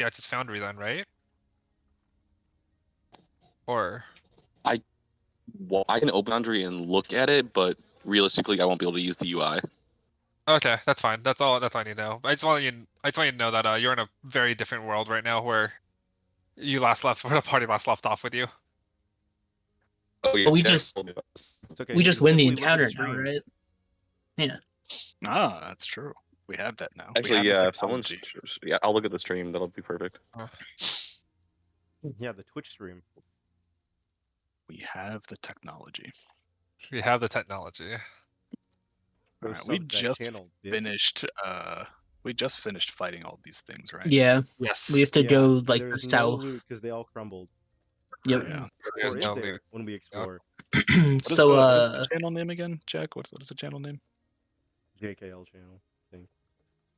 Yeah, it's just Foundry then, right? Or Well, I can open Foundry and look at it, but realistically, I won't be able to use the UI. okay, that's fine. That's all I need to know. I just want you to know that you're in a very different world right now where you last left where the party last left off with you. Oh yeah, But we Jack just told me about this. It's okay. we he just can win the simply look at encounter now, stream. right? Yeah. Ah, that's true. We have that now. Actually, we have yeah, the if someone's technology. yeah, I'll look at the stream. That'll be perfect. Yeah, the Twitch stream. We have the technology. We have the technology. Go Alright, sub we that just channel, bitch. finished. We just finished fighting all these things, right? Yeah. Yes. We have to Yeah, go like the there's no south. loot because they all crumbled. Yep. Yeah. There's Or is no there loot. when we explore? What is So what is the channel name again, Jack? What is the channel name? JKL channel thing.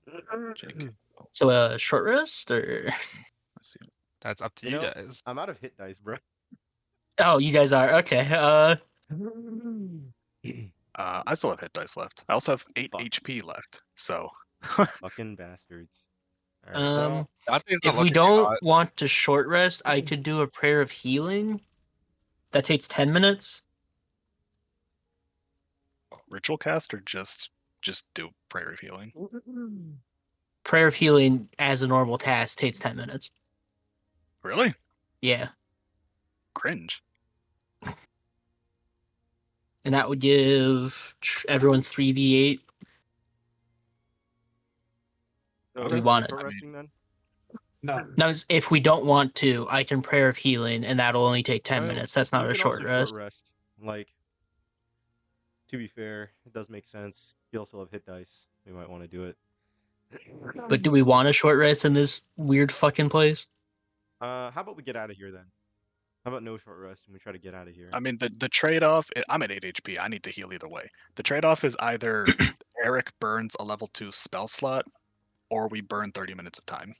JK. so short rest or Let's see. That's up to You you know, guys. I'm out of hit dice, bro. oh, you guys are okay. I still have hit dice left. I also have 8 Fuck. HP left. So Fucking bastards. All right. Um, Dante's not if we looking too don't hot. want to short rest, I could do a prayer of healing. That takes 10 minutes. ritual cast or just do prayer of healing. Prayer of healing as a normal task takes 10 minutes. Really? Yeah. Cringe. And that would give everyone 3d8. So we are want it. short I mean- resting then? No. Now, if we don't want to, I can prayer of healing, and that'll only take 10 I mean, minutes. That's not we a can short also rest. Like, to be fair, it does make sense. You also have hit dice. We might want to do it. But do we want a short rest in this weird fucking place? How about we get out of here then? How about no short rest and we try to get out of here? I mean, the trade-off. I'm at 8 HP. I need to heal either way. The trade-off is either Eric burns a level 2 spell slot, or we burn 30 minutes of time.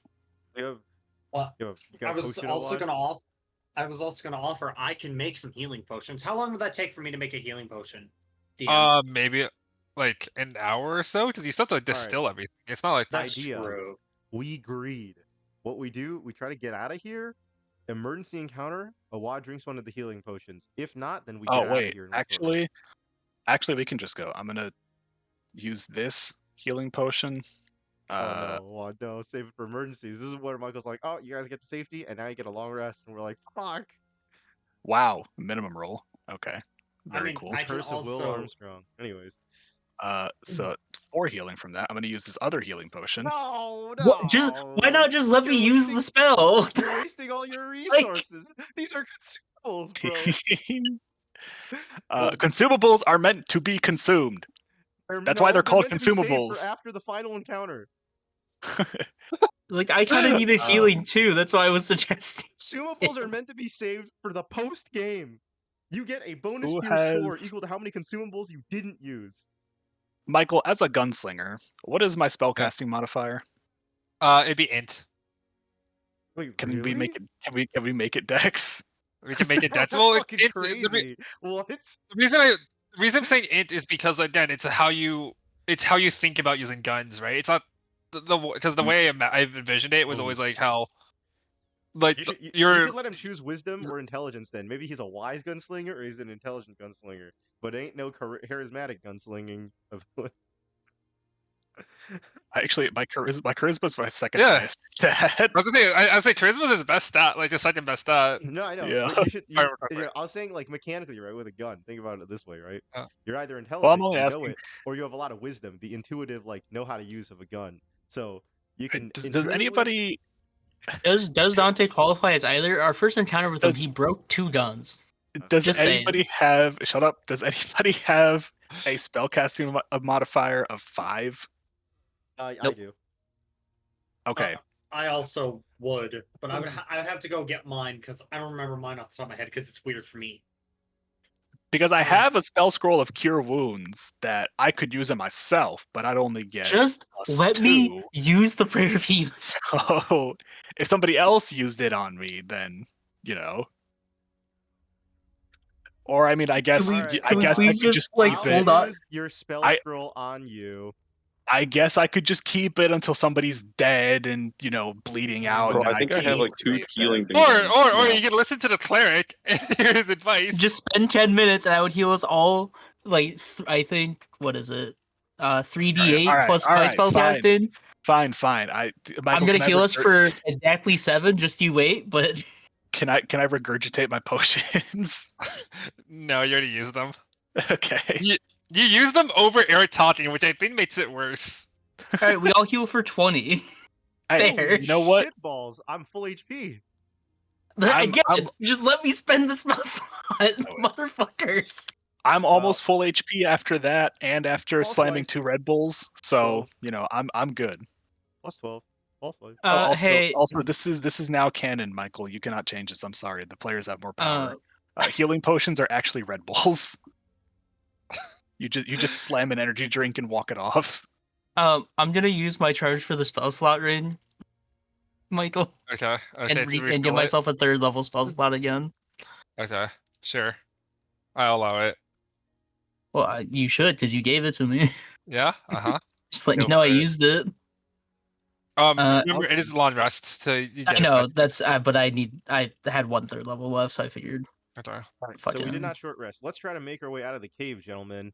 You have, Well, you got I a was potion also of gonna offer I can make some healing potions. How long would that take for me to make a healing potion? DM? Maybe like an hour or so, because you still have to like, Alright. distill everything. It's not like That's idea. true. We agreed. What we do, we try to get out of here. Emergency encounter. Awad drinks one of the healing potions. If not, then we get Oh out of wait, here. And we short rest. actually, we can just go. I'm gonna use this healing potion. Oh no, Awad, no, save it for emergencies. This is where Michael's like, oh, you guys get to safety, and now you get a long rest, and we're like, fuck. Wow, minimum roll. Okay, very mean, cool. I can Curse of Will also- Armstrong. Anyways. So 4 healing from that. I'm gonna use this other healing potion. No, no. What? Why not just let me use the spell? You're wasting all your resources. These are consumables, bro. Consumables are meant to be consumed. That's why they're called meant to be saved consumables. for after the final encounter. Like, I kind of need a healing too. That's why I was suggesting. Consumables are meant to be saved for the post game. You get a bonus Who to your score has- equal to how many consumables you didn't use. Michael, as a gunslinger, what is my spellcasting modifier? it'd be int. Wait, Can really? we make it? Can we make it Dex? We can make it Bro, dex. that's Well, fucking int, crazy. What? the reason I'm saying int is because again, it's how you think about using guns, right? It's not because the way I've envisioned it was always like how like You should, you're you should let him choose wisdom or intelligence then. Maybe he's a wise gunslinger or he's an intelligent gunslinger. But ain't no charismatic gunslinging. Actually, my charisma is my second Yeah. highest stat. I was gonna say I say charisma is his best stat, like the second best stat. No, I know. Yeah. But you should. Right. I was saying like mechanically, right, with a gun. Think about it this way, right? Yeah. You're either Well, intelligent, I'm only you know asking. it, or you have a lot of wisdom, the intuitive, like know how to use of a gun. So you can. Does intuitively- anybody? Does Dante qualify as either? Our first encounter with him, Does- he broke 2 guns. Does Just saying. anybody have? Shut up. Does anybody have a spellcasting modifier of 5? I Nope. do. Okay. I also would, but I'd have to go get mine because I don't remember mine off the top of my head because it's weird for me. Because I have a spell scroll of Cure Wounds that I could use it myself, but I'd only get. Just plus let 2. me use the prayer of healing. So if somebody else used it on me, then you know. Or I mean, I guess Can we I guess I please could just, just like, keep I'll hold it. on? use your spell I- scroll on you. I guess I could just keep it until somebody's dead and bleeding out. Bro, and then I think I can have heal. like 2 healing things. Or you can listen to the cleric and hear his advice. Just spend 10 minutes and I would heal us all. Like, I think, what is it? 3d8 All right, plus all my right, spell fine. casting. Fine. I'm Michael, gonna can heal I us for exactly 7. Just you wait, but Can I regurgitate my potions? No, you already used them. Okay. You used them over Eric talking, which I think makes it worse. all right, we all heal for 20. Hey, Fair. you know what? Shitballs! I'm full HP. Again, I'm- just let me spend the spell slot, motherfuckers. I'm almost full HP after that, and after False slamming life. 2 Red Bulls. So Well. I'm good. Plus 12. False life. Hey, Also, this is now canon, Michael. You cannot change this. I'm sorry. The players have more power. Healing potions are actually Red Bulls. You just slam an energy drink and walk it off. I'm gonna use my charge for the spell slot ring, Michael, Okay. and to give refill it. myself a 3rd level spell slot again. Okay. Sure. I'll allow it. Well, you should, because you gave it to me. Yeah. Just letting you Go know I for it. used it. Remember, it is a long rest to you get I it know back. that's, but I had 1 3rd level left, so I figured. Okay. All right, so we Fucking- did not short rest. Let's try to make our way out of the cave, gentlemen.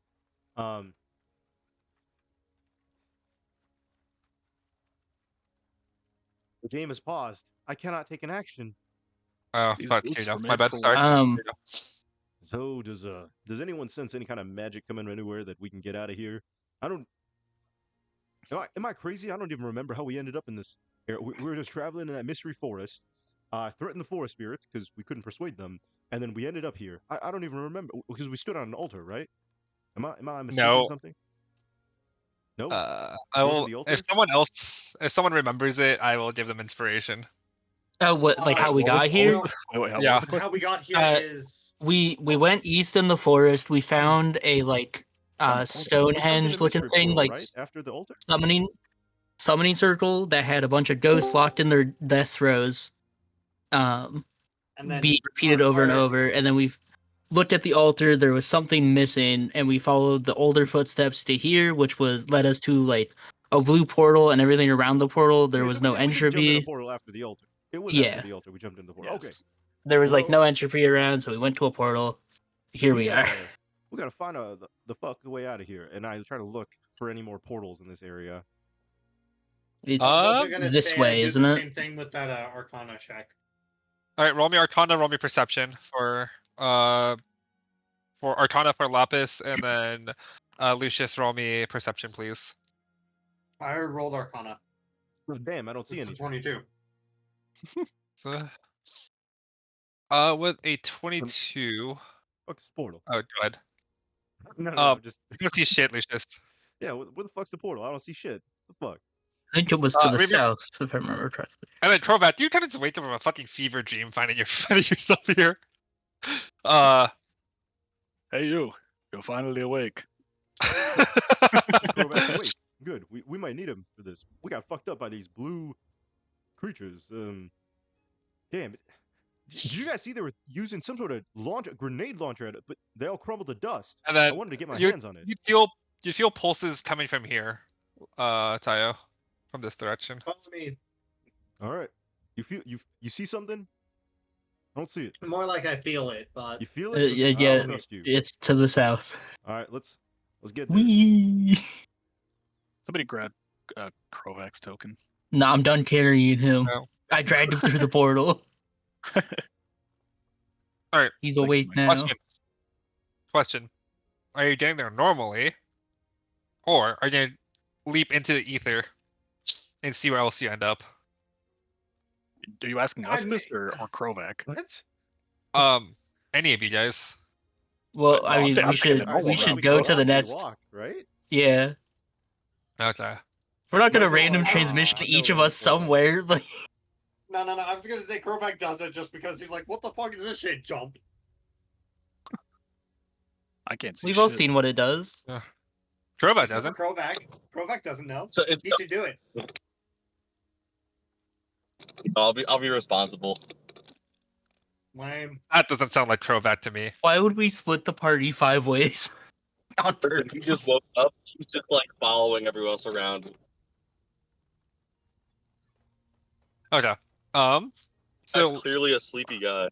The game is paused. I cannot take an action. Oh, These fuck. boots Here you were go. made My bad. for Sorry. So does anyone sense any kind of magic coming anywhere that we can get out of here? I don't. Am I crazy? I don't even remember how we ended up in this. We were just traveling in that mystery forest. Threatened the forest spirits because we couldn't persuade them, and then we ended up here. I don't even remember because we stood on an altar, right? Am I mistaken No. something? No. I Those are will. the If altars? someone remembers it, I will give them inspiration. Oh, what? Like how we What was- got what here? was the- wait, what Yeah. was the question? How we got here Uh, is We went east in the forest. We found a like We jumped in a Stonehenge looking mystery thing, portal, like right after the altar. summoning circle that had a bunch of ghosts locked in their death throes. and then Be repeated over and our- over, and then we looked at the altar. There was something missing, and we followed the older footsteps to here, which led us to like a blue portal, and everything around the portal. There Okay, was so no we did jump in a entropy. portal after the altar. It was Yeah. after the altar we jumped in the portal. Okay. Yes. There was like no Well- entropy around, so we went to a portal. Here we are. We gotta find the fuck way out of here, and I try to look for any more portals in this area. It's I was gonna this say, way, I did isn't the it? Same thing with that Arcana check. All right. Roll me Arcana. Roll me Perception for Arcana for Lapis, and then Lucius, roll me Perception, please. I rolled Arcana. Oh, damn, I don't see It's a anything. 22. So, with a 22. Fuck this portal. Oh, go ahead. No, just You don't see shit, Lucius. yeah. Where the fuck's the portal? I don't see shit. The fuck. I think it was to the remember- south, if I remember correctly. And then Crobat, you kind of just wake up from a fucking fever dream finding yourself here. Hey, you're finally awake. Go back and wait. Good. We might need him for this. We got fucked up by these blue creatures. Damn it. Did you guys see they were using some sort of grenade launcher at it, but they all crumbled to dust. And I then wanted to get my you- hands on it. you feel pulses coming from here, Tayo, from this direction. Follow me. All right. You see something? I don't see it. More like I feel it, but You feel it? Yeah, I yeah. don't trust you. It's to the south. All right, let's get there. Wee. Somebody grab Krovak's token. No, I'm done carrying him. No. I dragged him through the portal. Alright. He's Thank you, awake Mike. now. Question. Are you getting there normally? Or are you gonna leap into the ether and see where else you end up? Are you asking us I this or Krovak? What? Any of you guys. Well, No, I I'm mean, thinking- we I'm should thinking we normal should route. go We to the Probably next. walk, right? Yeah, Okay. we're not gonna Michael, random I transmission know each of where us it's going. somewhere. Like, no. I was gonna say Krovak does it just because he's like, what the fuck is this shit? Jump. I can't see. we've all shit. seen what it does. Crobat Except for doesn't. Krovak. Krovak doesn't know. So it's He should do it. I'll be responsible. Lame. That doesn't sound like Crobat to me. Why would we split the party 5 ways? On Listen, he just purpose. woke up. He's just like following everyone else around. Okay. That's So clearly a sleepy guy.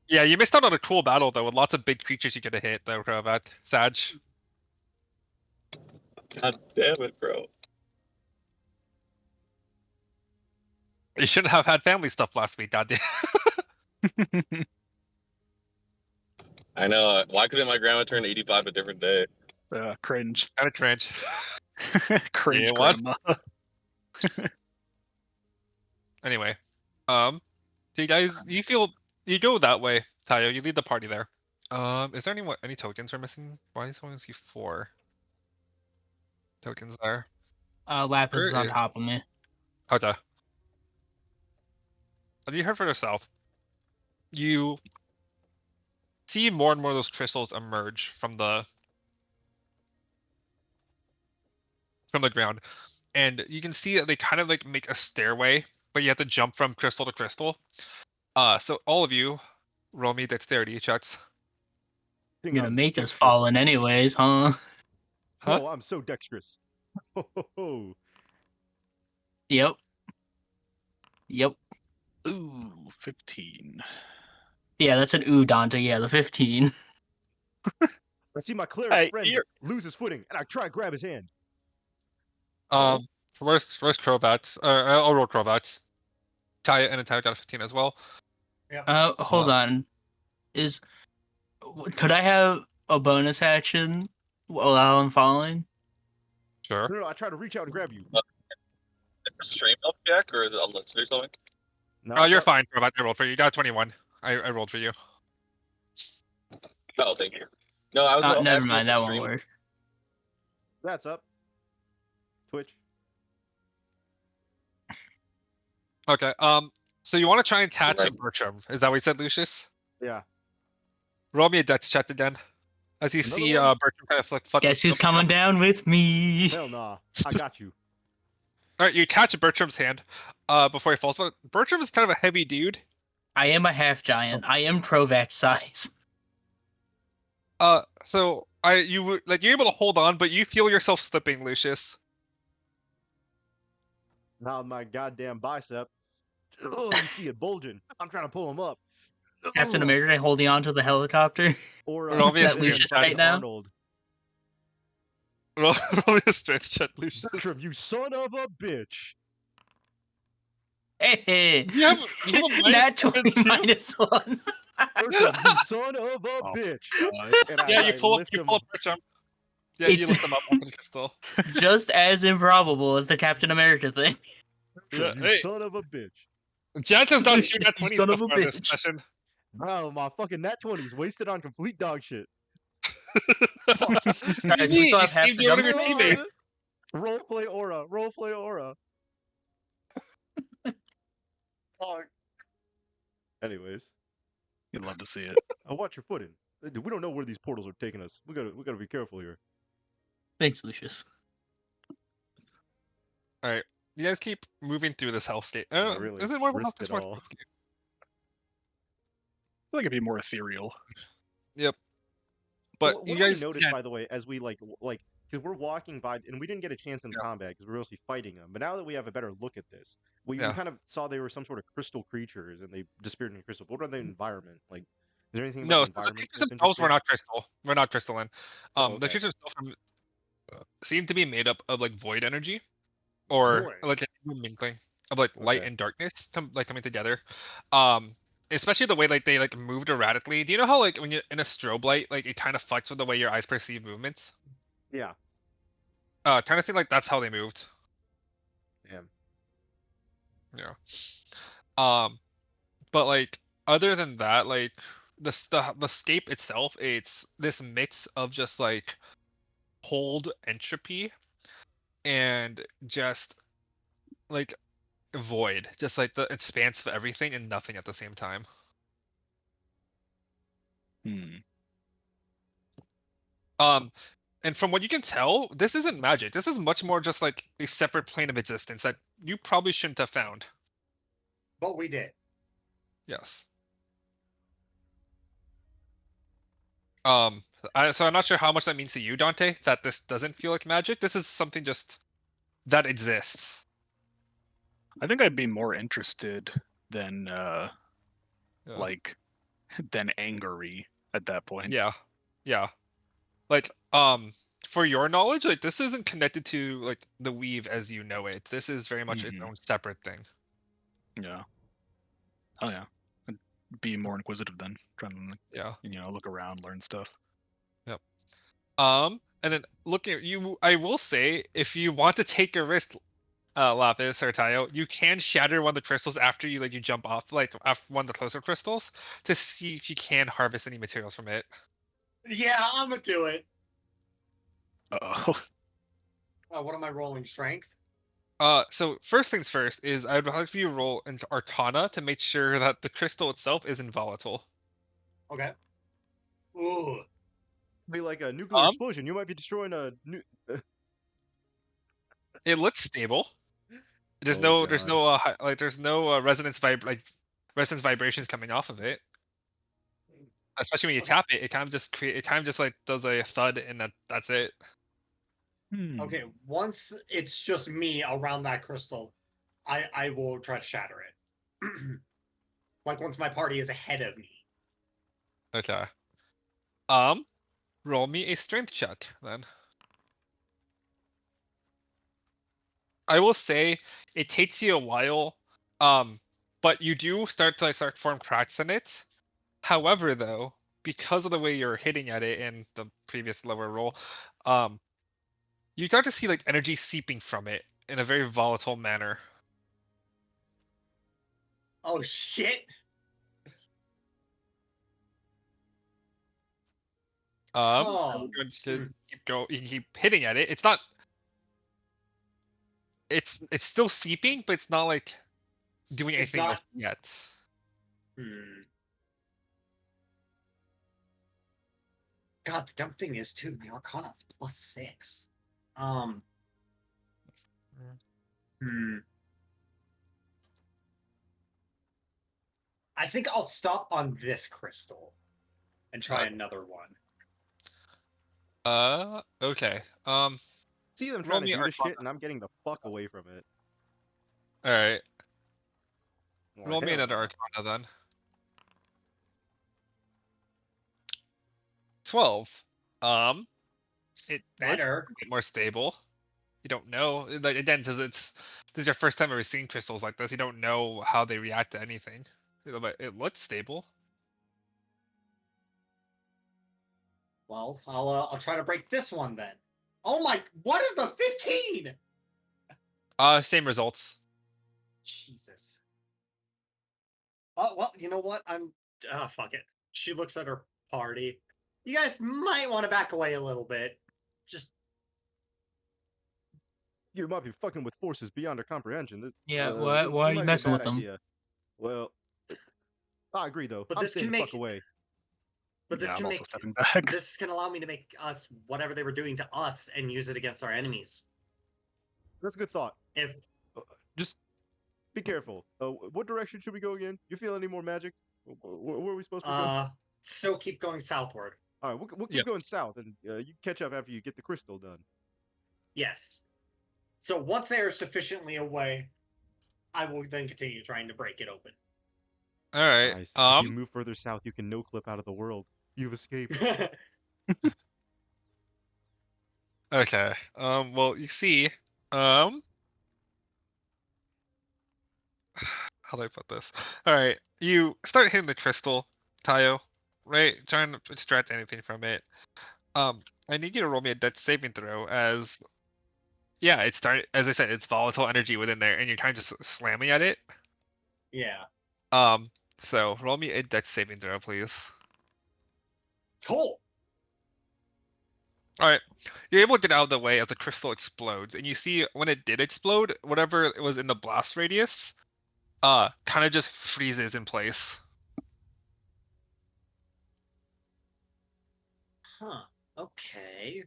yeah, you missed out on a cool battle though, with lots of big creatures you could have hit though, Crobat. Sag. God damn it, bro. You shouldn't have had family stuff last week, goddamn. I know. Why couldn't my grandma turn 85 a different day? Cringe. Kind of cringe. Cringe, Yeah, what? grandma. Anyway, so you guys, you go that way, Tayo. You lead the party there. Is there any tokens we're missing? Why is only see 4 tokens there? Lapis Where is on is- top of me. Okay. As you head further south, you see more and more of those crystals emerge from the ground, and you can see that they kind of like make a stairway, but you have to jump from crystal to crystal. So all of you, roll me dexterity checks. You're gonna I'm make us dexterous. fallen anyways, huh? Huh? Oh, I'm so dexterous. Oh, Yep. Yep. Ooh, 15. Yeah, that's an ooh, Dante. Yeah, the 15. I see my cleric Hey, friend you're- lose his footing, and I try to grab his hand. Where's Crowbats? I'll roll Crowbats. Taya and Taya got a 15 as well. Hold on. Could I have a bonus action while I'm falling? Sure. No, I try to reach out and grab you. A stream up check or is it unlisted or something? No, Oh, you're no. fine, Crowbat. I rolled for you. You got 21. I rolled for you. Oh, thank you. No, I was Never asking mind, if that the won't stream. work. That's up. Twitch. Okay. So you want to try and catch Right. a Bertram? Is that what you said, Lucius? Yeah. Roll me a dex check again. As you Another see, one? Bertram kind of flick. Guess who's coming down with me? Hell nah. I got you. All right, you catch Bertram's hand, before he falls. But Bertram is kind of a heavy dude. I am a half giant. I am Provac size. So you're able to hold on, but you feel yourself slipping, Lucius. Now my goddamn bicep. Oh, you see it bulging. I'm trying to pull him up. Captain Ugh. America holding on to the helicopter. Or Roll me a That strength Lucius check. right now? Arnold. Roll me a strength check, Lucius. Bertram, you son of a bitch. Hey, You have a Nat 20 -2? -1. Bertram, you son of a Oh, bitch. God. And Yeah, you pull up lift him. Bertram. Yeah, you It's- lift him up onto the crystal. Just as improbable as the Captain America thing. Bertram, Yeah, you hey. son of a bitch. Jack has done 2 You nat 20s son of a before this bitch. session. Bro, my fucking nat 20s wasted on complete dog shit. Guys, we still You have half saved the one of your jump teammates. squad. Roleplay aura. Roleplay aura. Fuck. Anyways, You'd love to see it. I watch your footing. Dude, we don't know where these portals are taking us. We gotta be careful here. Thanks, Lucius. Alright. You guys keep moving through this hellscape. Not really. Is it more of a Risked hellscape? it all. I feel like it'd be more ethereal. Yep. But what you do I guys, notice, yeah, by the way, as we because we're walking by, and we didn't get a chance in Yeah. combat because we were mostly fighting them. But now that we have a better look at this, we Yeah. kind of saw they were some sort of crystal creatures, and they disappeared in the crystal. What about the environment? Like, is there anything no, about so the the environment creatures that's themselves were interesting? not crystal. We're not crystalline. Oh, The okay. creatures themselves seem to be made up of like void energy, or Void. like a mingling of like light Okay. and darkness coming together. Especially the way like they like moved erratically. Do you know how like when you're in a strobe light, like it kind of fucks with the way your eyes perceive movements? Yeah. Kind of seemed like that's how they moved. Damn. Yeah. But like other than that, like the scape itself, it's this mix of just like cold entropy and just like void, just like the expanse of everything and nothing at the same time. And from what you can tell, this isn't magic. This is much more just like a separate plane of existence that you probably shouldn't have found. But we did. Yes. So I'm not sure how much that means to you, Dante, that this doesn't feel like magic. This is something just that exists. I think I'd be more interested than Yeah. like than angry at that point. Yeah. Yeah. Like, for your knowledge, like this isn't connected to like the weave as you know it. This is very much its Mhm. own separate thing. Yeah. Oh yeah. I'd be more inquisitive then, trying to Yeah. look around, learn stuff. Yep. And then looking at you, I will say, if you want to take a risk, Lapis or Tayo, you can shatter one of the crystals after you jump off, like off one of the closer crystals, to see if you can harvest any materials from it. Yeah, I'm gonna do it. Uh-oh. What am I rolling? Strength? So first things first is I would like you to roll into Arcana to make sure that the crystal itself isn't volatile. Okay. Ooh. Be like a nuclear Um, explosion. You might be destroying a new. It looks stable. There's Oh, no, God. there's no resonance vibrations coming off of it. Especially when you Okay. tap it, it kind of just like does a thud and that's it. Okay, once it's just me around that crystal, I will try to shatter it. Like once my party is ahead of me. Okay. Roll me a strength check then. I will say it takes you a while, but you do start to form cracks in it. However, though, because of the way you're hitting at it in the previous lower roll, um, you start to see like energy seeping from it in a very volatile manner. Oh shit! So Oh. we're going to you can keep hitting at it. It's not. It's still seeping, but it's not like doing It's anything else not. yet. Hmm. God, the dumb thing is too, my Arcana's +6. Hmm. I think I'll stop on this crystal and try another one. Okay. See them Roll trying to me do this Arcana. shit, and I'm getting the fuck away from it. All right. Well, Roll me hell another no. Arcana then. 12. It looks Better. a bit more stable. You don't know. Like again, since this is your first time ever seeing crystals like this, you don't know how they react to anything. But it looks stable. Well, I'll try to break this one then. Oh my! What is the 15? Same results. Jesus. Oh well, you know what? Fuck it. She looks at her party. You guys might want to back away a little bit. Just You might be fucking with forces beyond our comprehension. This, Yeah, why this are you might be a messing bad with them? idea. Well, I agree though. But I'm this staying can the fuck make- away. but this Yeah, I'm can also make stepping back. this can allow me to make us whatever they were doing to us and use it against our enemies. That's a good thought. If Just be careful. What direction should we go again? You feel any more magic? Where are we supposed to go? so keep going southward. All right, we'll keep Yes. going south, and you catch up after you get the crystal done. Yes. So once they are sufficiently away, I will then continue trying to break it open. All right. Nice. If you move further south, you can no clip out of the world. You've escaped. Okay. Well, you see, how do I put this? All right. You start hitting the crystal, Tayo, right? Trying to extract anything from it. I need you to roll me a dex saving throw as, yeah, as I said, it's volatile energy within there, and you're kind of just slamming at it. Yeah. So roll me a dex saving throw, please. Cool. All right, you're able to get out of the way as the crystal explodes, and you see when it did explode, whatever was in the blast radius, kind of just freezes in place. Huh. Okay.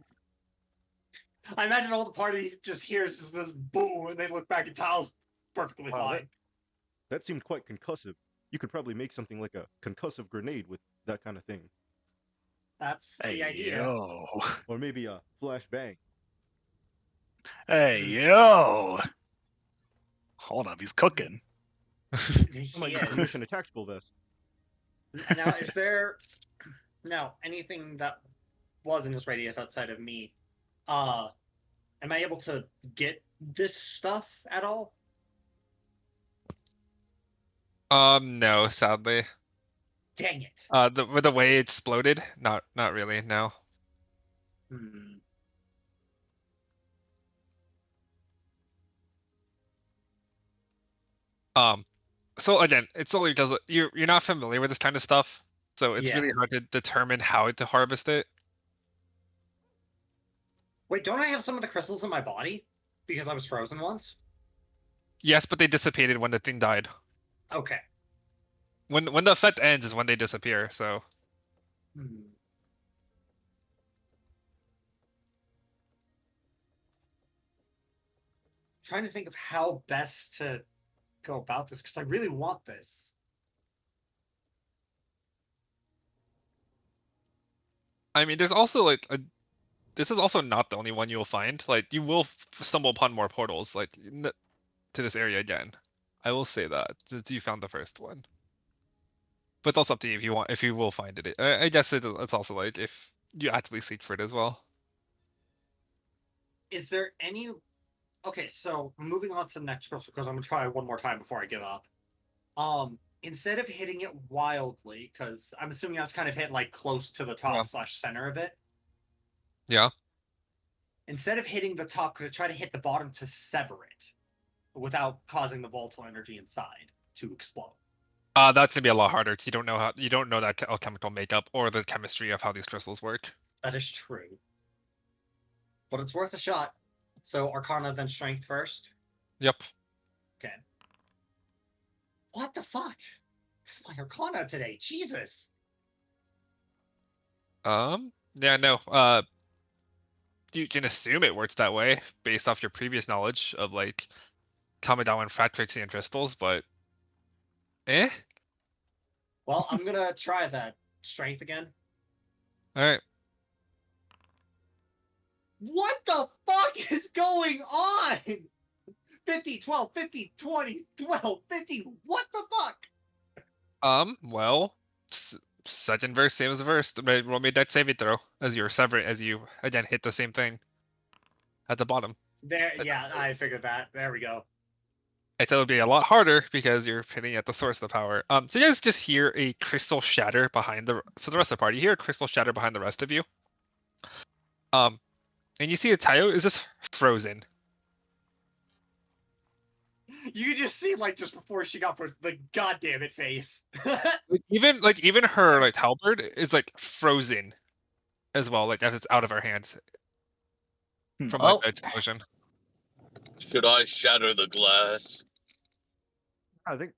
I imagine all the party just hears this boom, and they look back at Tiles perfectly Wow, fine. that seemed quite concussive. You could probably make something like a concussive grenade with that kind of thing. That's Hey, the idea. yo. Or maybe a flashbang. Hey, yo. Hold up, he's cooking. He I might is. just commission a tactical vest. Now, is there now anything that was in this radius outside of me? Am I able to get this stuff at all? No, sadly. Dang it. With the way it exploded, not really, no. Hmm. So again, it's only because you're not familiar with this kind of stuff, so it's Yeah. really hard to determine how to harvest it. Wait, don't I have some of the crystals in my body? Because I was frozen once? Yes, but they dissipated when the thing died. Okay. When the effect ends is when they disappear. So Hmm. Trying to think of how best to go about this, because I really want this. I mean, there's also like this is also not the only one you'll find. Like you will stumble upon more portals like to this area again. I will say that since you found the first one. But it's also up to you if you will find it. I guess it's also like if you actively seek for it as well. Is there any... Okay, so moving on to the next crystal, because I'm going to try one more time before I give up. Instead of hitting it wildly, because I'm assuming I was kind of hit like close to the top / center of it. Yeah. Instead of hitting the top, could I try to hit the bottom to sever it without causing the volatile energy inside to explode? That's gonna be a lot harder because you don't know that alchemical makeup or the chemistry of how these crystals work. That is true. But it's worth a shot. So Arcana, then Strength first. Yep. Okay. What the fuck? This is my Arcana today. Jesus. Yeah, no. You can assume it works that way based off your previous knowledge of like Kamigawa and Fat Trixie and crystals, but eh. Well, I'm gonna try that. Strength again. Alright. What the fuck is going on? 50, 12, 50, 20, 12, 15. What the fuck? Well, second verse, same as the first. Roll me a dex saving throw as you again hit the same thing at the bottom. There, yeah, I figured that. There we go. It would be a lot harder because you're hitting at the source of the power. So you guys just hear a crystal shatter behind the rest of the party. You hear a crystal shatter behind the rest of you. And you see Tayo is just frozen. You can just see, like, just before she got the goddamn it face. Even her like halberd is like frozen as well, like as it's out of her hands from like the explosion. Should I shatter the glass? I think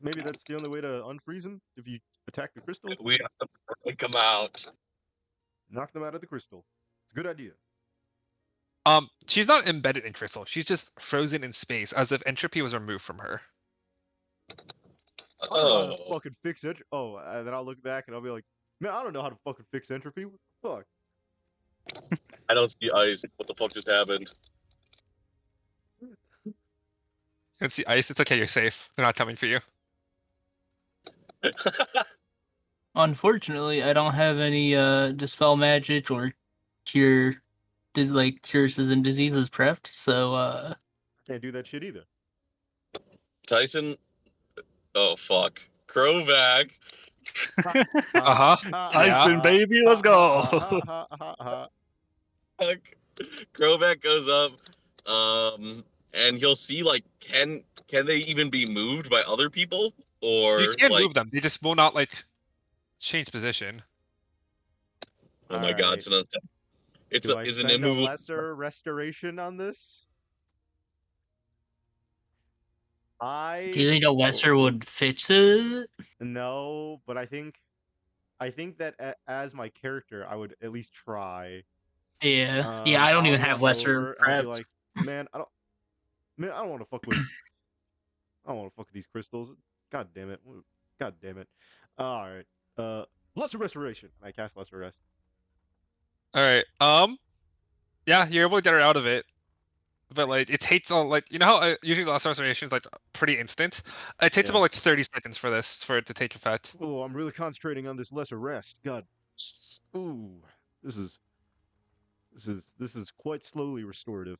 maybe that's the only way to unfreeze him. If you attack the crystal, We have to break him out. knock them out of the crystal. It's a good idea. She's not embedded in crystal. She's just frozen in space, as if entropy was removed from her. I don't know how to Oh, fucking fix it. Oh, and then I'll look back and I'll be like, man, I don't know how to fucking fix entropy. What the fuck? I don't see ice. What the fuck just happened? It's the ice. It's okay. You're safe. They're not coming for you. Unfortunately, I don't have any dispel magic or cure curses and diseases prepped, so Can't do that shit either. Tyson. Oh fuck. Krovac. Tyson, baby, let's go. Krovac goes up, and he'll see like can they even be moved by other people or You can like move them. They just will not like change position. oh my god, Alright. Do I is an spend a immovable. lesser restoration on this? do you think a lesser would fix it? No, but I think that as my character, I would at least try. Yeah, yeah. I don't I'll even have walk lesser over and I'll be prepped. like, man, I don't want to fuck with, I don't want to fuck with these crystals. God damn it. God damn it. All right. Lesser restoration. I cast lesser rest. All right. Yeah, you're able to get her out of it, but like it takes all like you know how usually the last restoration is like pretty instant. It takes Yeah. about like 30 seconds for it to take effect. Oh, I'm really concentrating on this lesser rest. God. Ooh, this is quite slowly restorative.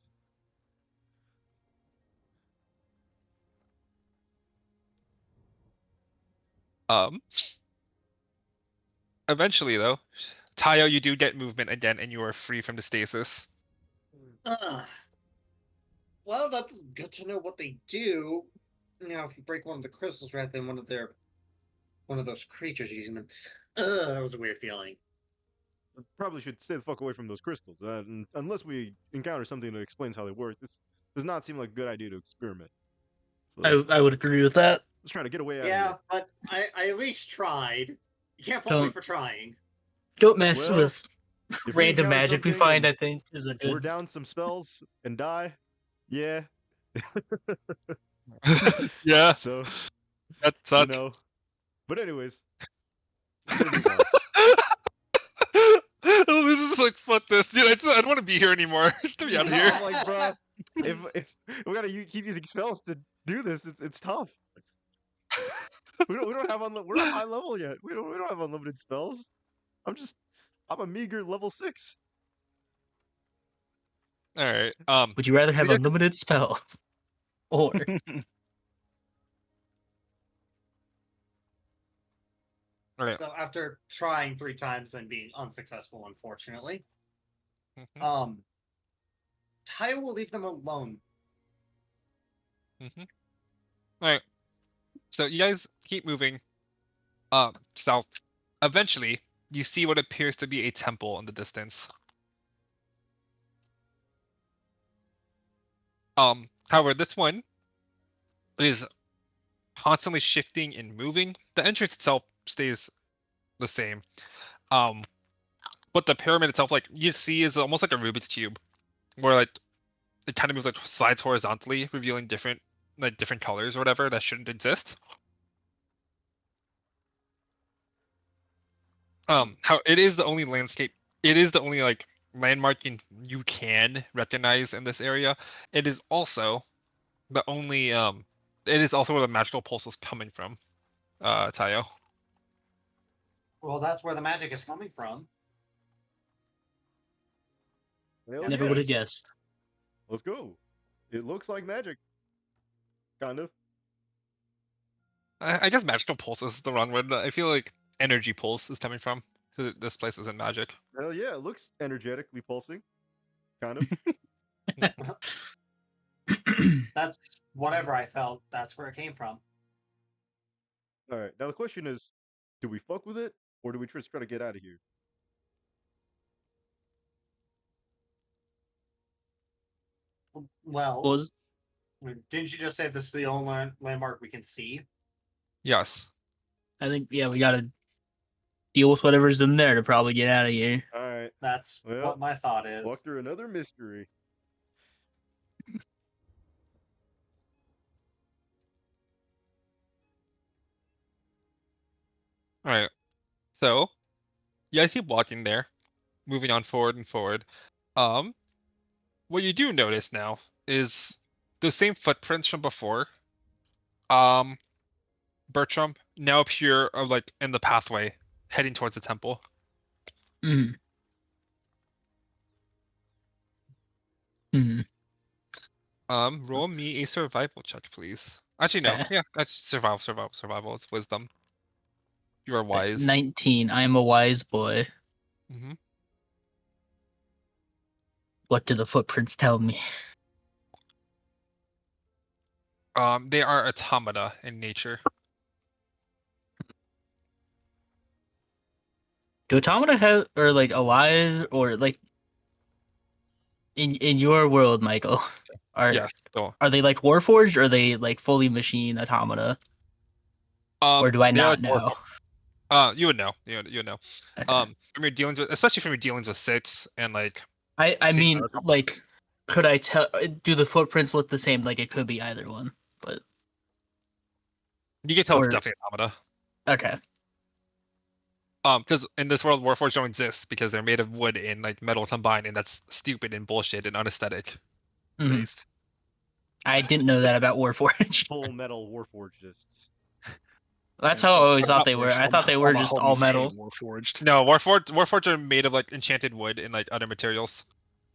Um, Eventually though, Tayo, you do get movement again, and you are free from the stasis. Ugh. Well, that's good to know what they do. You know, if you break one of the crystals rather than one of those creatures using them. Ugh, that was a weird feeling. Probably should stay the fuck away from those crystals. Unless we encounter something that explains how they work, this does not seem like a good idea to experiment. So I would agree with that. let's try to get away out of Yeah, here. but I at least tried. You can't fault me Don't for trying. don't mess Well, with If we random encounter magic we something find. and I think is a we're good. down some spells and die, yeah. Yeah, So, that you sucks. know. But anyways, we're gonna move on. This is like fuck this, dude. I don't want to be here anymore. Just to be out of here. I'm like, bro, if we gotta keep using spells to do this, it's tough. We don't have we're not high level yet. We don't have unlimited spells. I'm a meager level 6. All right. Would you rather have Yeah. unlimited spells, or All right. So after trying 3 times and being unsuccessful, unfortunately, Mhm. Tayo will leave them alone. All right. So you guys keep moving south. Eventually, you see what appears to be a temple in the distance. However, this one is constantly shifting and moving. The entrance itself stays the same. But the pyramid itself, like you see, is almost like a Rubik's cube, where like it kind of moves like slides horizontally, revealing different colors or whatever that shouldn't exist. How it is the only landscape. It is the only like landmark you can recognize in this area. It is also the only It is also where the magical pulse is coming from. Tayo. Well, that's where the magic is coming from. Hell never would have yes. guessed. Let's go. It looks like magic. Kind of. I guess magical pulse is the wrong word. I feel like energy pulse is coming from. 'Cause this place isn't magic. Hell yeah, it looks energetically pulsing. Kind of. That's whatever I felt. That's where it came from. All right. Now the question is, do we fuck with it or do we just try to get out of here? Well, Was didn't you just say this is the only landmark we can see? Yes. I think we gotta deal with whatever's in there to probably get out of here. All right. That's Well, what my thought is. Walk through another mystery. All right. So you guys keep walking there, moving on forward and forward. What you do notice now is the same footprints from before. Bertram now appear like in the pathway heading towards the temple. Mm. Mm. Roll me a survival check, please. Actually, no. Okay. Yeah, that's survival. It's wisdom. You are wise. 19. I am a wise boy. hmm What do the footprints tell me? They are automata in nature. Do automata have or like alive or like in your world, Michael? Yes. So, Are they like Warforged or are they like fully machine automata? Or do I they are not know? You would know. You would know. Okay. From your dealings with, especially from your dealings with Six and like. I seeing mean, other couple- like, could I tell? Do the footprints look the same? Like, it could be either one, but You can tell it's or- definitely automata. okay. Because in this world, Warforged don't exist because they're made of wood and like metal combined, and that's stupid and bullshit and unaesthetic. Mhm. Based. I didn't know that about Warforged. Full metal Warforgedists. That's Yeah, how I for- always for thought the they were. homies- I thought they were the just all homies hate metal. Warforged. No, Warforged are made of like enchanted wood and like other materials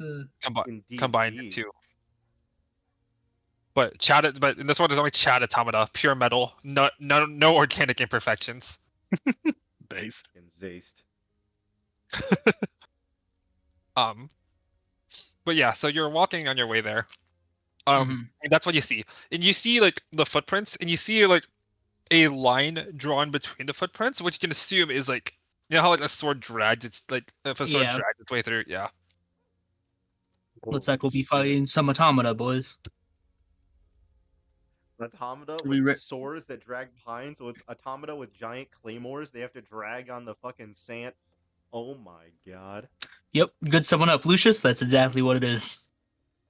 In combined D&D. into. But but in this world, there's only chat automata, pure metal, no organic imperfections. Based. And Zaist. But yeah, so you're walking on your way there. Mhm. And that's what you see. And you see like the footprints, and you see like a line drawn between the footprints, which you can assume is like, you know how like a sword drags its like if a sword Yeah. drags its way through, yeah. Looks like we'll be Holy shit. fighting some automata, boys. Automata We with re- swords that drag behind, so it's automata with giant claymores they have to drag on the fucking sand. Oh my god. Yep, good summing up, Lucius. That's exactly what it is.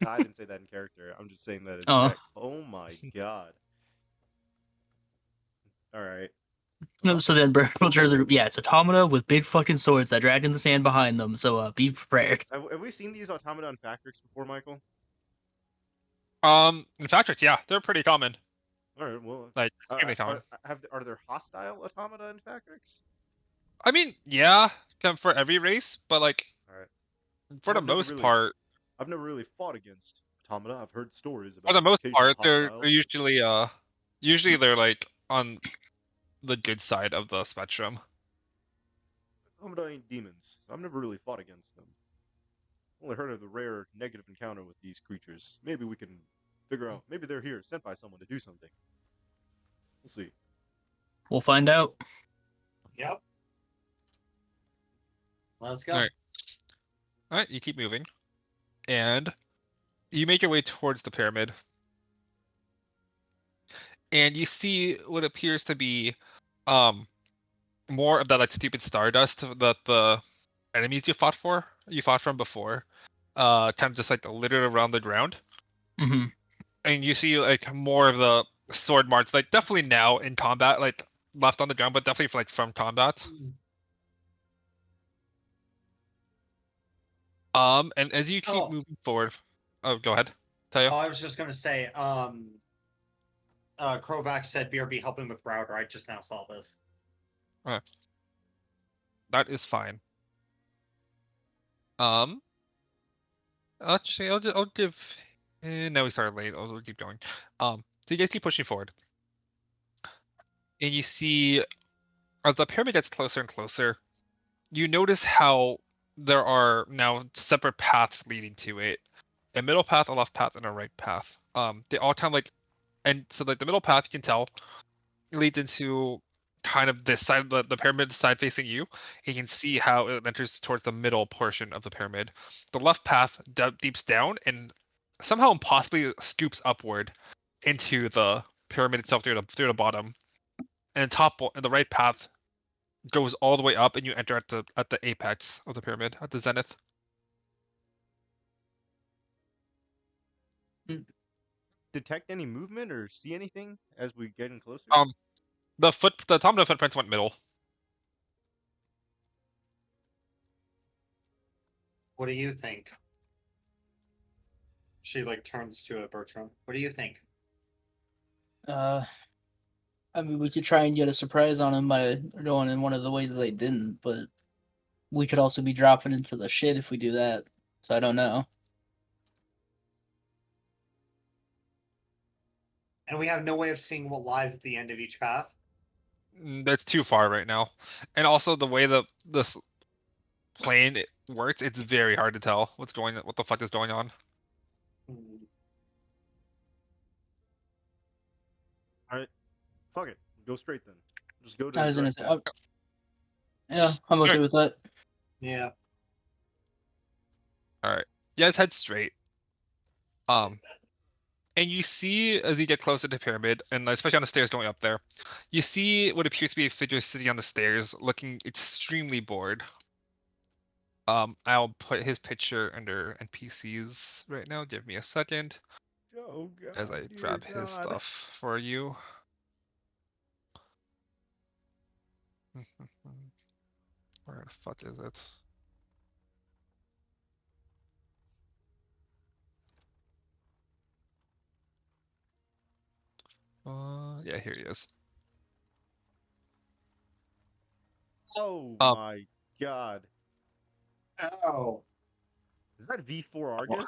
I didn't say that in character. I'm just saying that in Oh. text. Oh my god. Alright. No, so then, yeah, it's automata with big fucking swords that drag in the sand behind them. So be prepared. Have we seen these automata on Factrix before, Michael? In Factrix, yeah, they're pretty common. Alright, well. Like extremely common. Are there hostile automata in Factrix? I mean, yeah, for every race, but like Alright. for the most part, I've never really fought against automata. I've heard stories about for the most occasional part, they're hostiles. usually they're like on the good side of the spectrum. Automata ain't demons. So I've never really fought against them. Only heard of the rare negative encounter with these creatures. Maybe we can figure out. Maybe they're here, sent by someone to do something. We'll see. We'll find out. Yep. Let's go. Alright. Alright, you keep moving. And you make your way towards the pyramid. And you see what appears to be more of that like stupid stardust that the enemies you fought from before. Kind of just like littered around the ground. Hmm. And you see like more of the sword marks, like definitely now in combat, like left on the ground, but definitely like from combat. And as you keep moving forward, go ahead, Tayo. Oh, I was just gonna say, Krovac said BRB helping with router. I just now saw this. That is fine. Actually, I'll give. No, we started late. I'll keep going. So you guys keep pushing forward, and you see as the pyramid gets closer and closer, you notice how there are now separate paths leading to it. A middle path, a left path, and a right path. They all kind of like, and so like the middle path you can tell leads into kind of this side of the pyramid side facing you. You can see how it enters towards the middle portion of the pyramid. The left path deeps down and somehow impossibly scoops upward into the pyramid itself through the bottom. And the right path goes all the way up, and you enter at the apex of the pyramid, at the zenith. Detect any movement or see anything as we get in closer? The top of the footprints went middle. What do you think? She like turns to Bertram. What do you think? I mean, we could try and get a surprise on him by going in one of the ways they didn't, but we could also be dropping into the shit if we do that. So I don't know. And we have no way of seeing what lies at the end of each path. That's too far right now, and also the way this plane works, it's very hard to tell what the fuck is going on. Alright. Fuck it. Go straight then. Just go to I the was gonna direct say, path. yeah, I'm okay with that. Yeah. All right, you guys head straight. And you see as you get closer to the pyramid, and especially on the stairs going up there, you see what appears to be a figure sitting on the stairs, looking extremely bored. I'll put his picture under NPCs right now. Give me a second Oh god. as I dear grab his God. stuff for you. Where the fuck is it? Yeah, here he is. Oh Um, my god. Oh. Is that V4 Argus?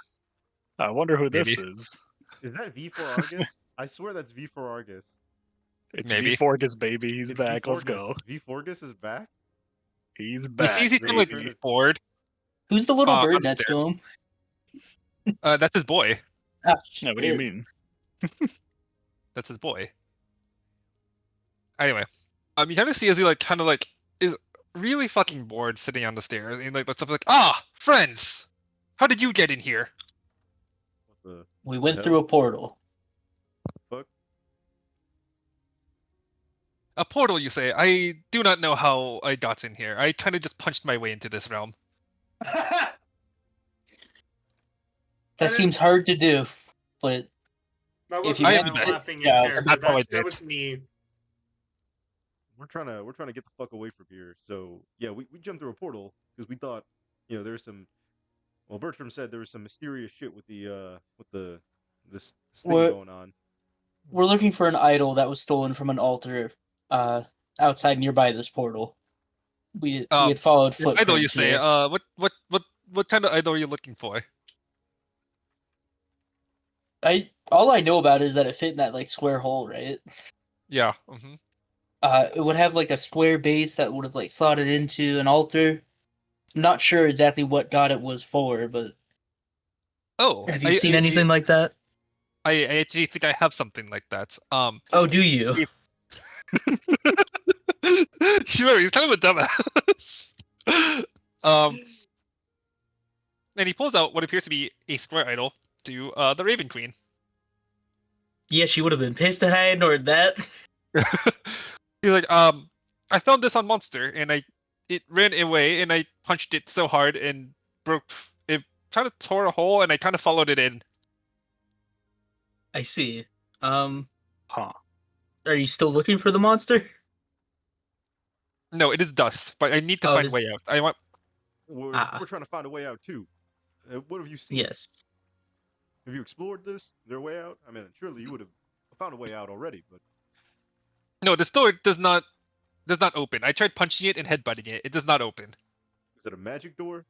I wonder who this Maybe. is. Is that V4 Argus? I swear that's V4 Argus. It's Maybe. V4gus, baby. He's It's back. Let's V4gus. go. V4gus is back? He's You back, see, he's like baby. bored. Who's the little bird on the next to stairs. him? That's his boy. Ah, No, what do you shit. mean? That's his boy. Anyway, you kind of see as he like kind of like is really fucking bored sitting on the stairs and like looks up like, ah, friends, how did you get in here? What the We went hell? through a portal. fuck? A portal, you say? I do not know how I got in here. I kind of just punched my way into this realm. That And seems hard to do, but That If wasn't you I my am the best. laughing in Yeah, character. that's how I That did. was me. We're trying to get the fuck away from here. So yeah, we jumped through a portal because we thought, there's some. Well, Bertram said there was some mysterious shit with this thing What- going on. we're looking for an idol that was stolen from an altar outside nearby this portal. We had followed footprints Idol, you say? here. What kind of idol are you looking for? All I know about it is that it fit in that like square hole, right? Yeah. It would have like a square base that would have like slotted into an altar. I'm not sure exactly what god it was for, but Oh, have you seen anything like that? I actually think I have something like that. Oh, do you? Sure, he's kind of a dumbass. And he pulls out what appears to be a square idol to the Raven Queen. Yeah, she would have been pissed that I ignored that. He's like, I found this on Monster, and it ran away, and I punched it so hard and broke. It kind of tore a hole, and I kind of followed it in. I see. Huh. Are you still looking for the monster? No, it is dust, but I need to Oh, find it a way out. I want. We're trying to find a way out too. What have you seen? Yes. Have you explored this? Is there a way out? I mean, surely you would have found a way out already, but No, the door does not open. I tried punching it and headbutting it. It does not open. is it a magic door?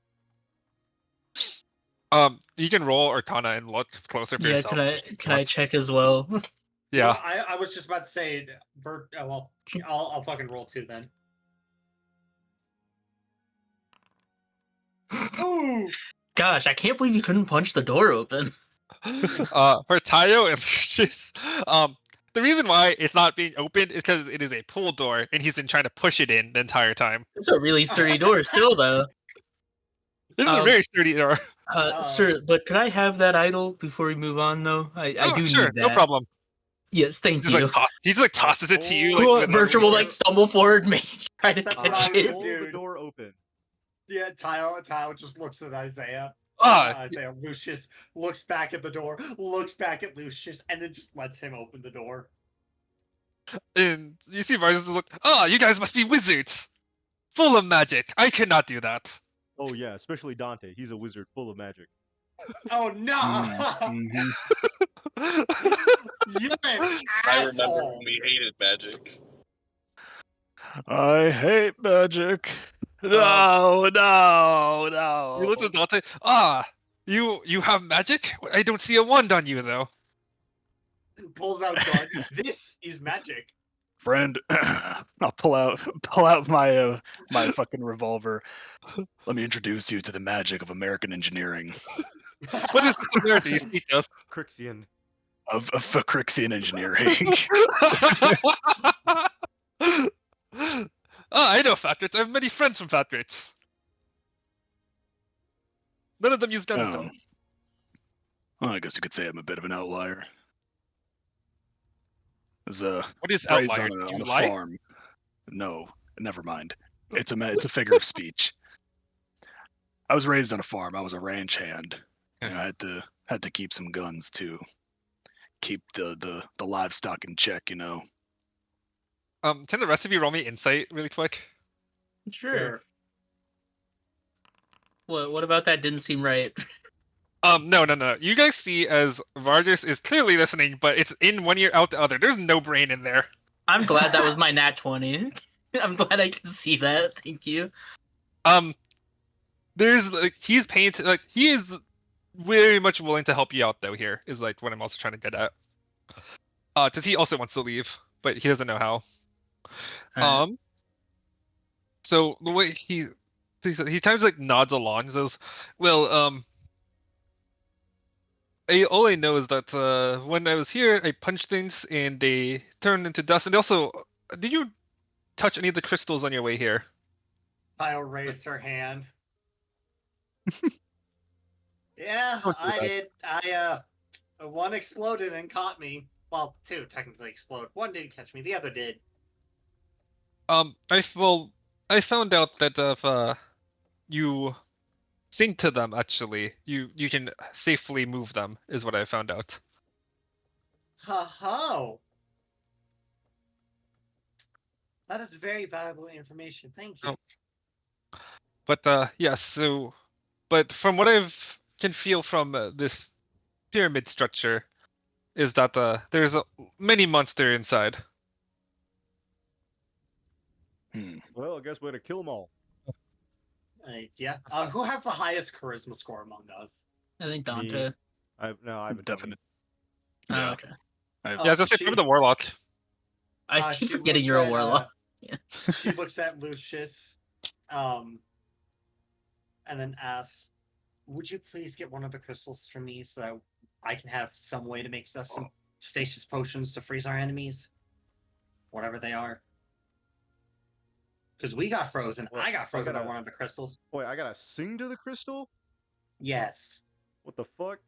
You can roll Arcana and look closer for Yeah, yourself. can I check as well? Yeah. Well, I was just about to say, Bert. Well, I'll fucking roll too then. Ooh. Gosh, I can't believe you couldn't punch the door open. For Tayo and Lucius, the reason why it's not being opened is because it is a pull door, and he's been trying to push it in the entire time. It's a really sturdy door still, though. This is a very sturdy door. Sir, but could I have that idol before we move on, though? I do sure, need that. no problem. Yes, thank He you. just like tosses it to you. Cool. Like, with Bertram will like Yeah. stumble forward, maybe try to That's catch what I it. was- Pull the Dude. door open. Yeah, Tayo just looks at Isaiah. Ah, Isaiah. Lucius looks back at the door, looks back at Lucius, and then just lets him open the door. and you see Varys look. Ah, you guys must be wizards, full of magic. I cannot do that. Oh yeah, especially Dante. He's a wizard full of magic. Oh no! Mhm. You're an I remember asshole. when we hated magic. I hate magic. No. He looks at Dante. Ah, you have magic. I don't see a wand on you though. Pulls out gun. This is magic. Friend, I'll pull out my my fucking revolver. Let me introduce you to the magic of American engineering, What is the similarity you speak of? Crixian. of Frixian engineering. I know Fatrits. I have many friends from Fatrits. None of them use guns though. Well, I guess you could say I'm a bit of an outlier. I was What is raised outlier? on You a lie? farm. No, never mind. It's a figure of speech. I was raised on a farm. I was a ranch hand. And I had to keep some guns to keep the livestock in check, you know. Can the rest of you roll me insight really quick? Sure. What about that didn't seem right? No. You guys see as Vargas is clearly listening, but it's in one ear, out the other. There's no brain in there. I'm glad that was my nat 20. I'm glad I can see that. Thank you. There's like he's paying like he is very much willing to help you out though. Here is like what I'm also trying to get at. Cause he also wants to leave, but he doesn't know how. All right. So the way he times like nods along and says, "Well, all I know is that when I was here, I punched things and they turned into dust. And also, did you touch any of the crystals on your way here?" Kyle raised her hand. Yeah, Don't do I that. did. One exploded and caught me. Well, two technically explode. One didn't catch me. The other did. I found out that if you sing to them, actually, you can safely move them. Is what I found out. Ho. That is very valuable information. Thank you. Oh. But yes, so but from what I've can feel from this pyramid structure is that there's many monster inside. Well, I guess we're to kill them all. Yeah. Who has the highest charisma score among us? I think Dante. I haven't. Definite. Oh, Yeah. okay. Yeah, just say the warlock. I keep she forgetting looks you're a at, warlock. She looks at Lucius, and then asks, "Would you please get one of the crystals for me so that I can have some way to make us some stasis potions to freeze our enemies, whatever they are?" Because we got frozen. Well, I got frozen by one of the crystals. Wait, I gotta sing to the crystal? Yes. What the fuck?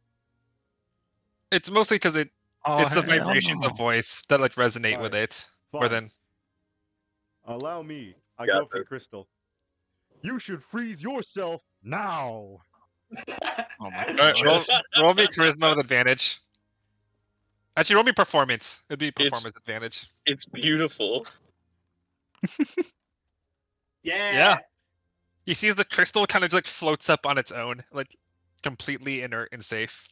It's mostly because it's the vibrations of voice that like resonate with Alright, it more than. Allow me. I Got go for the this. crystal. You should freeze yourself now. Oh my Alright, god. roll me charisma with advantage. Actually, roll me performance. It'd be performance advantage. It's beautiful. Yeah. You see the crystal kind of just like floats up on its own, like completely inert and safe,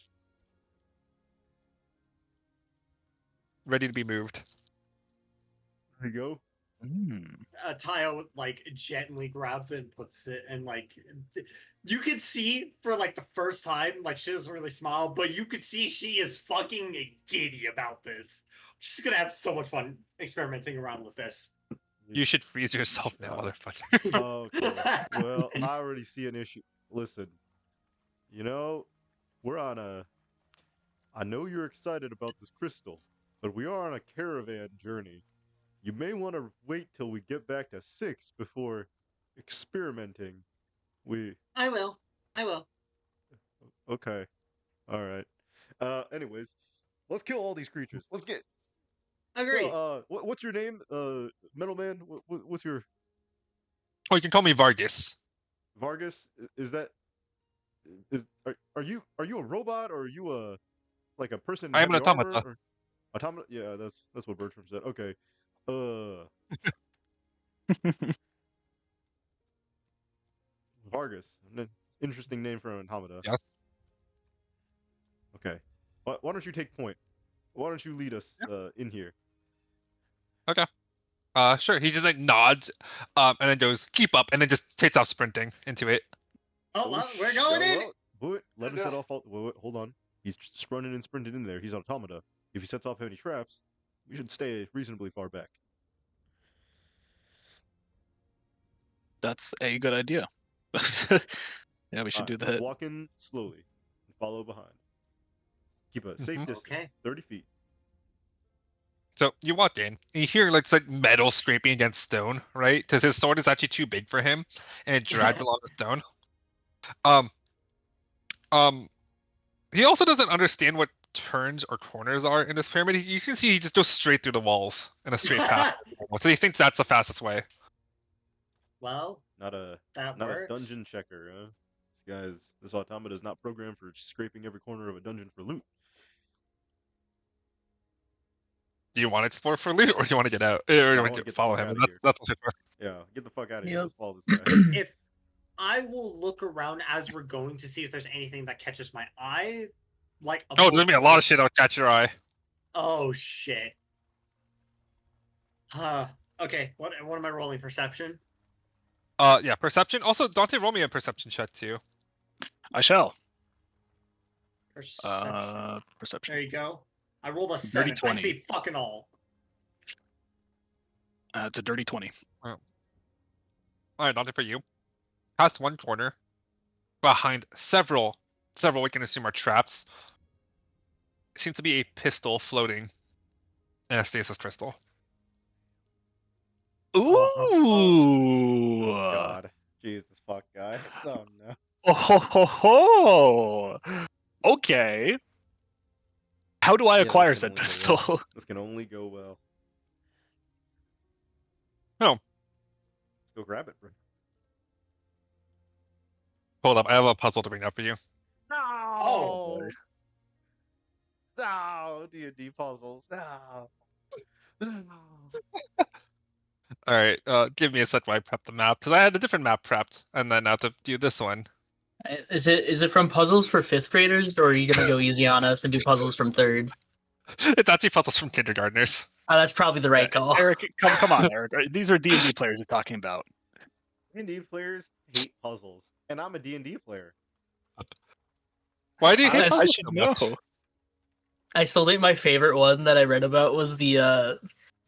ready to be moved. There you go. Tayo like gently grabs it and puts it, and like you could see for like the first time, like she doesn't really smile, but you could see she is fucking giddy about this. She's gonna have so much fun experimenting around with this. You should freeze yourself now, motherfucker. Okay. Well, I already see an issue. Listen, we're on a. I know you're excited about this crystal, but we are on a caravan journey. You may want to wait till we get back to 6 before experimenting. I will. Okay. All right. Anyways, let's kill all these creatures. Let's get. Agree. What's your name? Metal Man. What's your Oh, you can call me Vargas. Vargas? Are you a robot or are you like a person? I am an heavy armor, automata. or- Automata? Yeah, that's what Bertram said. Okay. Vargas. Interesting name for an automata. Yes. Okay. Why don't you take point? Why don't you lead us in here? Okay. Sure. He just like nods, and then goes, "Keep up," and then just takes off sprinting into it. Oh, well, we're going in. Wait, let him set off. Wait, hold on. He's just running and sprinting in there. He's an automata. If he sets off any traps, we should stay reasonably far back. That's a good idea. Yeah, we should do Let's that. walk in slowly and follow behind. Keep a safe distance, Okay. 30 feet. So you walk in, and you hear like it's like metal scraping against stone, right? Because his sword is actually too big for him, and it drags along the stone. He also doesn't understand what turns or corners are in this pyramid. You can see he just goes straight through the walls in a straight path. So he thinks that's the fastest way. Well, Not a that not works. a dungeon checker, huh? This automata is not programmed for scraping every corner of a dungeon for loot. Do you want to explore for loot, or do you want to get out, or do you I want wanna to get the follow fuck him? outta That's here. that's also first. Yeah, get the fuck out of here. Yep. Let's follow this guy. If I will look around as we're going to see if there's anything that catches my eye. Like a Oh, there's gonna be a lot of shit that'll catch your eye. Oh shit. Okay. What am I rolling? Perception? Yeah, perception. Also, Dante, roll me a perception check too. I shall. Perception. Perception. There you go. I rolled a Dirty 7. I 20. see fucking all. It's a dirty 20. All right, Dante, for you. Past one corner, behind several we can assume are traps. Seems to be a pistol floating in a stasis crystal. Ooh. God. Jesus fuck, guys. Oh no. Oh ho ho ho. Okay. How do I Yeah, this acquire can said only go pistol? well. This can only go well. Oh. Let's go grab it, bro. Hold up, I have a puzzle to bring up for you. Oh. No, D&D puzzles. No. All right, give me a sec while I prep the map because I had a different map prepped, and then I have to do this one. Is it from puzzles for 5th graders, or are you gonna go easy on us and do puzzles from 3rd? It's actually puzzles from kindergartners. Oh, that's probably the right call. Eric, come on, Eric. These are D&D players you're talking about. D&D players hate puzzles, and I'm a D&D player. Why do you hate I puzzles should so much? know. I still think my favorite one that I read about was the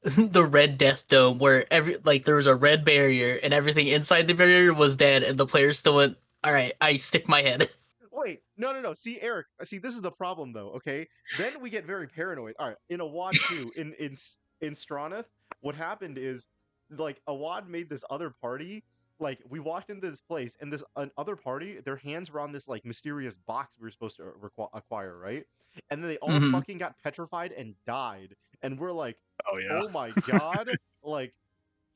the red death dome, where there was a red barrier and everything inside the barrier was dead, and the players still went, "All right, I stick my head." Wait, no. See, Eric. See, this is the problem, though. Okay, then we get very paranoid. All right, in a WOD 2, in Stroneth, what happened is, like, a WOD made this other party. Like, we walked into this place, and this other party, their hands were on this like mysterious box we were supposed to acquire, right? And then they all Mhm. fucking got petrified and died, and we're like, Oh yeah. oh my god, like,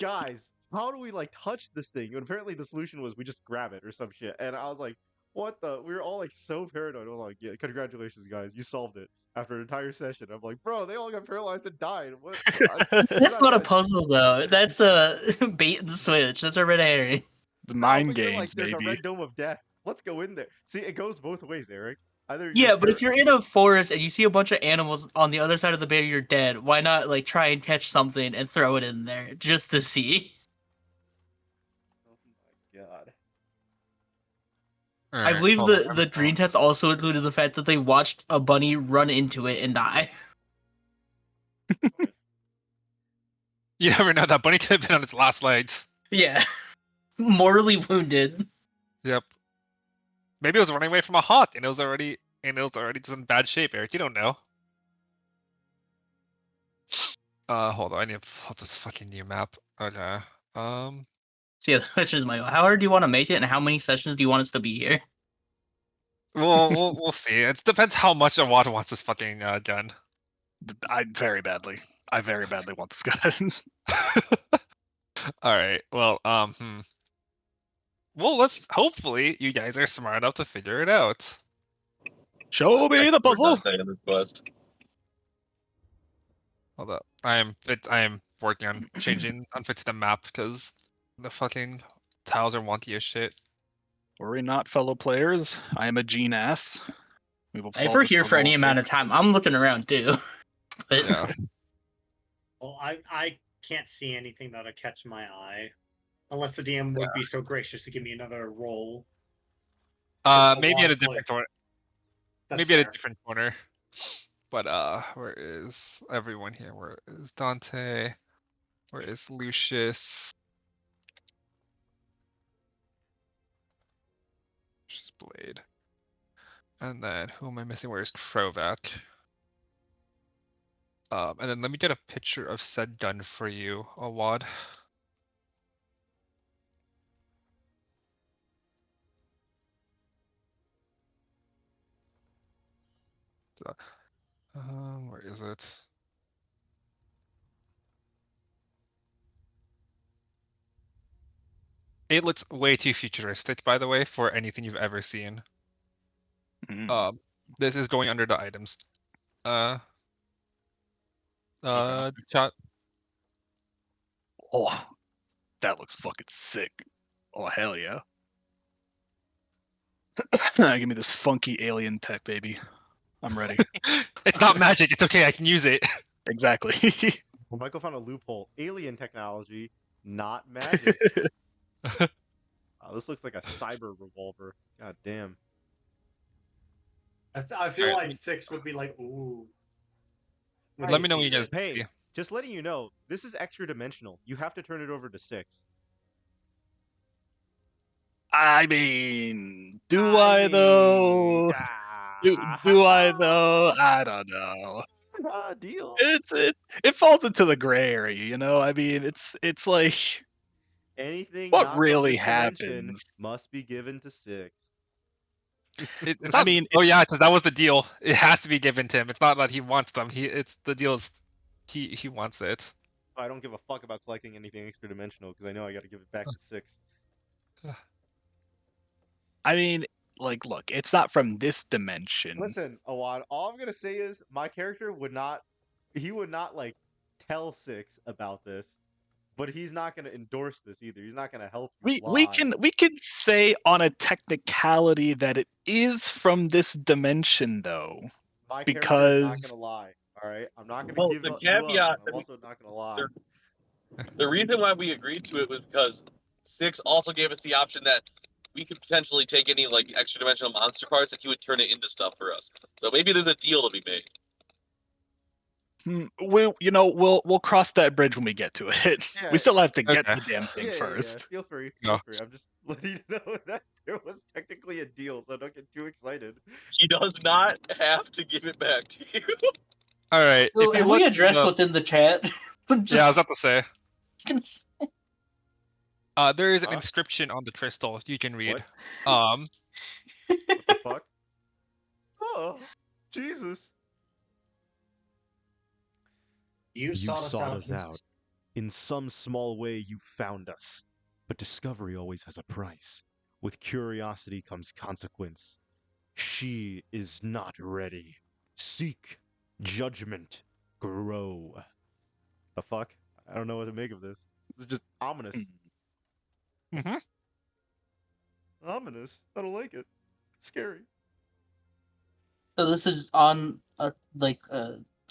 guys, how do we like touch this thing? And apparently the solution was we just grab it or some shit. And I was like, what the? We were all like so paranoid. I'm like, yeah, congratulations, guys, you solved it after an entire session. I'm like, bro, they all got paralyzed and died. What? That's not a puzzle though. That's a bait and switch. That's a red herring. The No, mind but you're like, games, there's a baby. red dome of death. Let's go in there. See, it goes both ways, Eric. Either Yeah, but if you're in a forest and you see a bunch of animals on the other side of the barrier, you're dead. Why not like try and catch something and throw it in there just to see? Oh my god. I believe the green test also included the fact that they watched a bunny run into it and die. You never know. That bunny could have been on its last legs. Yeah, mortally wounded. Yep. Maybe it was running away from a hawk, and it was already just in bad shape. Eric, you don't know. Hold on. I need to pull this fucking new map. Okay. So yeah, the question is, Michael, how hard do you want to make it, and how many sessions do you want us to be here? We'll see. It depends how much Awad wants this fucking gun. I very badly want this gun. All right. Well, Well, let's hopefully you guys are smart enough to figure it out. Show me the puzzle. In this quest. Hold up. I am working on unfixing the map because the fucking tiles are wonky as shit. Worry not, fellow players. I am a gene ass. We will If solve we're this here for puzzle any amount of time, I'm looking around too. But Yeah. Well, I can't see anything that'll catch my eye. Unless the DM would be so gracious to give me another roll. Maybe at a Awad's like- different corner. That's Maybe at fair. a different corner. But where is everyone here? Where is Dante? Where is Lucius? Lucius Blade. And then who am I missing? Where is Krovac? And then let me get a picture of said gun for you, Awad. So, where is it? It looks way too futuristic, by the way, for anything you've ever seen. Mm. This is going under the items. Okay. Chat. Oh, that looks fucking sick. Oh hell yeah. Give me this funky alien tech, baby. I'm ready. It's not magic. It's okay. I can use it. Exactly. Well, Michael found a loophole. Alien technology, not magic. This looks like a cyber revolver. God damn. I feel Alright. like 6 would be like, ooh. Let me know when you guys Hey, see. just letting you know, this is extra dimensional. You have to turn it over to 6. I mean, do I though? Do I though? I don't know. Deal. It falls into the gray area, you know. I mean, it's like Anything what not from really this dimension happens. must be given to 6. It's I not, mean, oh it's- yeah, because that was the deal. It has to be given to him. It's not that he wants them. It's the deal is he wants it. I don't give a fuck about collecting anything extra dimensional because I know I got to give it back to 6. I mean, like, look, it's not from this dimension. Listen, Awad, all I'm gonna say is my character would not like tell 6 about this, but he's not gonna endorse this either. He's not gonna help you. We can say on a technicality that it is from this dimension, though. My character is because- not gonna lie. All right, I'm not gonna Well, give the up. You up, caveat but I'm also not gonna lie. The reason why we agreed to it was because 6 also gave us the option that we could potentially take any like extra dimensional monster cards and he would turn it into stuff for us. So maybe there's a deal to be made. We'll cross that bridge when we get to it. Yeah, We still have to get okay. the damn thing first. Feel free. No. Feel free. I'm just letting you know that there was technically a deal, so don't get too excited. He does not have to give it back to you. All right. So if you have look we in addressed the- what's in the chat? Yeah, I was about to say. Just... There is an Huh? inscription on the crystal you can read. What the fuck? Oh, Jesus! You sought us out. In some small way, you found us. But discovery always has a price. With curiosity comes consequence. She is not ready. Seek judgment. Grow. The fuck? I don't know what to make of this. This is just ominous. Mhm. Ominous. I don't like it. It's scary. So this is on the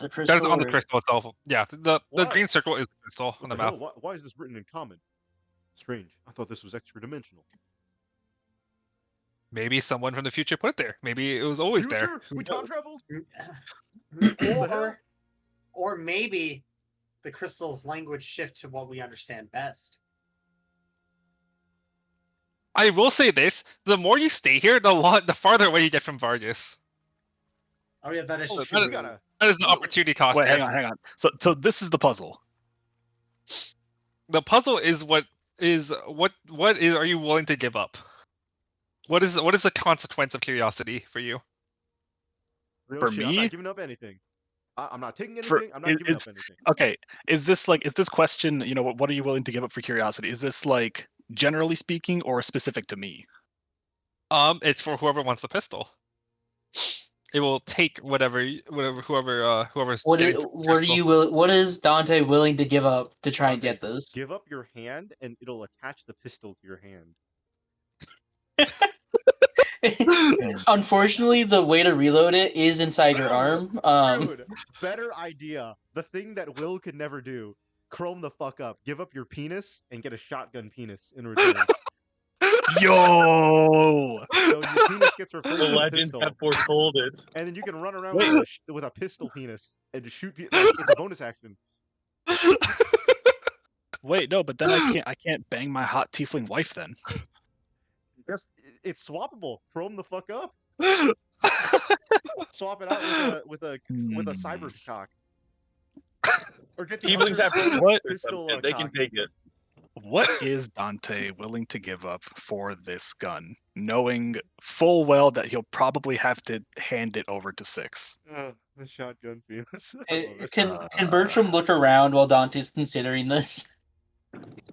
crystal. That is on the or- crystal itself. Yeah, the Why? green circle is the crystal What on the the hell? map. Why is this written in common? Strange. I thought this was extra dimensional. Maybe someone from the future put it there. Maybe it was always there. Future? We time traveled? or maybe the crystal's language shift to what we understand best. I will say this: the more you stay here, the farther away you get from Vargas. Oh yeah, that is Oh, true. that We gotta. That is the opportunity cost. Wait, there. hang on. So this is the puzzle. The puzzle is what are you willing to give up? What is the consequence of curiosity for you? Real For shit, I'm me? not giving up anything. I'm not taking For- anything. I'm not giving up anything. Okay, is this question? What are you willing to give up for curiosity? Is this like generally speaking or specific to me? It's for whoever wants the pistol. It will take whoever's What getting is, the what are crystal. you? What is Dante willing to give up to try and Dante, get this? Give up your hand, and it'll attach the pistol to your hand. Unfortunately, the way to reload it is inside your arm. Dude, better idea. The thing that Will could never do. Chrome the fuck up. Give up your penis and get a shotgun penis in return. Yo! So your penis gets replaced The with a legends pistol, have foretold it. and then you can run around Wait, with a pistol penis and just shoot people. Like, it's a bonus action. Wait, no, but then I can't bang my hot tiefling wife then. It's swappable. Chrome the fuck up. Swap it out with a cyber cock. Or get the Tieflings have other What? pistol. They can cock. take it. What is Dante willing to give up for this gun, knowing full well that he'll probably have to hand it over to 6? The shotgun penis. I love it. Can Bertram look around while Dante's considering this?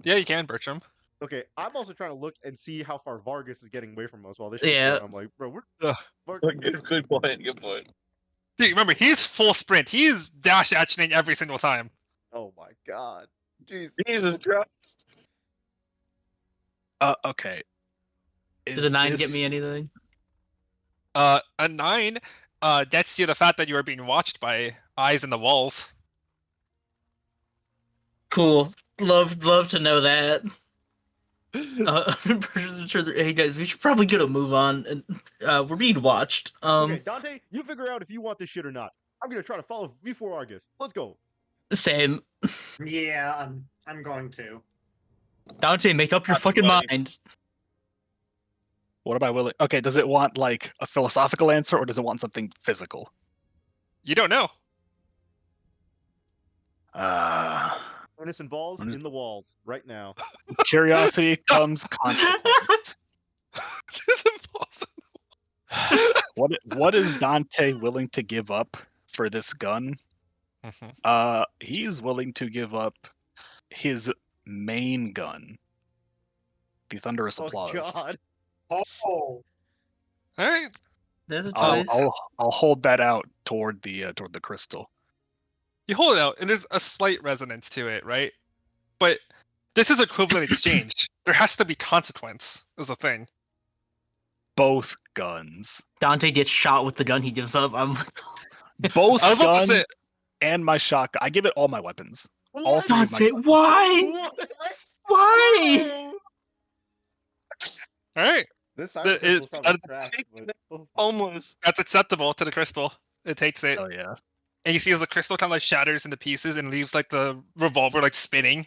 Yeah, you can, Bertram. Okay, I'm also trying to look and see how far Vargas is getting away from us while this shit's Yeah. going. I'm like, bro, we're Ugh. Good point. Good point. Dude, remember, he's full sprint. He's dash actioning every single time. Oh my god. Jeez. Jesus Christ. Okay. Does a 9 get me anything? A 9 gets you the fact that you are being watched by eyes in the walls. Cool. Love to know that. Hey guys, we should probably get a move on, and we're being watched. Okay, Dante, you figure out if you want this shit or not. I'm gonna try to follow V4 Argus. Let's go. Same. Yeah, I'm going to. Dante, make up your Not fucking funny. mind. What am I willing? Okay, does it want like a philosophical answer or does it want something physical? You don't know. Innocent balls What is- in the walls right now. Curiosity comes consequence. What is Dante willing to give up for this gun? Mhm. He's willing to give up his main gun. The thunderous Oh applause. God. Oh, All right. There's a I'll, choice. I'll hold that out toward the crystal. You hold it out, and there's a slight resonance to it, right? But this is equivalent exchange. There has to be consequence, is the thing. Both guns. Dante gets shot with the gun he gives up. Both I was about to guns say, and my shotgun. I give it all my weapons. All three of my Dante, guns. why? What? Why? all right. This The- cyber crystal's it's- probably uh, cracked, but oh, Almost. That's acceptable to the crystal. It takes it. Oh yeah. And you see as the crystal kind of like shatters into pieces and leaves like the revolver like spinning.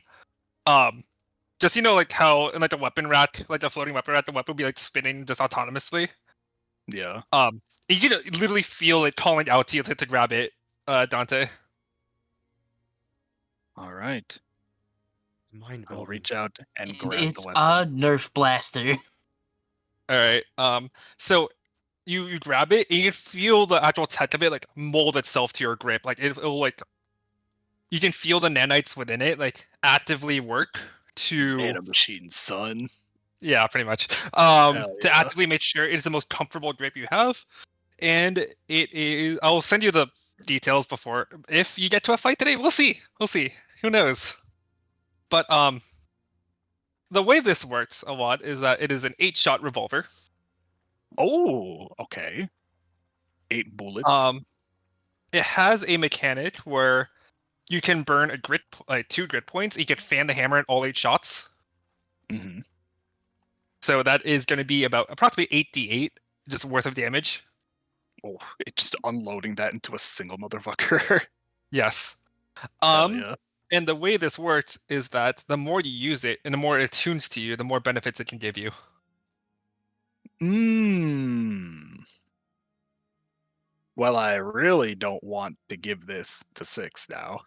Just like how in like a weapon rack, like a floating weapon rack, the weapon will be like spinning just autonomously. Yeah. You can literally feel it calling out to you to grab it, Dante. All right. mind I'll boggling. reach out and And grab it's the weapon. a Nerf blaster. All right. So you grab it and you can feel the actual tech of it like mold itself to your grip. Like it'll like you can feel the nanites within it like actively work to Nano machine, son. yeah, pretty much. Hell To yeah. actively make sure it is the most comfortable grip you have. And it is I'll send you the details before if you get to a fight today. We'll see. We'll see. Who knows? But the way this works a lot is that it is an 8-shot revolver. Oh, okay. 8 bullets. It has a mechanic where you can burn a grit, like 2 grit points. You can fan the hammer at all 8 shots. Mm-hmm. So that is going to be about approximately 8d8 just worth of damage. Oh, it's just unloading that into a single motherfucker. Yes. Hell yeah. And the way this works is that the more you use it and the more it attunes to you, the more benefits it can give you. Well, I really don't want to give this to 6 now,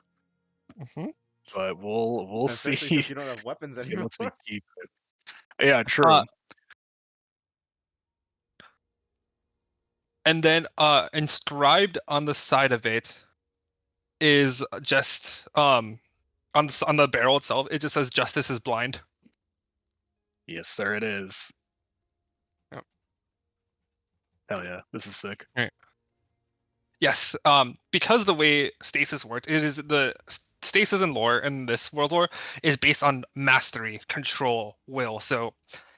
Mm-hmm. but we'll Especially see. since you don't have weapons If he anymore. lets me keep it. Yeah, true. And then inscribed on the side of it is just on the barrel itself. It just says "Justice is blind." Yes, sir, it is. Yep. Hell yeah, this is sick. Yes, because the way stasis works, it is the stasis and lore in this world lore is based on mastery, control, will. So,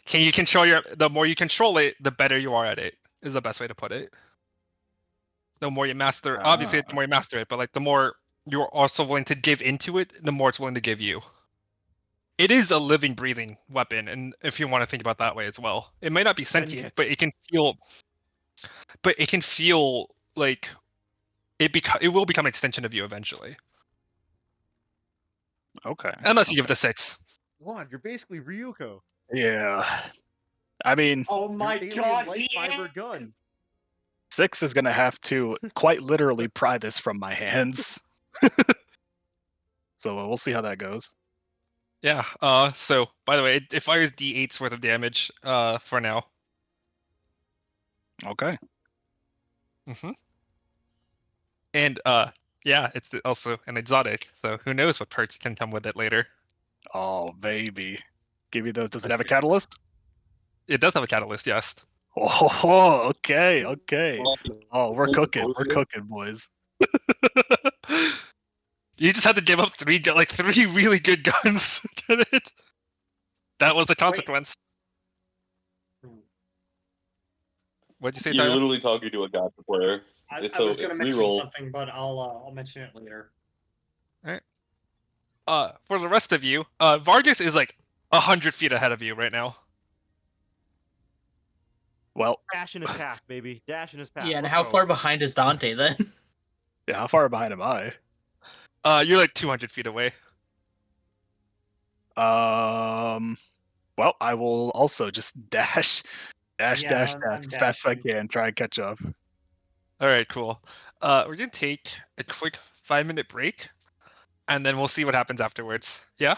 can you control the more you control it, the better you are at it. Is the best way to put it. The more you master, obviously, the more you master it, but like the more you're also willing to give into it, the more it's willing to give you. It is a living, breathing weapon, and if you want to think about that way as well, it might not be sentient, Sentient. but it can feel. But it can feel like it will become an extension of you eventually, Okay. unless you give it a 6. What? You're basically Ryuko. Yeah. I mean, oh my Your alien god, light he fiber is! gun. 6 is gonna have to quite literally pry this from my hands. So we'll see how that goes. Yeah. So by the way, it fires d8's worth of damage. For now. Okay. Mm-hmm. And yeah, it's also an exotic. So who knows what perks can come with it later. Oh baby, give me those. Does it have a catalyst? It does have a catalyst, yes. Oh, okay, okay. Oh, we're cooking. We're cooking, boys. You just had to give up 3 really good guns. Get it? That was the consequence. What'd you say, You're Tayo? literally talking to a gotcha player. It's I was a going to mention reroll. something, but I'll mention it later. For the rest of you, Vargas is like 100 feet ahead of you right now. Well, Dash in his path, baby. Dash in his path. Yeah, and Let's how go. far behind is Dante then? yeah, how far behind am I? You're like 200 feet away. Well, I will also just dash Yeah, I'm as fast as I dashing. can, try and catch up. All right, cool. We're gonna take a quick 5-minute break, and then we'll see what happens afterwards. Yeah.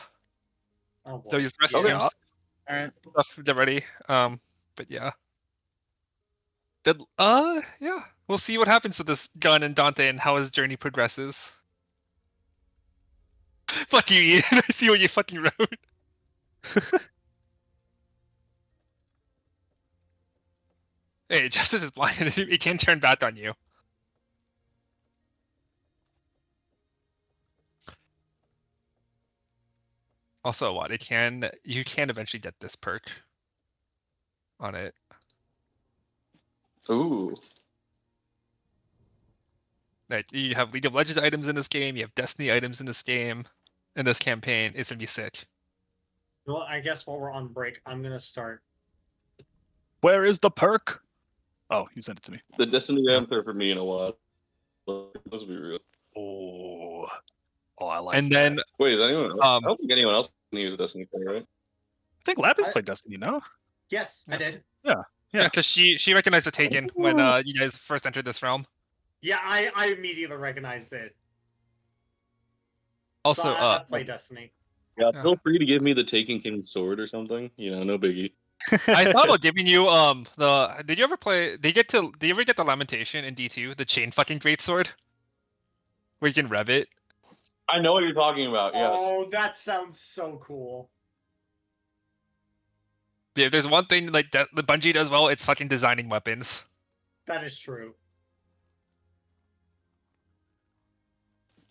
Oh boy. So use Yeah. restrooms, All right. stuff, get ready. But yeah. Yeah. We'll see what happens with this gun and Dante and how his journey progresses. Fuck you, Ian. I see what you fucking wrote. Hey, justice is blind. It can turn back on you. Also, what you can eventually get this perk on it. Ooh. Like you have League of Legends items in this game, you have Destiny items in this game, in this campaign. It's gonna be sick. Well, I guess while we're on break, I'm going to start. Where is the perk? Oh, you sent it to me. The Destiny answer for me in a while. Let's be real. Oh, I like And that. then Wait, is anyone else? I don't think anyone else can use Destiny player, right? I think Lapis I- played Destiny, no? Yes, I did. yeah, Yeah. because she recognized the Taken when you guys first entered this realm. Yeah, I immediately recognized it. Also, So I played Destiny. Yeah, Yeah. feel free to give me the Taken King sword or something. You know, no biggie. I thought about giving you did you ever get the Lamentation in D2, the chain fucking greatsword? Where you can rev it? I know what you're talking about. Yes. Oh, that sounds so cool. Yeah, if there's one thing like that the Bungie does well, it's fucking designing weapons. That is true.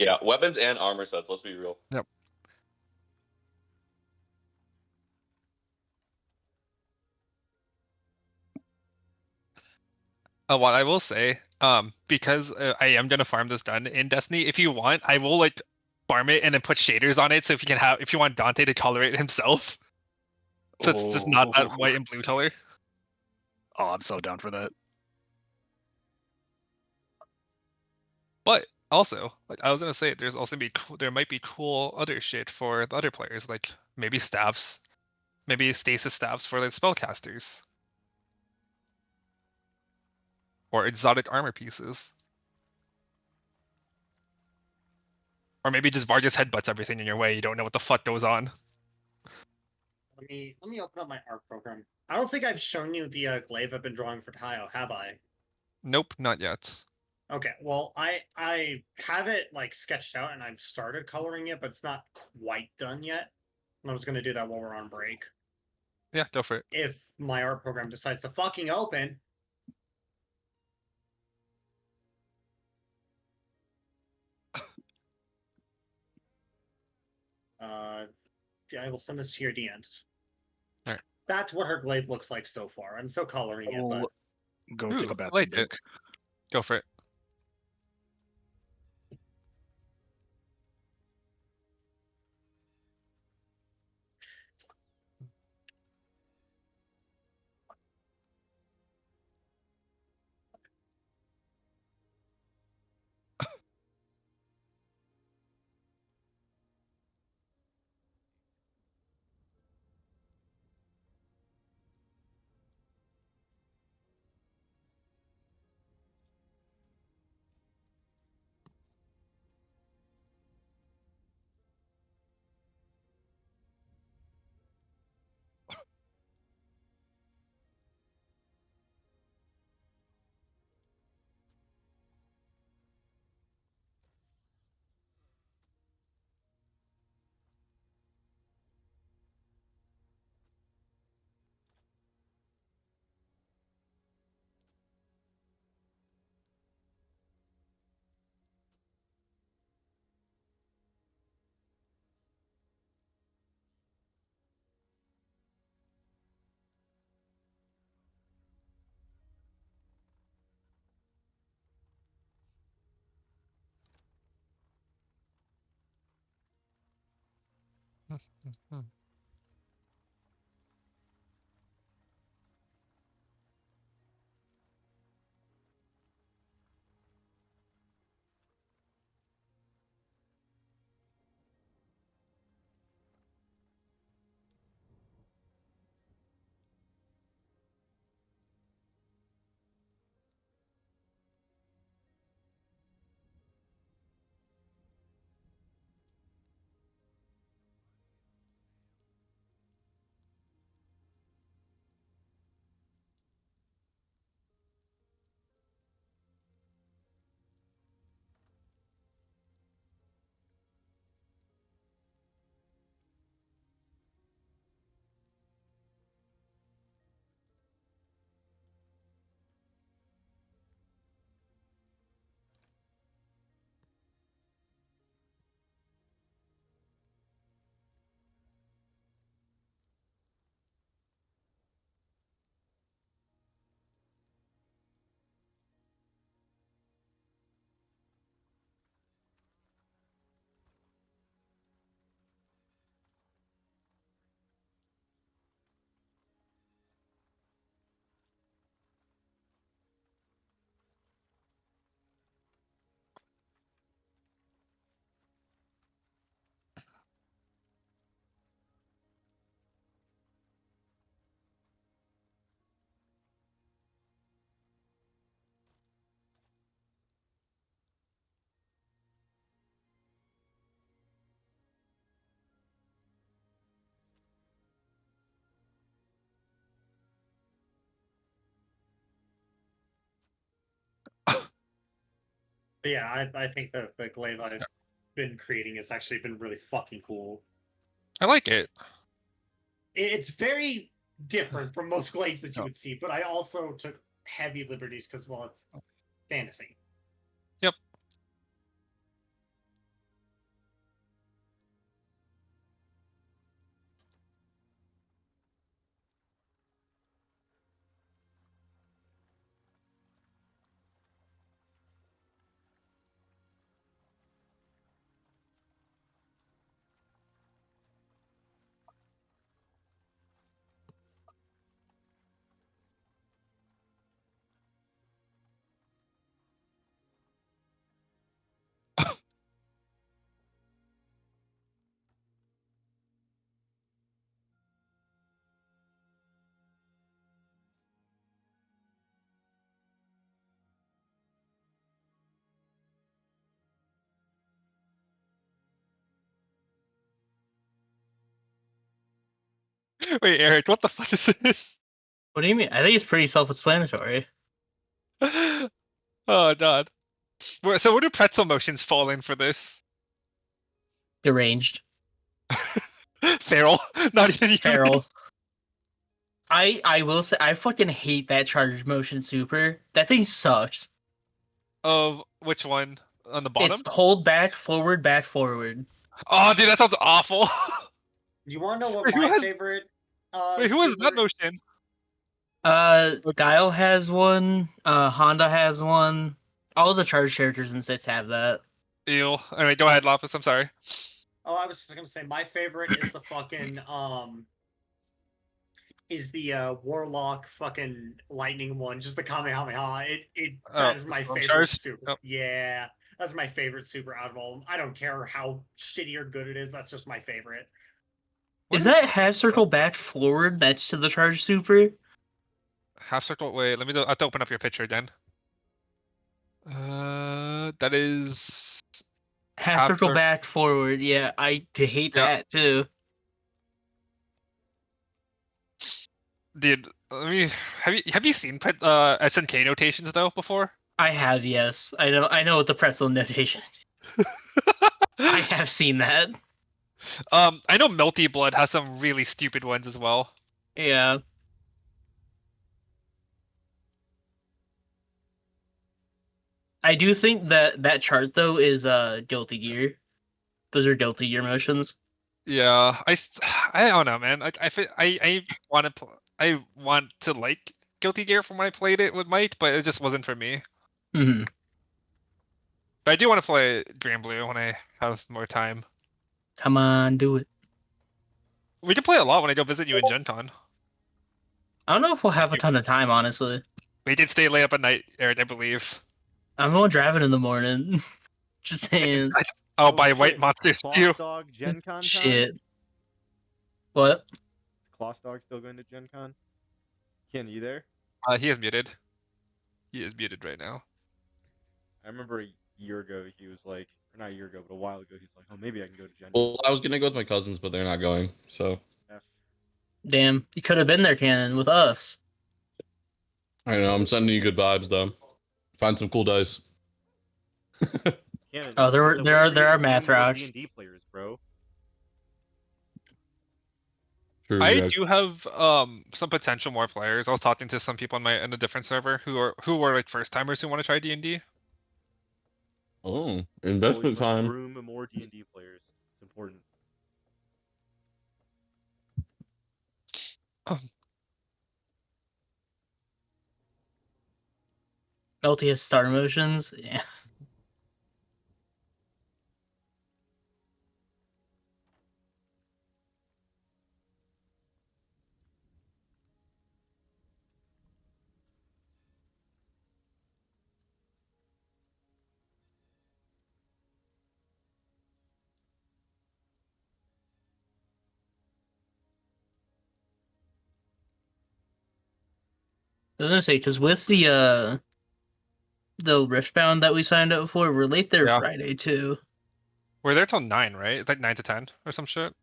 Yeah, weapons and armor sets. Let's be real. Yep. What I will say, because I am gonna farm this gun in Destiny, if you want, I will like farm it and then put shaders on it. So if you want Dante to color it himself, so it's just not that white and blue color. Oh, I'm so down for that. But also, like I was gonna say, there's also there might be cool other shit for the other players, like maybe staffs, maybe stasis staffs for the spellcasters, or exotic armor pieces, or maybe just Vargas headbutts everything in your way. You don't know what the fuck goes on. Let me open up my art program. I don't think I've shown you the glaive I've been drawing for Tayo, have I? Nope, not yet. Okay, well, I have it like sketched out and I've started coloring it, but it's not quite done yet. I was gonna do that while we're on break. Yeah, go for it. If my art program decides to fucking open. I will send this to your DMs. Alright. That's what her glaive looks like so far. I'm still coloring it, but I'll go Ooh, take a I bath. like it. Go for it. But yeah, I think that the glaive I've been creating has actually been really fucking cool. I like it. It's very different from most glaives that you Oh. would see, but I also took heavy liberties because, well, it's fantasy. Yep. Wait, Eric, what the fuck is this? What do you mean? I think it's pretty self-explanatory. Oh god. So where do pretzel motions fall in for this? Deranged. Feral, not even human. Feral. I will say I fucking hate that charge motion super. That thing sucks. Of which one? On the bottom? It's hold back, forward, back, forward. Oh, dude, that sounds awful. You want to know what Wait, who my has- favorite? Wait, who has that super- motion? Guile has one. Honda has one. All the charge characters in six have that. Ew. Alright, go ahead, Lopus. I'm sorry. Oh, I was just gonna say my favorite is the fucking is the warlock fucking lightning one, just the Kamehameha. That is the my storm favorite charge? super. Oh. Yeah, that's my favorite super out of all of them. I don't care how shitty or good it is. That's just my favorite. What Is that half circle back forward next to the charge super? half circle? Wait, let me. I have to open up your picture again. That is. Half circle cir- back forward. Yeah, I hate Yeah. that too. Dude, let me. Have you seen SNK notations though before? I have, yes. I know what the pretzel notation. I have seen that. I know Melty Blood has some really stupid ones as well. Yeah. I do think that chart though is Guilty Gear. Those are Guilty Gear motions. Yeah, I don't know, man. I want to I want to like Guilty Gear from when I played it with Mike, but it just wasn't for me. Hmm. But I do want to play Grand Blue when I have more time. Come on, do it. We can play a lot when I go visit you in Gen Con. I don't know if we'll have a ton of time, honestly. We did stay late up at night, Eric, I believe. I'm going driving in the morning. Just saying. Oh, by White shit. Monster Cloth Stew. Dog Gen Con time? Shit. What? Is Cloth Dog still going to Gen Con? Ken, you there? He is muted. He is muted right now. I remember a year ago he was like, or not a year ago, but a while ago he was like, oh, maybe I can go to Gen Con. Well, I was gonna go with my cousins, but they're not going. So F. Damn. You could have been there, Cannon, with us. I know I'm sending you good vibes though. Find some cool dice. Cannon, Oh, there it's a there way are for there you are to math bring more rocks. D&D players, bro. True, I Jack. do have some potential more players. I was talking to some people in a different server who were like first timers who want to try D&D. Oh, Well, you investment must time. groom more D&D players. It's important. LTS star motions. Yeah. I was gonna say, because with the Riftbound that we signed up for, we're late there Yeah. Friday too. We're there till 9, right? It's like 9 to 10 or some shit.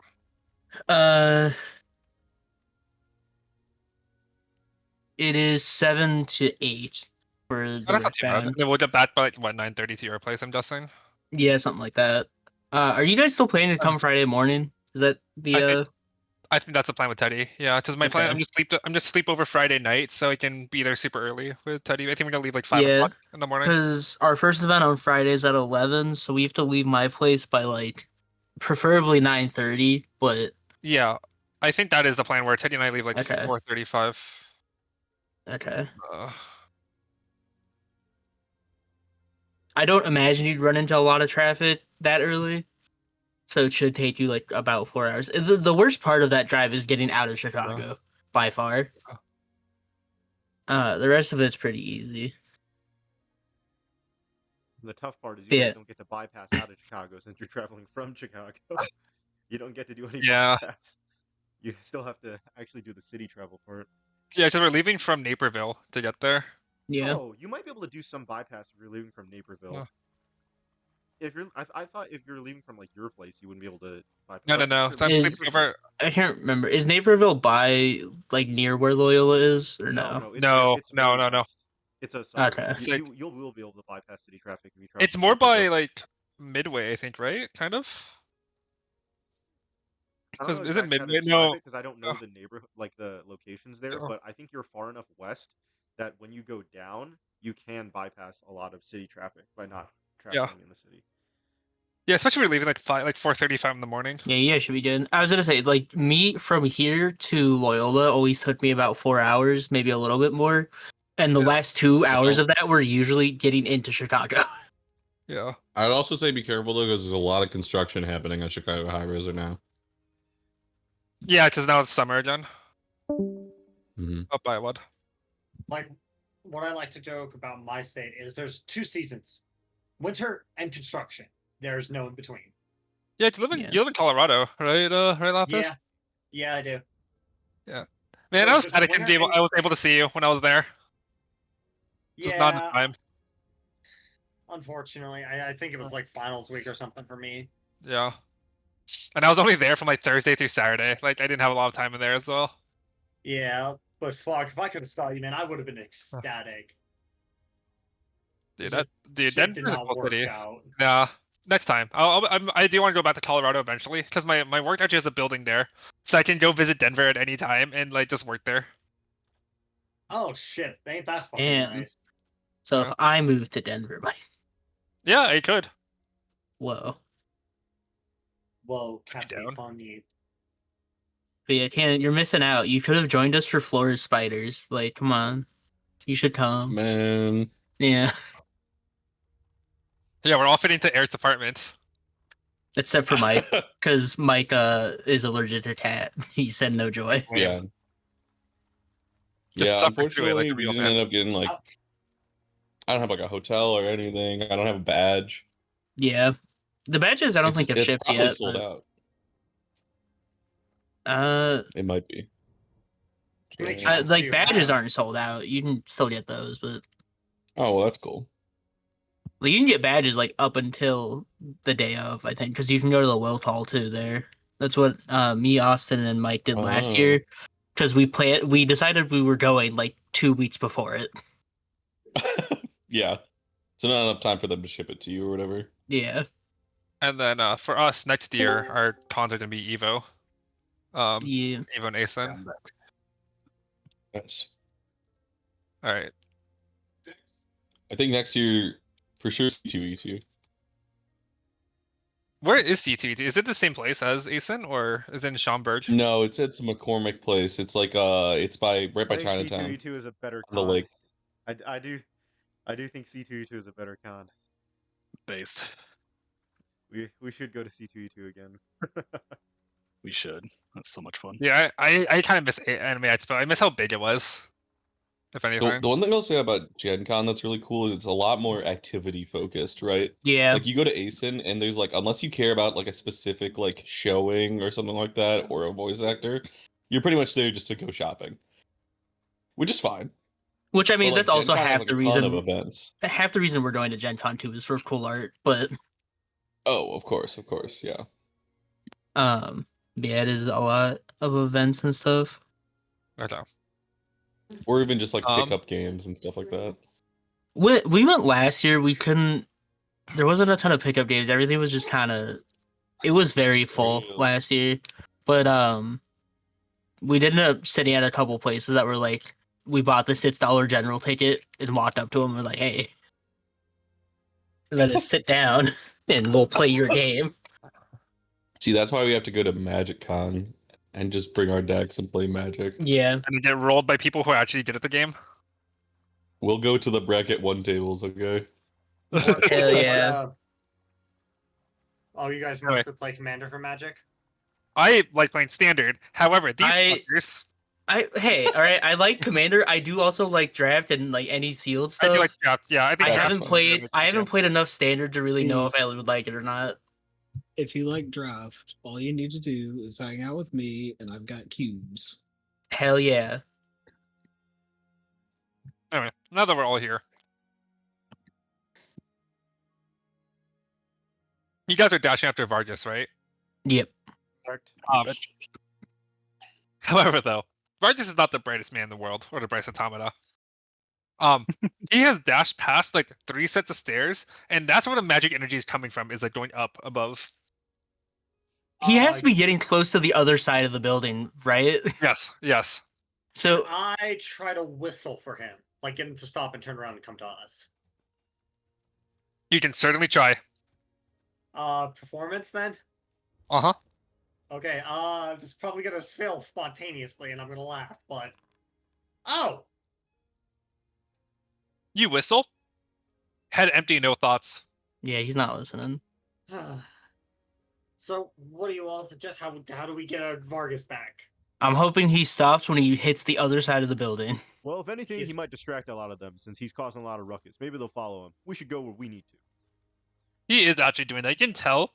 It is 7 to 8 for the Oh, that's not too bad. Riftbound. Then we'll get back by like what 9:30 to your place, I'm guessing. Yeah, something like that. Are you guys still planning to come Friday morning? Is that the I think that's the plan with Teddy. Yeah, because my plan, Okay. I'm just sleep over Friday night so I can be there super early with Teddy. I think we're gonna leave like 5 Yeah, o'clock in the morning. because our first event on Friday is at 11, so we have to leave my place by like preferably 9:30. But Yeah, I think that is the plan where Teddy and I leave like Okay. 4:35. okay, Uh, I don't imagine you'd run into a lot of traffic that early, so it should take you like about 4 hours. The worst part of that drive is getting out of Chicago by far. The rest of it's pretty easy. And the tough part is you Yeah. guys don't get to bypass out of Chicago since you're traveling from Chicago. You don't get to do any Yeah. bypass. You still have to actually do the city travel part. yeah, because we're leaving from Naperville to get there. Yeah. Oh, you might be able to do some bypass if you're leaving from Naperville. Oh. If you're, I thought if you're leaving from like your place, you wouldn't be able to bypass. No. But So I'm Is- sleeping over. I can't remember. Is Naperville by like near where Loyola is or no? It's No, it's no, very no. west. It's a suburb. Okay. It's like- You will be able to bypass city traffic if you travel. It's from more by Naperville. like Midway, I think, right? Kind of. I don't know Is it exactly how to Midway? describe No. it because I don't know the neighborhood, like the locations there. Yeah. But I think you're far enough west that when you go down, you can bypass a lot of city traffic by not traveling in the city. Yeah, especially if we're leaving like 4:35 in the morning. Yeah, you guys should be good. I was gonna say, like, me from here to Loyola always took me about 4 hours, maybe a little bit more. And the Yeah. last 2 hours of that were usually getting into Chicago. Yeah. I'd also say be careful though, because there's a lot of construction happening on Chicago highways right now. Yeah, because now it's summer again. Mm-hmm. Up by what? Like, what I like to joke about my state is there's 2 seasons: winter and construction. There's no in between. Yeah, Yeah. you live in Colorado, right? Right, Lapis? Yeah, I do. Man, So I was there's glad winter and- I was able to see you when I was there. Just not in Yeah, time. unfortunately, I think it was like finals week or something for me. Yeah. And I was only there from like Thursday through Saturday. Like I didn't have a lot of time in there as well. Yeah, but fuck, if I could have saw you, man, I would have been ecstatic. Dude, Just dude, shit did Denver's a not cool work city. out. Nah, next time. I do want to go back to Colorado eventually because my work actually has a building there, so I can go visit Denver at any time and like just work there. Oh shit, ain't that fucking Damn. nice? So Yeah. if I move to Denver, Yeah, I could. whoa. Whoa, can't be down. funny. But yeah, Cannon, you're missing out. You could have joined us for Flores Spiders. Like, come on. You should come. Man, Yeah. Yeah, we're all fitting to Eric's apartment. Except for Mike, because Mike is allergic to tat. He said no joy. Yeah. Just Yeah, suffer through it like unfortunately, a we real didn't man. end up getting like. I don't have like a hotel or anything. I don't have a badge. Yeah, the badges I don't think have It's shipped probably yet. sold out. It might be. How many Uh, cats do like you badges have? aren't sold out. You can still get those, but Oh well, that's cool. like, you can get badges like up until the day of, I think, because you can go to the Will Hall too. There, that's what me, Austin, and Mike did last Oh. year. Because we decided we were going like 2 weeks before it. Yeah. So not enough time for them to ship it to you or whatever. Yeah. And then for us next year, our cons are gonna be Evo. Yeah. Evo and ASIN. Nice. All right. I think next year for sure C2E2. Where is C2E2? Is it the same place as ASIN or is it in Schaumburg? No, it's at some McCormick place. It's like it's right by I think Chinatown C2E2 is a better on the con. lake. I do think C2E2 is a better con. Based. We should go to C2E2 again. We should. That's so much fun. Yeah, I kind of miss Anime Expo. I miss how big it was. If anything. The one thing I'll say about Gen Con that's really cool is it's a lot more activity focused, right? Yeah. Like you go to ASIN and there's like unless you care about like a specific like showing or something like that or a voice actor, you're pretty much there just to go shopping. Which is fine. Which I mean, But, like, that's also Gen Con has, half like, the a ton of reason. events. Half the reason we're going to Gen Con 2 is for cool art, but Oh, of course, yeah. yeah, it is a lot of events and stuff. Okay. Or even just like pickup games and stuff like that. We went last year. We couldn't. There wasn't a ton of pickup games. Everything was just kind of. It was very full last year, but we did end up sitting at a couple places that were like, we bought the $6 general ticket and walked up to them and were like, hey, let us sit down and we'll play your game. See, that's why we have to go to Magic Con and just bring our decks and play Magic. Yeah. And you get rolled by people who are actually good at the game. We'll go to the bracket 1 tables, okay? Hell yeah. Oh, you guys Anyway. mostly play Commander for Magic? I like playing Standard. However, these I- fuckers. Hey, all right. I like Commander. I do also like Draft and like any sealed I stuff. do like Draft. Yeah, I think I Draft Draft haven't is played. good I haven't too. played enough Standard to really know See. if I would like it or not. If you like draft, all you need to do is hang out with me, and I've got cubes. Hell yeah. Anyway, now that we're all here. You guys are dashing after Vargas, right? Yep. Correct. However, though, Vargas is not the brightest man in the world, or the brightest automata. He has dashed past like 3 sets of stairs, and that's where the magic energy is coming from, is like going up above. He has to be getting close to the other side of the building, right? Yes, yes. So I try to whistle for him, like get him to stop and turn around and come to us. You can certainly try. Performance then? Uh-huh. Okay, this is probably gonna fail spontaneously and I'm gonna laugh, but oh! You whistle. Head empty, no thoughts. yeah, he's not listening. So what do you all suggest? How do we get our Vargas back? I'm hoping he stops when he hits the other side of the building. Well, if anything, he He's- might distract a lot of them since he's causing a lot of ruckus. Maybe they'll follow him. We should go where we need to. He is actually doing that. You can tell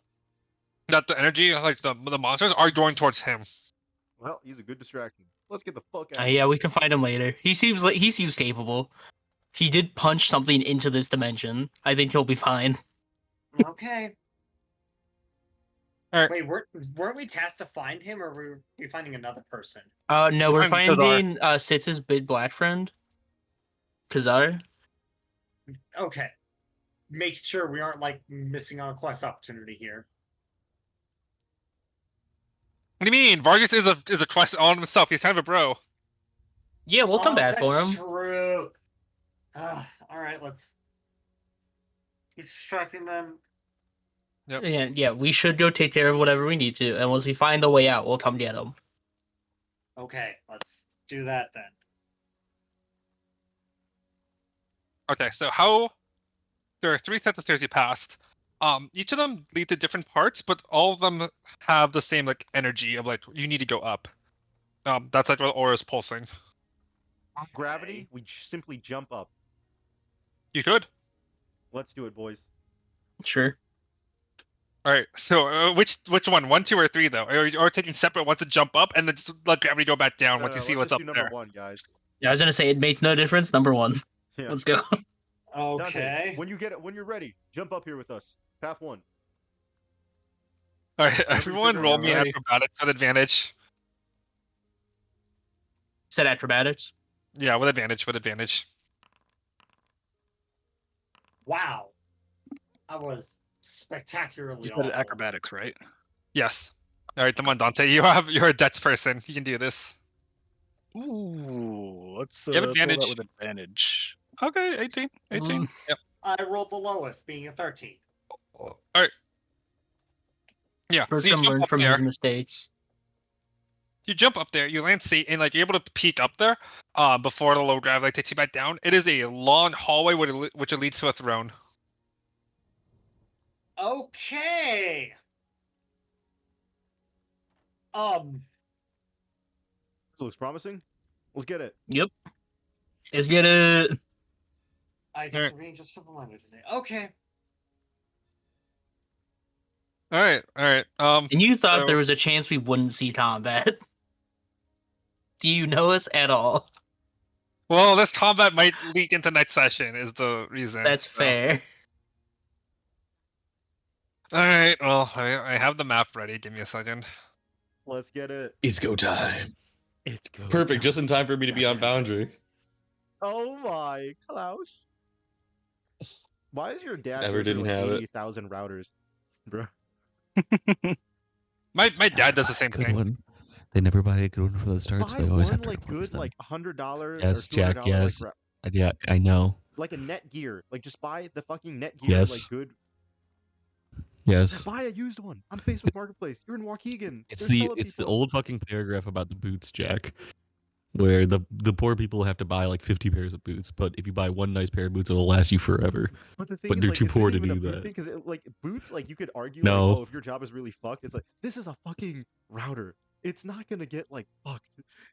that the energy, like the monsters, are going towards him. Well, he's a good distraction. Let's get the fuck out. Yeah, we can find him later. He seems capable. He did punch something into this dimension. I think he'll be fine. Okay. All right. Wait, weren't we tasked to find him, or were we finding another person? No, we're Finding Kazar. finding Sitz's big black friend, Kazar. Okay. Make sure we aren't like missing on a quest opportunity here. What do you mean? Vargas is a quest all on himself. He's kind of a bro. Yeah, we'll come back for that's him. True. All right, let's. He's distracting them. Yeah, we should go take care of whatever we need to, and once we find the way out, we'll come get him. Okay, let's do that then. Okay, so there are 3 sets of stairs you passed. Each of them lead to different parts, but all of them have the same like energy of like you need to go up. That's like what aura is pulsing. Gravity, we simply jump up. You could. Let's do it, boys. Sure. All right. So which one? 1, 2, or 3 though? Or taking separate ones to jump up and then just let gravity go back down once you see let's what's just up do number there. 1, guys. Yeah, I was gonna say it makes no difference. Number 1. Yeah. Let's go. Okay. Dante, when you're ready, jump up here with us. Path 1. All right, everyone, roll me Alrighty. acrobatics with advantage. Said acrobatics. Yeah, with advantage. With advantage. Wow. I was spectacularly You said awful. acrobatics, right? Yes. All right, come on, Dante. You're a dex person. You can do this. Ooh, let's You have roll that advantage. with advantage. Okay, 18. 18. I rolled the lowest, being a 13. All right. Yeah. So you Bertram jump learned up from there. his mistakes. You jump up there. You land state, and like you're able to peek up there. Before the low gravity takes you back down. It is a long hallway which leads to a throne. Okay. Looks promising. Let's get it. Yep. Let's get it. I just arranged a simple line today. Okay. All right. And you thought So- there was a chance we wouldn't see combat. Do you know us at all? Well, this combat might leak into next session. Is the reason. That's so. fair. All right. Well, I have the map ready. Give me a second. Let's get it. It's go time. It's go. Perfect, just in time for me to be on Boundary. Oh my, Klaus. Why is your dad Never using, didn't like have it. 80,000 routers, bro? My dad does the same Good thing. one. They never buy a good one from the start, so Buy they always one have to like replace good, them. like $100 Yes, or $200 Jack, yes. like Yeah, I know. like a net gear. Like just buy the fucking net gear, Yes. like good. Yes. Buy a used one on Facebook Marketplace. You're in Waukegan. It's They're the selling people. old fucking paragraph about the boots, Jack. Where the poor people have to buy like 50 pairs of boots, but if you buy one nice pair of boots, it'll last you forever. But the thing But is, they're like, too it's poor not to even a do boot that. thing, because like boots, like you could argue, No. like, oh, if your job is really fucked, it's like this is a fucking router. It's not gonna get like fucked.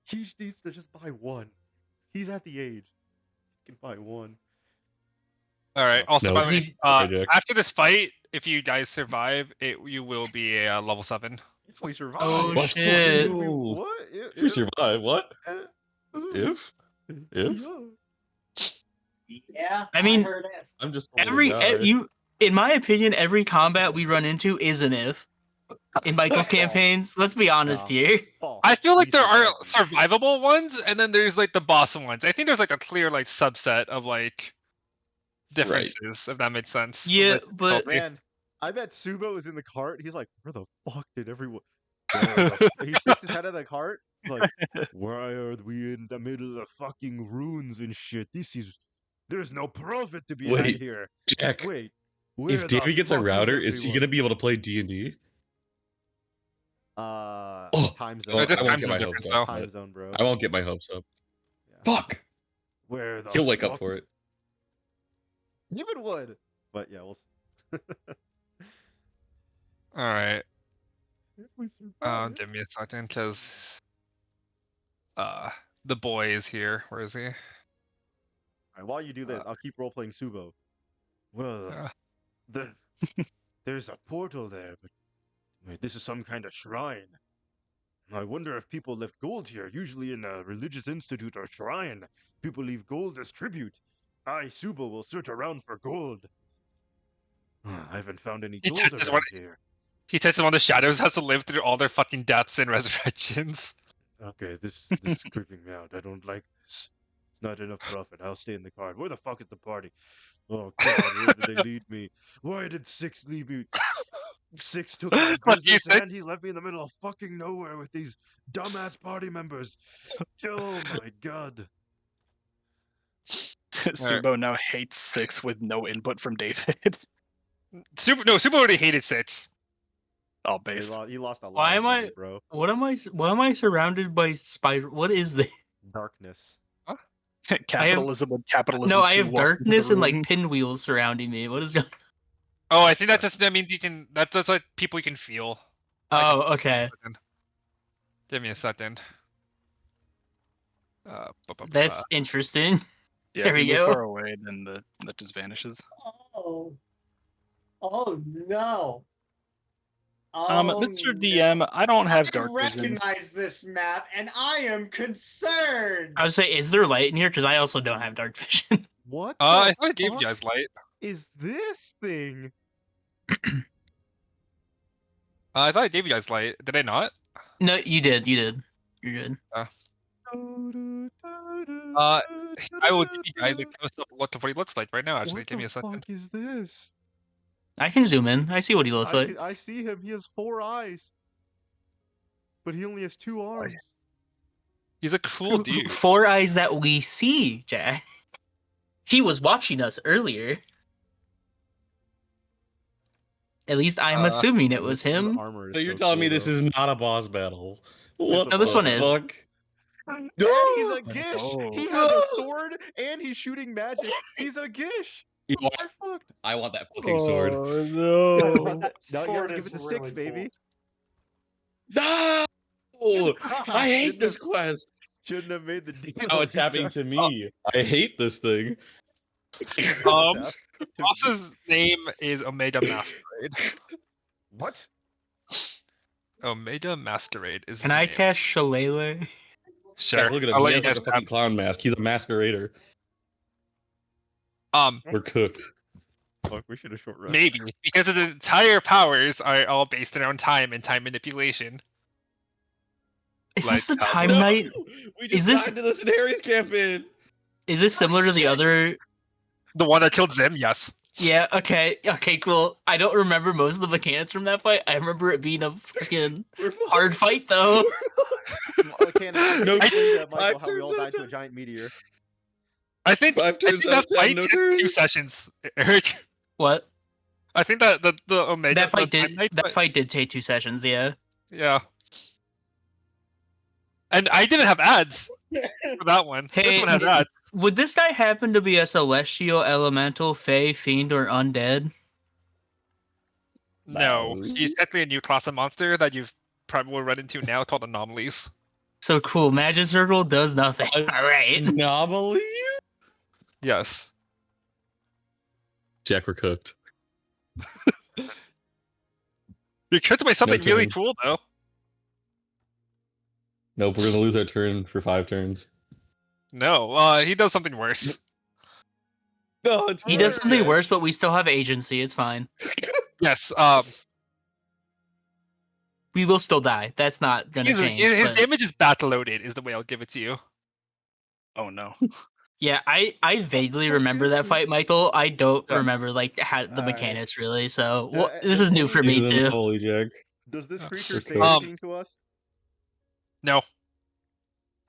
He needs to just buy one. He's at the age he can buy one. All right. Also, No. by the way, Okay, Jack. after this fight, if you guys survive, you will be a level 7. If we survive. Oh, Let's shit. fucking go. What? If we survive, what? If? Yeah. I mean, heard it. I'm just in my opinion, every combat we run into is an if. In Michael's campaigns, let's be honest No. here. I feel like We there are survived. survivable ones, and then there's like the boss ones. I think there's like a clear like subset of like differences, if that makes sense. of, Yeah, like, but difficulty. Man, I bet Subo is in the cart. He's like, where the fuck did everyone? He sticks his head in the cart. Like, why are we in the middle of fucking ruins and shit? There's no profit to be had Wait, here. Jack. Wait, If where Davey the gets a fuck router, is he everyone? gonna be able to play D&D? Time No, zone. just I won't time get zone my difference, hopes up. though. Time zone, bro. I won't get my hopes up. Yeah. Fuck! Where the He'll wake up fuck- for it. Even would. But yeah, we'll. All right. If we survive. Give me a second, because the boy is here. Where is he? Alright, while you do this, I'll keep role playing Subo. Well, there's a portal there, but wait, this is some kind of shrine. I wonder if people left gold here. Usually in a religious institute or shrine, people leave gold as tribute. I, Subo, will search around for gold. I haven't found any He gold touches around one- here. He touches one of the shadows, has to live through all their fucking deaths and resurrections. Okay, this is creeping me out. I don't like this. It's not enough profit. I'll stay in the car. Where the fuck is the party? Oh god, where did they lead me? Why did Six leave me? Six took my Fuck you, business Six. and he left me in the middle of fucking nowhere with these dumbass party members. Oh my god. Subo now hates 6 with no input from David. Super already hated 6. Oh, He based. lost a lot Why of am money, I- bro. why am I surrounded by spider? What is this? Darkness. Capitalism with capitalism. No, I 2 have walks into the darkness and like room. pinwheels surrounding me. What is going? Oh, I think that means you can. That's like people you can feel. Oh, okay. Give me a second. That's interesting. Yeah, There if you we move go. far away, then that just vanishes. Oh. Oh no. Mr. DM, I don't have dark I vision. recognize this map, and I am concerned. I would say, is there light in here? Because I also don't have dark vision. What I the thought I gave you fuck guys light. is this thing? I thought I gave you guys light. Did I not? No, you did. You did. You're good. I will give you guys a close up look of what he looks like right now. Actually, What give me the a second. fuck is this? I can zoom in. I see what he looks like. I see him. He has 4 eyes, but he only has 2 arms. He's a cool dude. 4 eyes that we see, Jack. He was watching us earlier. At least I'm assuming it was His him. armor is So you're so telling me cool, this though. is not a boss battle? What No, this the one is. fuck? Dad, he's a gish. Oh. He has a sword and he's shooting magic. He's a gish. You Oh, want- I fucked. I want that fucking sword. no! That Now you have sword to give it is to 6, really baby. No! I hate this quest. Shouldn't have made the deal. Oh, it's happening to me. I hate this thing. Boss's name is Omega Masquerade. What? Omega Masquerade is. Can his I name. cast Shillelagh? Sure. Look at him. I'll He let has you like guys a fucking clown mask. He's a masquerader. We're cooked. Fuck, we should have short rest. Maybe because his entire powers are all based around time and time manipulation. Is Like, this the how- Time No! Knight? We Is just this- died to the Scenarios campaign. Is this similar to the other? The one that killed Zim, yes. Yeah. Okay. Okay. Cool. I don't remember most of the mechanics from that fight. I remember it being a freaking We're hard fight, though. Cannon, No, explain to Michael five how we all turns died to a out of giant meteor. I think 5 turns out that of 10, fight no took 2 turns. sessions, Eric. What? I think that the Omega That fight the did. Time Knight That fight did take 2 sessions. Yeah. Yeah. And I didn't have ads for that one. Hey, This one has ads. Would this guy happen to be a celestial, elemental, fey, fiend, or undead? No, No. he's technically a new class of monster that you've probably run into now called anomalies. So cool. Magic Circle does nothing. All right. Anomaly? Yes. Jack, we're cooked. You're tricked by something really turn. cool though. Nope, we're gonna lose our turn for 5 turns. No, he does something worse. No, it's He does something worse, but we still have agency. It's fine. Yes, We will still die. That's not gonna change. his but- damage is battle loaded is the way I'll give it to you. Oh no! Yeah, I vaguely remember that fight, Michael. I don't Yeah. remember like how the Alright. mechanics really. So Yeah, well, this is new for me These are the too. Holy Jack. Does this Yeah. creature We're say cooked. anything to us? No.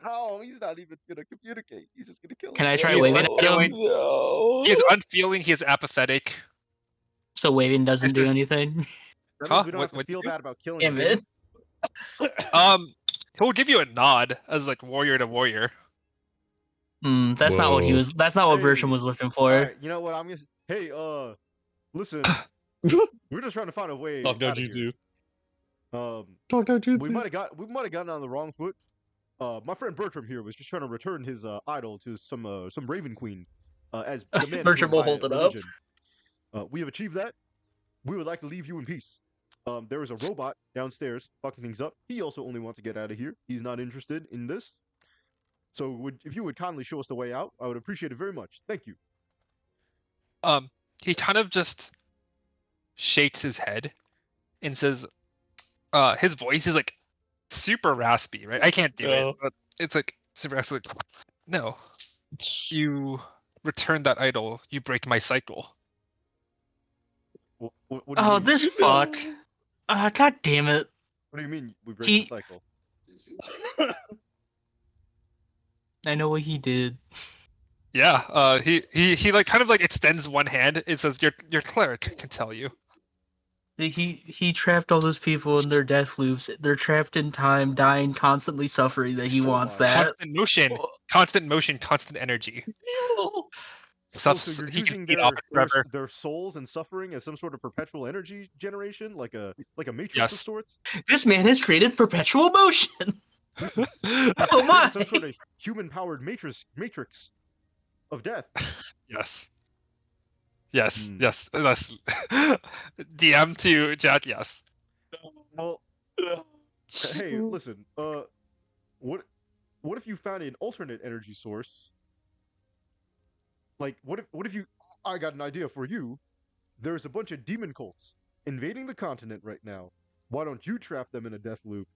Oh, he's not even gonna communicate. He's just gonna kill us. Can I try He's waving like at him? feeling- No. He is unfeeling, he is apathetic. So waving doesn't This do is- anything. That Huh? means we don't What- have to what feel you do? bad about killing Damn him. it. He'll give you a nod as like warrior to warrior. That's not what he Whoa. was. That's not what Hey, Bertram was looking for. Alright, you know what? I'm gonna. Hey, listen. We're just trying to find a way. Talk no outta here. jutsu. We Talk no jutsu. might have gotten on the wrong foot. My friend Bertram here was just trying to return his idol to some Raven Queen, as demanded Bertram to him will by hold it up. religion. We have achieved that. We would like to leave you in peace. There is a robot downstairs fucking things up. He also only wants to get out of here. He's not interested in this. So if you would kindly show us the way out, I would appreciate it very much. Thank you. He kind of just shakes his head and says, his voice is like super raspy, right? I can't do No. it, but it's like super raspy. Like, no, you return that idol, you break my cycle. What do you Oh, mean? this fuck. God damn it. What do you mean we break He- the cycle? I know what he did. Yeah, he like kind of like extends one hand. It says, your cleric can tell you. He trapped all those people in their death loops. They're trapped in time, dying, constantly suffering. That he wants that. Constant motion, constant energy. So you're he can using feed off it forever. their souls and suffering as some sort of perpetual energy generation, like a matrix of Yes. sorts. This man has created perpetual motion. This is Oh my! some sort of human-powered matrix of death. Yes. Yes. Hmm. Yes. Yes. DM to Jack. Yes. Well, hey, listen. What if you found an alternate energy source? Like, what if you? I got an idea for you. There's a bunch of demon cults invading the continent right now. Why don't you trap them in a death loop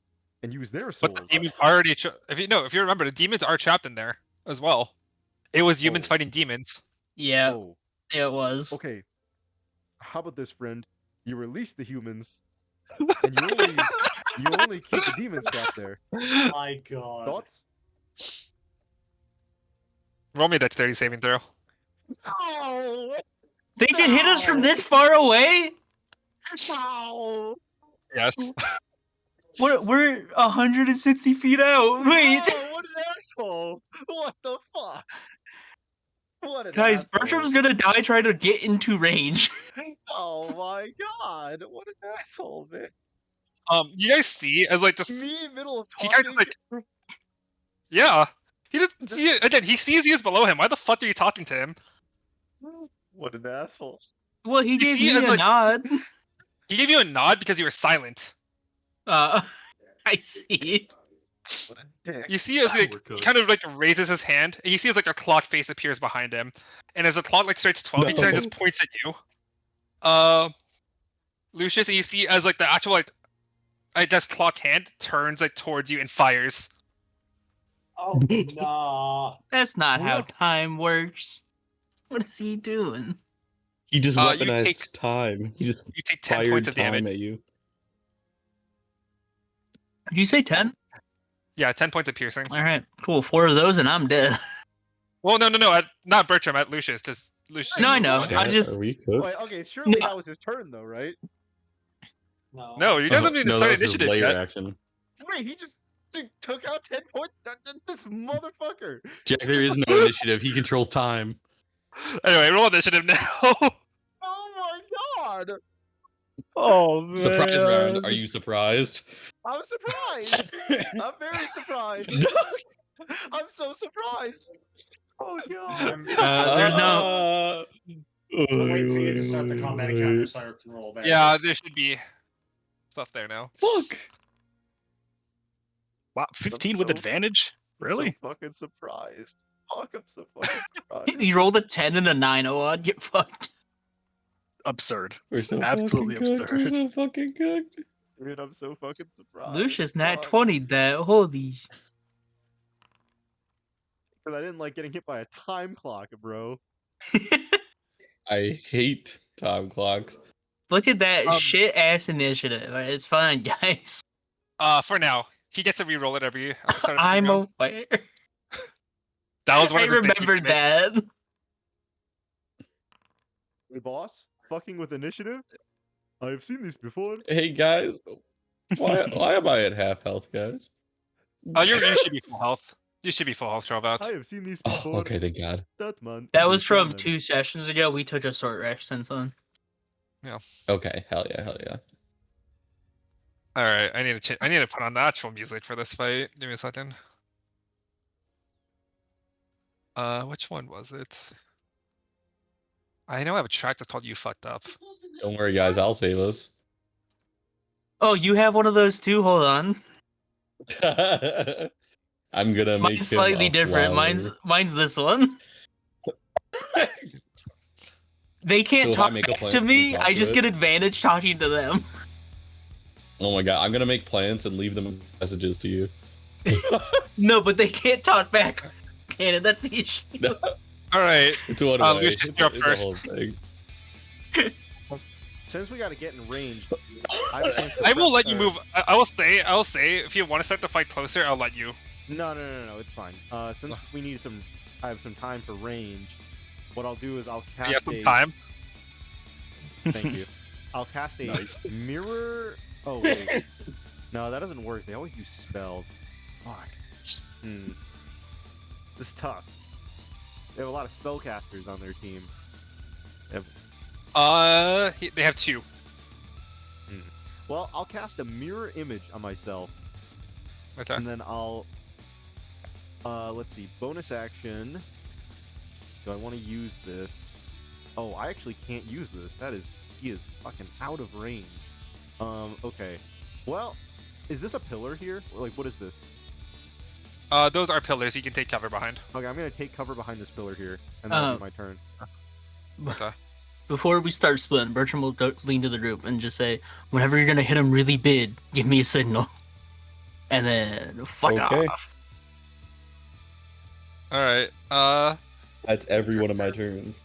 and use their souls? But the demons already. If you remember, the demons are trapped in there as well. It was humans Oh. fighting demons. Yeah, Oh, it was. okay. How about this, friend? You release the humans, and you only keep the demons trapped there. My God. Thoughts? Roll me a dexterity saving throw. Oh, They can hit us from this far away. Yes. We're 160 feet out. Wait, Oh, what an asshole! What the fuck? What an guys, asshole. Bertram's gonna die trying to get into range. Oh my god! What an asshole, man! You guys see as like just Me, middle of he talking. kind of yeah. He just again he sees you as below him. Why the fuck are you talking to him? What an asshole! Well, he gave see, me as, a like- nod. He gave you a nod because you were silent. I see. What a dick! You see as like he kind of like raises his hand, and you see as like a clock face appears behind him, and as the clock like strikes 12, he kind of just points at you. Lucius, and you see as like the actual like I guess clock hand turns like towards you and fires. Oh nah. That's not how What? time works. What is he doing? He just You weaponized take- time. He just You take 10 fired points of time damage. at you. Did you say 10? Yeah, 10 points of piercing. All right, cool. 4 of those and I'm dead. Well, no, not Bertram, at Lucius, because Lucius. No, I know. What? I Chat, just are we cooked? Wait, okay, surely No. that was his turn, though, right? No, you guys haven't even no, that started was his initiative layer yet. action. Wait, he just took out 10 points. This motherfucker. Jack, there is no initiative. He controls time. Anyway, roll initiative now. Oh my god! Oh man. Surprise round. Are you surprised? I'm surprised. I'm very surprised. I'm so surprised. Oh god. there's no. I'm waiting for you to start the combat encounter so I can roll there. Yeah, there should be stuff there now. Fuck. Wow, 15 with so- advantage? Really? So fucking surprised. Fuck, I'm so fucking surprised. He rolled a 10 and a 9, Odd. Get fucked. Absurd. We're so Absolutely fucking cooked. We're absurd. so fucking cooked. Dude, I'm so fucking surprised. Lucius, nat Fuck. 20 that. Holy. Because I didn't like getting hit by a time clock, bro. I hate time clocks. Look at that shit ass initiative. It's fine, guys. For now, he gets to re-roll it every. At the start of the I'm round. aware. That was one I of his things he remembered made. that. Hey, boss? Fucking with initiative? I've seen this before. Hey guys, why am I at half health, guys? You should be full health. You should be full health, 12 out. I have seen this Oh, before. okay, thank God. That man. That is was from shaman. 2 sessions ago. We took a short rest since then. Okay, hell yeah, hell yeah. All right, I need to put on the actual music for this fight. Give me a second. Which one was it? I know I have a track that's called "You Fucked Up." Don't worry, guys, I'll save us. Oh, you have one of those too? Hold on. I'm gonna make Mine's him slightly a different. flower. Mine's this one. They can't So if I talk make a back plan to to me. talk I to just it? get advantage talking to them. Oh my God, I'm gonna make plants and leave them as messages to you. No, but they can't talk back. Can it? That's the issue. All right, It's one way. Lucius, It's you're a- up it's a first. whole thing. Since we gotta get in range, I have a chance to I will prep- let you or- move. I will say if you want to start the fight closer, I'll let you. No, it's fine. Since we need I have some time for range. What I'll do is I'll cast You have some a. time. Thank you. I'll cast a Nice. mirror. Oh wait, no, that doesn't work. They always use spells. Fuck. This is tough. They have a lot of spellcasters on their team. They have 2. Well, I'll cast a mirror image on myself, Okay. and then I'll. Let's see. Bonus action. Do I want to use this? Oh, I actually can't use this. He is fucking out of range. Okay. Well, is this a pillar here? Like, what is this? Those are pillars you can take cover behind. Okay, I'm gonna take cover behind this pillar here, and that'll be my turn. Okay. Before we start splitting, Bertram will lean to the group and just say, "Whenever you're gonna hit him really big, give me a signal." And then fuck Okay. off. All right. That's every one of my turns.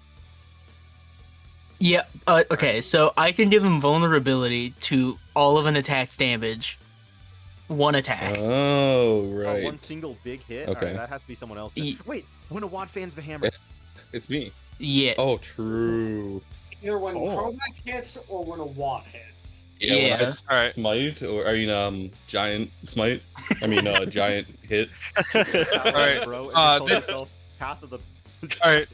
Yeah. Okay. So I can give him vulnerability to all of an attack's damage. 1 attack. Oh, Oh, right. one single big hit. Okay. Alright, that has to be someone else. Ye- Wait, when a wad fans the hammer. It's me. Yeah. Oh, true. Either when Oh. Chromac hits or when a wand hits. Yeah. When I Yeah. All right. smite, or giant smite. I mean, giant hit. Alright, Bro, and just call this- yourself Path of the. All right.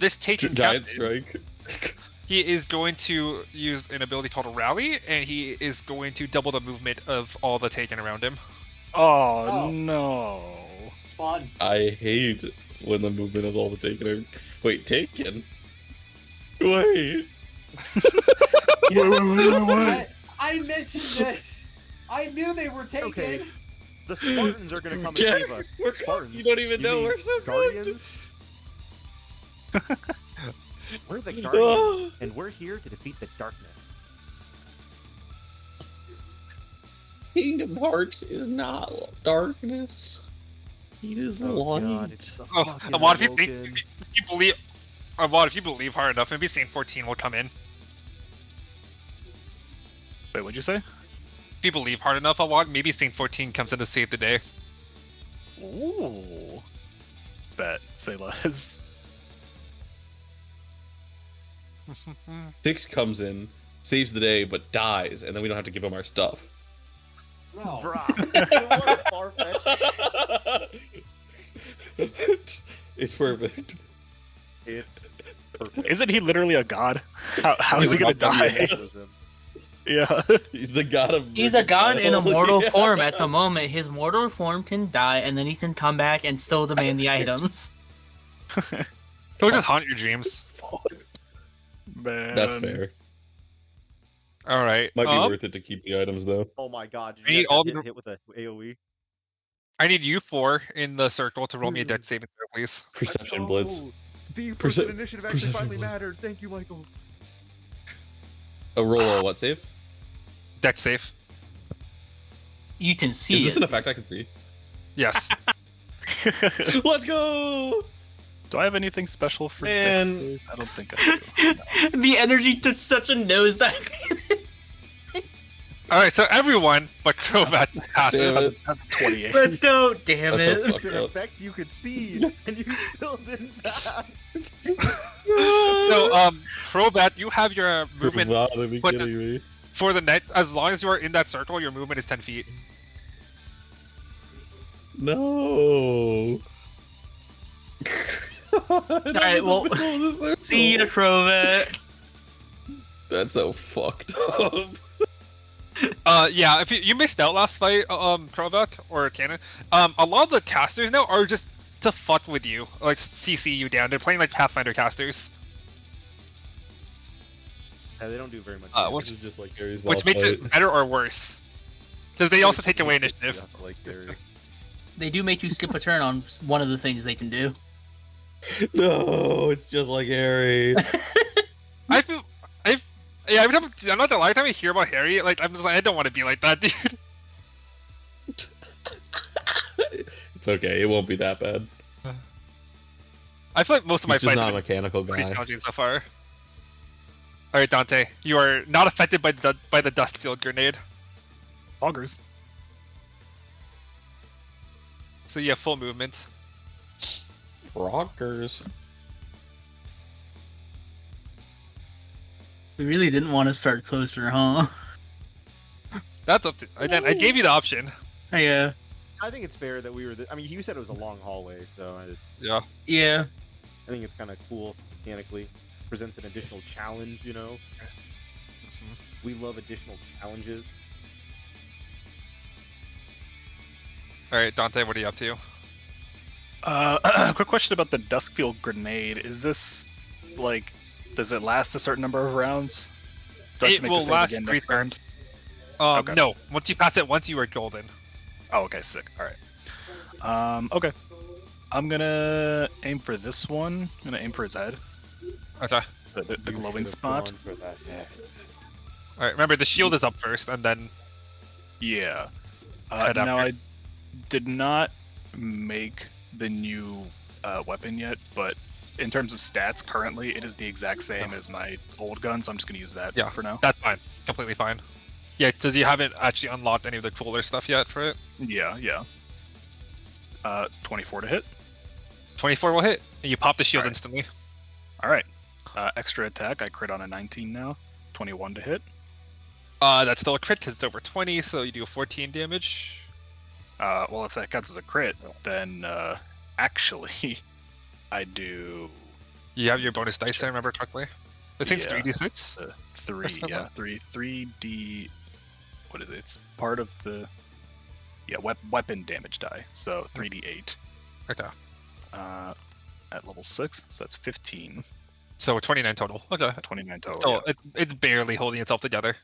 This taken Giant captain, strike. he is going to use an ability called Rally, and he is going to double the movement of all the taken around him. Oh, Oh. no. Fun. I hate when the movement of all the taken are. Wait, taken? Wait. I mentioned this. I knew they were taken. Okay. The Spartans are gonna come and Jack, save us. we're Spartans. you don't even You know mean we're so Guardians? We're the good. Guardians, and we're here to defeat the darkness. Kingdom Hearts is not darkness. It is Oh light. god, it's the Oh, fucking Amon, if you think Awoken. if you believe, Amon, if you believe hard enough, maybe Saint 14 will come in. Wait, what'd you say? If you believe hard enough, Amon, maybe Saint 14 comes in to save the day. Ooh. Bet. Say less. 6 comes in, saves the day, but dies, and then we don't have to give him our stuff. No. Bruh. What a far-fetched. It's perfect. It's perfect. Isn't he literally a god? How is he gonna die? Yeah. He's the god of. He's a god in a Mercantile. mortal Yeah. form at the moment. His mortal form can die, and then he can come back and still demand the items. He'll just haunt your dreams. Man. That's fair. All right. Might be worth it to keep the items though. Oh my god, did I you need guys all get the- hit with a AoE? I need you 4 in the circle to roll me a dex saving throw, please. Perception blitz. The Perce- initiative actually perception finally blitz. mattered. Thank you, Michael. A roll or what save? Dex save. You can see Is this it. an effect I can see? Yes. Let's go! Do I have anything special for Man. Dex save? I don't think I do. The energy took such a nosedive. All right. So everyone but Krovat Damn passes. it. That's 28. Let's go. Damn That's so it. It's fucked an up. effect you could see, and you still didn't pass. So Krovat, you have your movement Wow, they'd be but the- kidding me. for the next. As long as you are in that circle, your movement is 10 feet. No. Alright, well, see you, Crovet. That's so fucked up. Yeah. If you missed out last fight, Krovat or Cannon, a lot of the casters now are just to fuck with you, like CC you down. They're playing like Pathfinder casters, Yeah, they don't do very much. which- This is just like Gary's which boss makes fight. it better or worse. Because they also take away initiative. Just like Gary. They do make you skip a turn on one of the things they can do. No, it's just like Harry. I feel, yeah. Every time, I'm not gonna lie. Every time I hear about Harry, like I'm just like, I don't want to be like that, dude. It's okay. It won't be that bad. I feel like most of my He's just fights not a have been mechanical pretty guy. challenging so far. All right, Dante, you are not affected by the dust field grenade, Augers. so you have full movement. Rockers. We really didn't want to start closer, huh? That's up to. I gave you the option. Yeah. I think it's fair that we were. I mean, you said it was a long hallway, so Yeah. Yeah. I think it's kind of cool mechanically. Presents an additional challenge, you know. We love additional challenges. All right, Dante, what are you up to? Quick question about the Duskfield grenade. Is this like, does it last a certain number of rounds? Do I have to It make the will save last again 3 next round? turns. Okay. No, once you pass it once, you are golden. Oh, okay, sick. All right. Okay. I'm gonna aim for this one. I'm gonna aim for his head. Okay. The You glowing should've spot. gone for that head. All right. Remember, the shield is up first, and then Yeah. Head Now after. I did not make the new weapon yet, but in terms of stats, currently it is the exact same as my old gun, so I'm just gonna use that Yeah. for now. that's fine. Completely fine. Yeah, because you haven't actually unlocked any of the cooler stuff yet for it. Yeah. It's 24 to hit. 24 will hit, and you pop the shield Alright. instantly. All right. Extra attack. I crit on a 19 now. 21 to hit. That's still a crit because it's over 20, so you do 14 damage. Well, if that counts as a crit, then actually, I do You have your bonus dice, I remember correctly. I think it's Yeah. 3d6. 3. That's what I Yeah, thought. 3d. What is it? It's part of the weapon damage die. So 3d8. Okay. At level 6, so that's 15. So 29 total. Okay. 29 total. Still, yeah. it's barely holding itself together.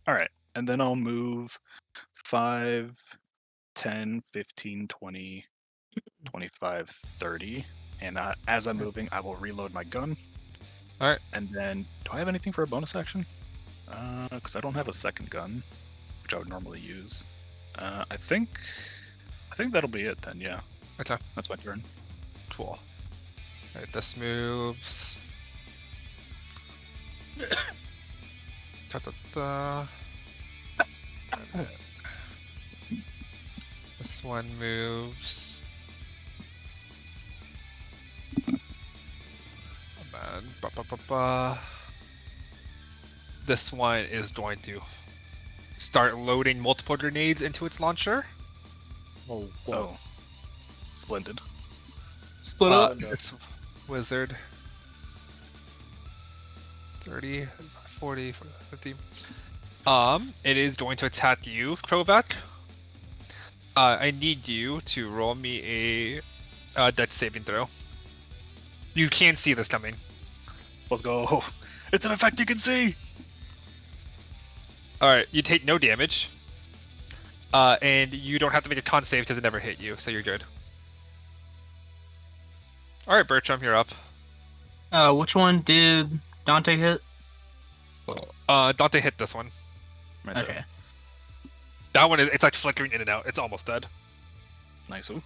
All right, and then I'll move 5, 10, 15, 20, 25, 30. And as I'm moving, I will reload my gun. Alright. And then, do I have anything for a bonus action? Because I don't have a second gun, which I would normally use. I think that'll be it then, yeah. Okay. That's my turn. Cool. Alright, this moves. Da-da-da. This one moves. And then, ba-ba-ba-ba. This one is going to start loading multiple grenades into its launcher. Oh, Oh. Splendid. Split up. It's wizard. 30, 40, 50. It is going to attack you, Krovak. I need you to roll me a dex saving throw. You can't see this coming. Let's go. It's an effect you can see. Alright, you take no damage. And you don't have to make a con save because it never hit you, so you're good. Alright, Bertram, you're up. Which one did Dante hit? Dante hit this one. Right there. Okay. That one it's like flickering in and out. It's almost dead. Nice. Ooh.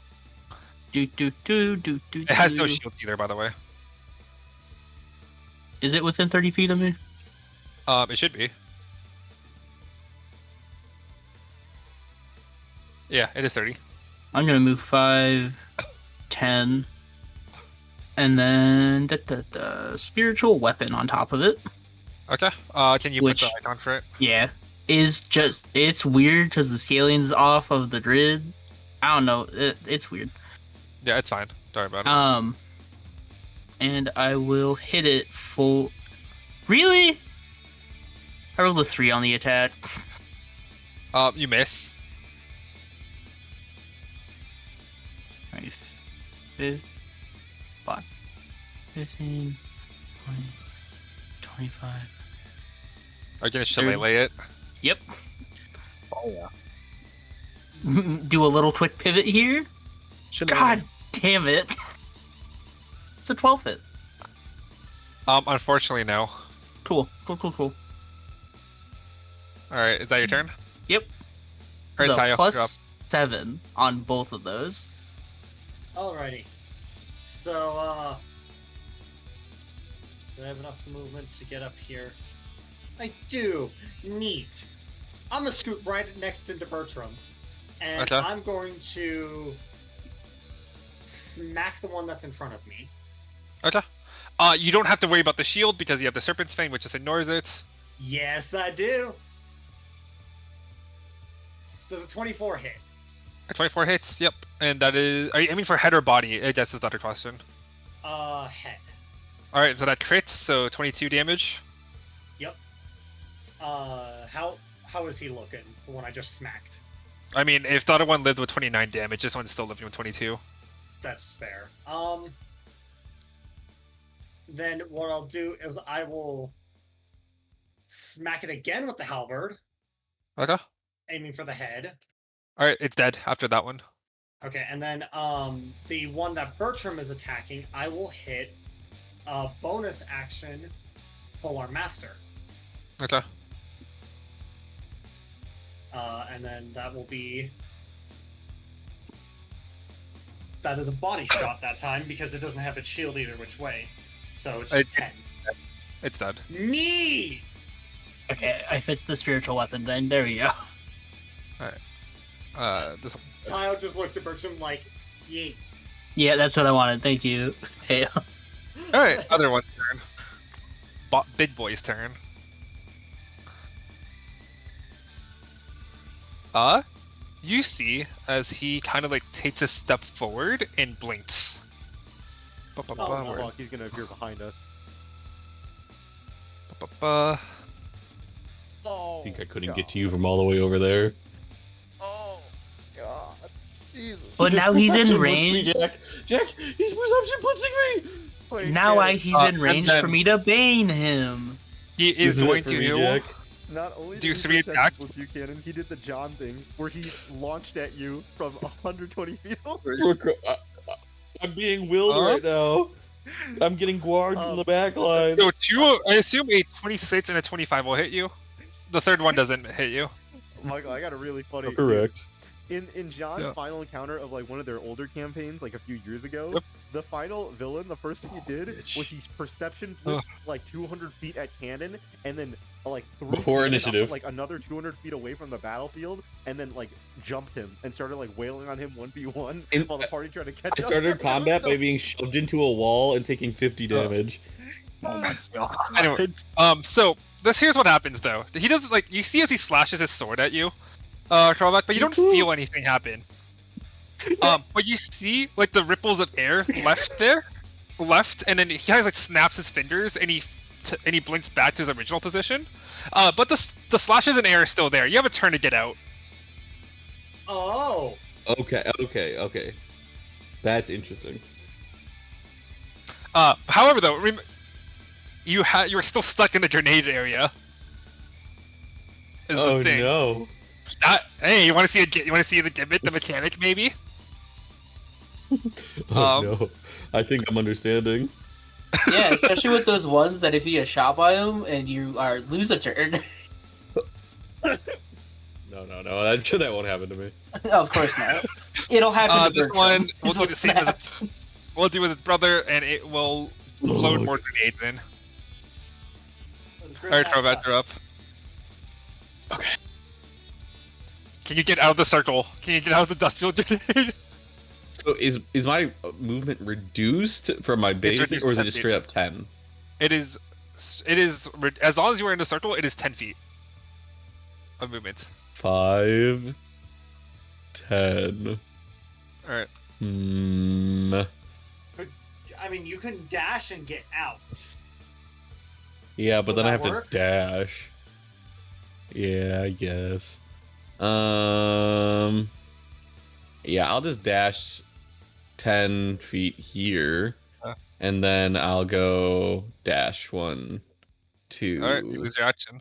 Do. It has no shield either, by the way. Is it within 30 feet of me? It should be. Yeah, it is 30. I'm gonna move 5, 10, and then spiritual weapon on top of it. Okay. Can you Which- put the icon for it? Yeah, it's weird because the scaling's off of the grid. I don't know. It's weird. Yeah, it's fine. Don't worry about it. And I will hit it full. Really? I rolled a 3 on the attack. You miss. 5, 15, 20, 25. Are you gonna shillelagh it? Yep. Oh yeah. Do a little quick pivot here. God damn it. It's a 12 hit. Unfortunately, no. Cool. Alright, is that your turn? Yep. Alright, So Tayo, you're up. plus 7 on both of those. Alrighty. So, do I have enough movement to get up here? I do. Neat. I'm gonna scoot right next into Bertram, and Okay. I'm going to smack the one that's in front of me. Okay. You don't have to worry about the shield because you have the Serpent's Fang, which just ignores it. Yes, I do. Does a 24 hit? 24 hits. Yep. And that is. Are you aiming for head or body? I guess is that a question. Head. All right. So that crits. So 22 damage. Yep. How is he looking? The one I just smacked. I mean, if the other one lived with 29 damage, this one's still living with 22. That's fair. Then what I'll do is I will smack it again with the halberd, Okay. aiming for the head. All right. It's dead after that one. Okay, and then the one that Bertram is attacking, I will hit bonus action Polar Master. Okay. And then that will be... That is a body shot that time because it doesn't have its shield either which way. So it's just 10. It's dead. Neat! Okay, if it's the spiritual weapon, then there we go. This one. Tile just looks at Bertram like, yeet. Yeah, that's what I wanted. Thank you. Hey. All right. Other one's turn. Big boy's turn. You see as he kind of like takes a step forward and blinks. no. Fuck, he's gonna appear behind us. I think I couldn't get to you from all the way over there. Oh god. Jesus. But now he's in range. Jack, he's perception blitzing me. Wait, Now yeah, he's in and range then- for me to bane him. He is This it going for to me, heal. Jack. Not only Do did he three perception attacks? blitz you, Cannon, he did the John thing where he launched at you from 120 feet. I'm being willed right now. I'm getting guarded from the back line. So two, I assume a 26 and a 25 will hit you. The third one doesn't hit you. Michael, I got a really funny. Correct. In John's Yeah. final encounter of like one of their older campaigns, like a few years ago, Yep. the final villain, the first thing he did was he perception blitzed like 200 feet at Cannon, and then like threw Before Cannon initiative. up, like another 200 feet away from the battlefield, and then like jumped him and started like wailing on him 1v1 while the party tried to catch I up. started It was combat so- by being shoved into a wall and taking 50 damage. Oh my god. Anyway, so here's what happens though. He doesn't like you see as he slashes his sword at you, Karlbach, but you don't feel anything happen. But you see like the ripples of air left, and then he has like snaps his fingers and he blinks back to his original position. But the slashes in air are still there. You have a turn to get out. Oh! Okay. That's interesting. However, though, you were still stuck in the grenade area. Is Oh the thing. no. Hey, you want to see the gimmick, the mechanic, maybe? Oh no. I think I'm understanding. Yeah, especially with those ones that if you get shot by them and you lose a turn. No. I'm sure that won't happen to me. Of course not. It'll happen to This Bertram. one we'll is do what's the same gonna as we'll do with his brother, and it will load more grenades in. Alright, Karlbach, you're up. Okay. Can you get out of the circle? Can you get out of the dust field grenade? So is my movement reduced from my base, reduced or is it 10 just feet. straight up 10? It is as long as you are in the circle, it is 10 feet of movement. 5, 10. Alright. I mean, you can dash and get out. Yeah, but Will then I that have work? to dash. Yeah, I guess. Yeah, I'll just dash 10 feet here, and then I'll go dash 1, 2. Alright, you lose your action.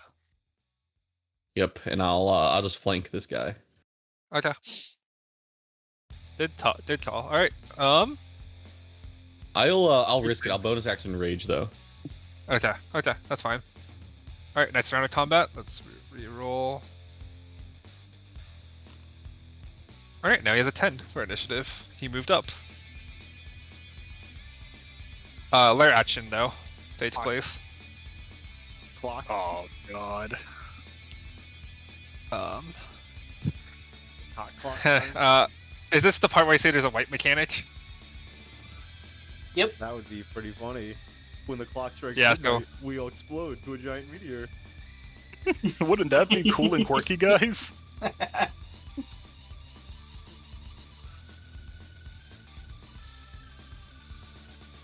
Yep, and I'll just flank this guy. Okay. Did call. Alright. I'll risk it. I'll bonus action rage though. Okay, that's fine. Alright, next round of combat. Let's re-roll. Alright, now he has a 10 for initiative. He moved up. Lair action though. Takes place. Clock. Oh god. Um Hot clock. is this the part where I say there's a white mechanic? That would be pretty funny. When the clock strikes Yeah, midnight, we all explode to a giant meteor. Wouldn't that be cool and quirky, guys?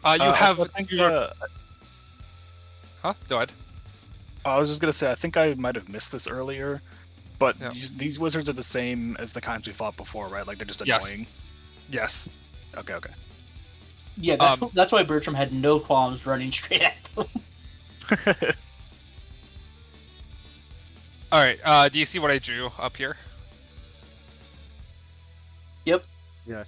You have Also, I think, your... Huh? Go ahead. I was just gonna say, I think I might have missed this earlier, but Yeah. these wizards are the same as the kinds we fought before, right? Like they're just Yes. annoying. Yes. Okay. Yeah, that's why Bertram had no qualms running straight at them. All right. Do you see what I drew up here? Yep. Yes.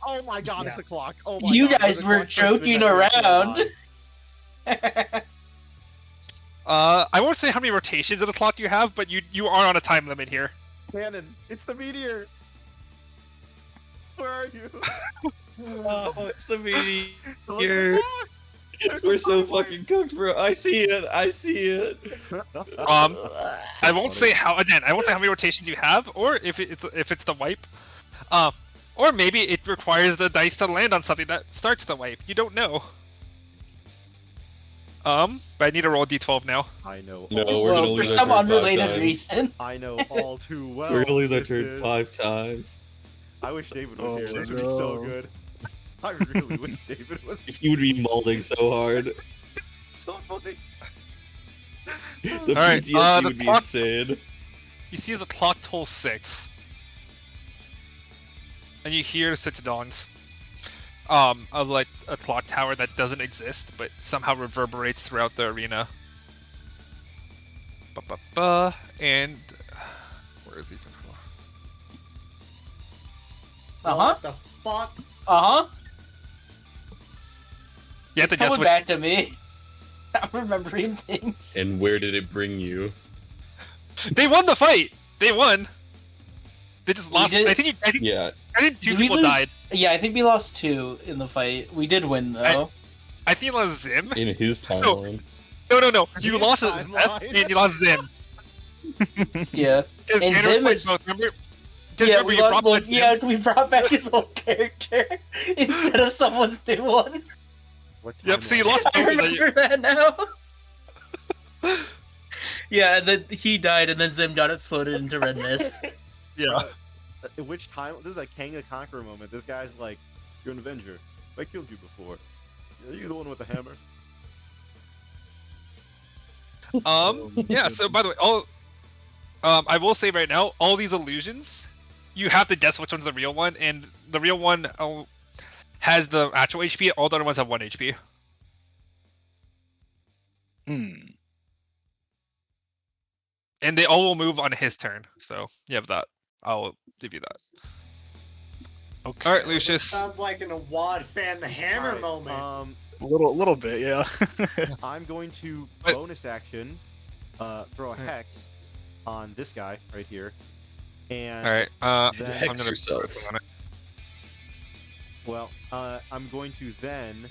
Oh my god, Yeah. it's a clock. Oh my You god, guys the were clock puts me joking back in around. time. I won't say how many rotations of the clock you have, but you are on a time limit here. Cannon, it's the meteor. Where are you? Oh, it's the meteor. Look at the clock. We're so fucking cooked, bro. I see it. I won't say how many rotations you have, or if it's the wipe. Or maybe it requires the dice to land on something that starts the wipe. You don't know. But I need to roll a d12 now. I know. No, all- we're gonna For lose our some turn 5 unrelated times. reason. I know all too well. We're gonna lose our this turn is- 5 times. I wish David was Oh, here. This would be so no. good. I really wish David was here. He would be molding so hard. So funny. The Alright, PTSD the would be clock- insane. You see as the clock tolls 6. And you hear 6 dongs. Of like a clock tower that doesn't exist, but somehow reverberates throughout the arena. And where is he? What the fuck? You have to It's guess coming what. back to me. I'm remembering things. And where did it bring you? They won the fight. They won. They just lost. did- I think 2 Did we people lose? died. Yeah, I think we lost 2 in the fight. We did win though. I think it was Zim. In his timeline. No. You His lost timeline. Zeth and you lost Zim. Yeah. 'Cause And Tanner Zim played is- both, remember? 'Cause Yeah, remember we you lost brought both. back Zim? Yeah, we brought back his old character instead of someone's new one. What Yep, so you timeline? lost I both of them. remember that now. Yeah, and then he died, and then Zim got exploded into red mist. Yeah. At which time? This is a Kang the Conqueror moment. This guy's like, "You're an Avenger. I killed you before. Are you the one with the hammer?" Yeah, so by the way, I will say right now, all these illusions, you have to guess which one's the real one, and the real one has the actual HP, all the other ones have 1 HP. And they all will move on his turn, so you have that. I'll give you that. Okay. Alright, Lucius. Sounds like an Awad fan the hammer Alright, moment. A little bit, yeah. I'm going to Wait. bonus action, throw a hex on this guy right here, and Alright, Then- I'm Hex gonna yourself. click on it. well, I'm going to then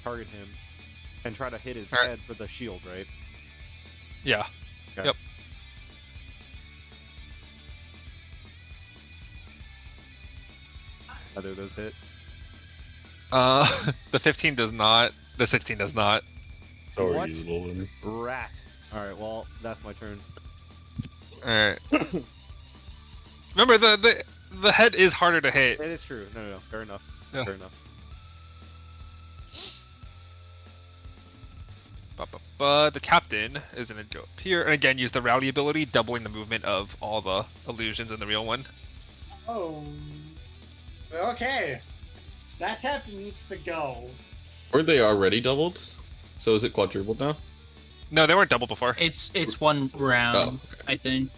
target him and try to hit his Alright. head for the shield, right? Yeah. Okay. Yep. Either of those hit. The 15 does not. The 16 does not. Sorry, What? you little one. Rat. All right, well, that's my turn. Alright. Remember, the head is harder to hit. It is true. No. Fair enough. Yeah. Fair enough. The captain is gonna go up here, and again use the rally ability, doubling the movement of all the illusions in the real one. Oh. Okay. That captain needs to go. Weren't they already doubled? So is it quadrupled now? No, they weren't double before. It's one round, Oh, I think.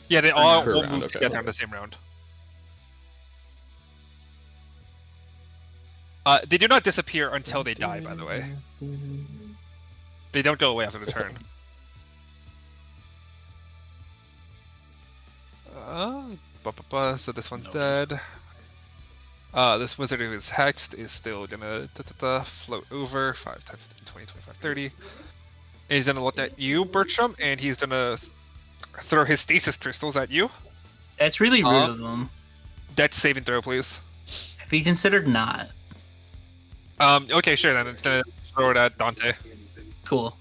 Yeah, they all per will round, move okay. together in the same round. They do not disappear until they die, by the way. They don't go away after the turn. So this one's dead. This wizard who is hexed is still gonna float over 5, 10, 15, 20, 25, 30. And he's gonna look at you, Bertram, and he's gonna throw his stasis crystals at you. That's really rude of them. Dex saving throw, please. Have you considered not? Okay, sure then. It's gonna throw it at Dante. Cool.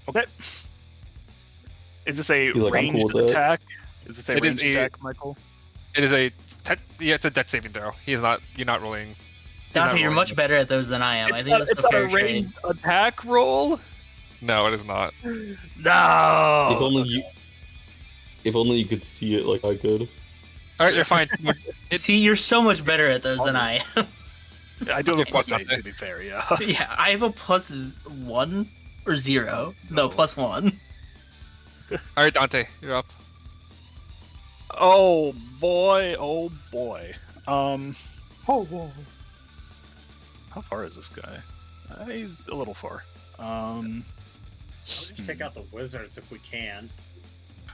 Okay. Is this a He's like, "I'm ranged cool with that." attack? Is this a It is ranged a- attack, Michael? It is a yeah, it's a dex saving throw. He is not. You're not rolling Dante, you're rolling much it. better at those than I am. I think that's it's a not fair a trade. ranged attack roll. No, it is not. No. If only you. If only you could see it like I could. All right, you're fine. See, you're so much better at those than I am. I do have a Okay, plus Dante. 8, to be fair. Yeah. Yeah, I have a plus 1 or 0. No, plus 1. All right, Dante, you're up. Oh boy. Oh boy. Oh boy. How far is this guy? He's a little far. I'll just take out the wizards if we can.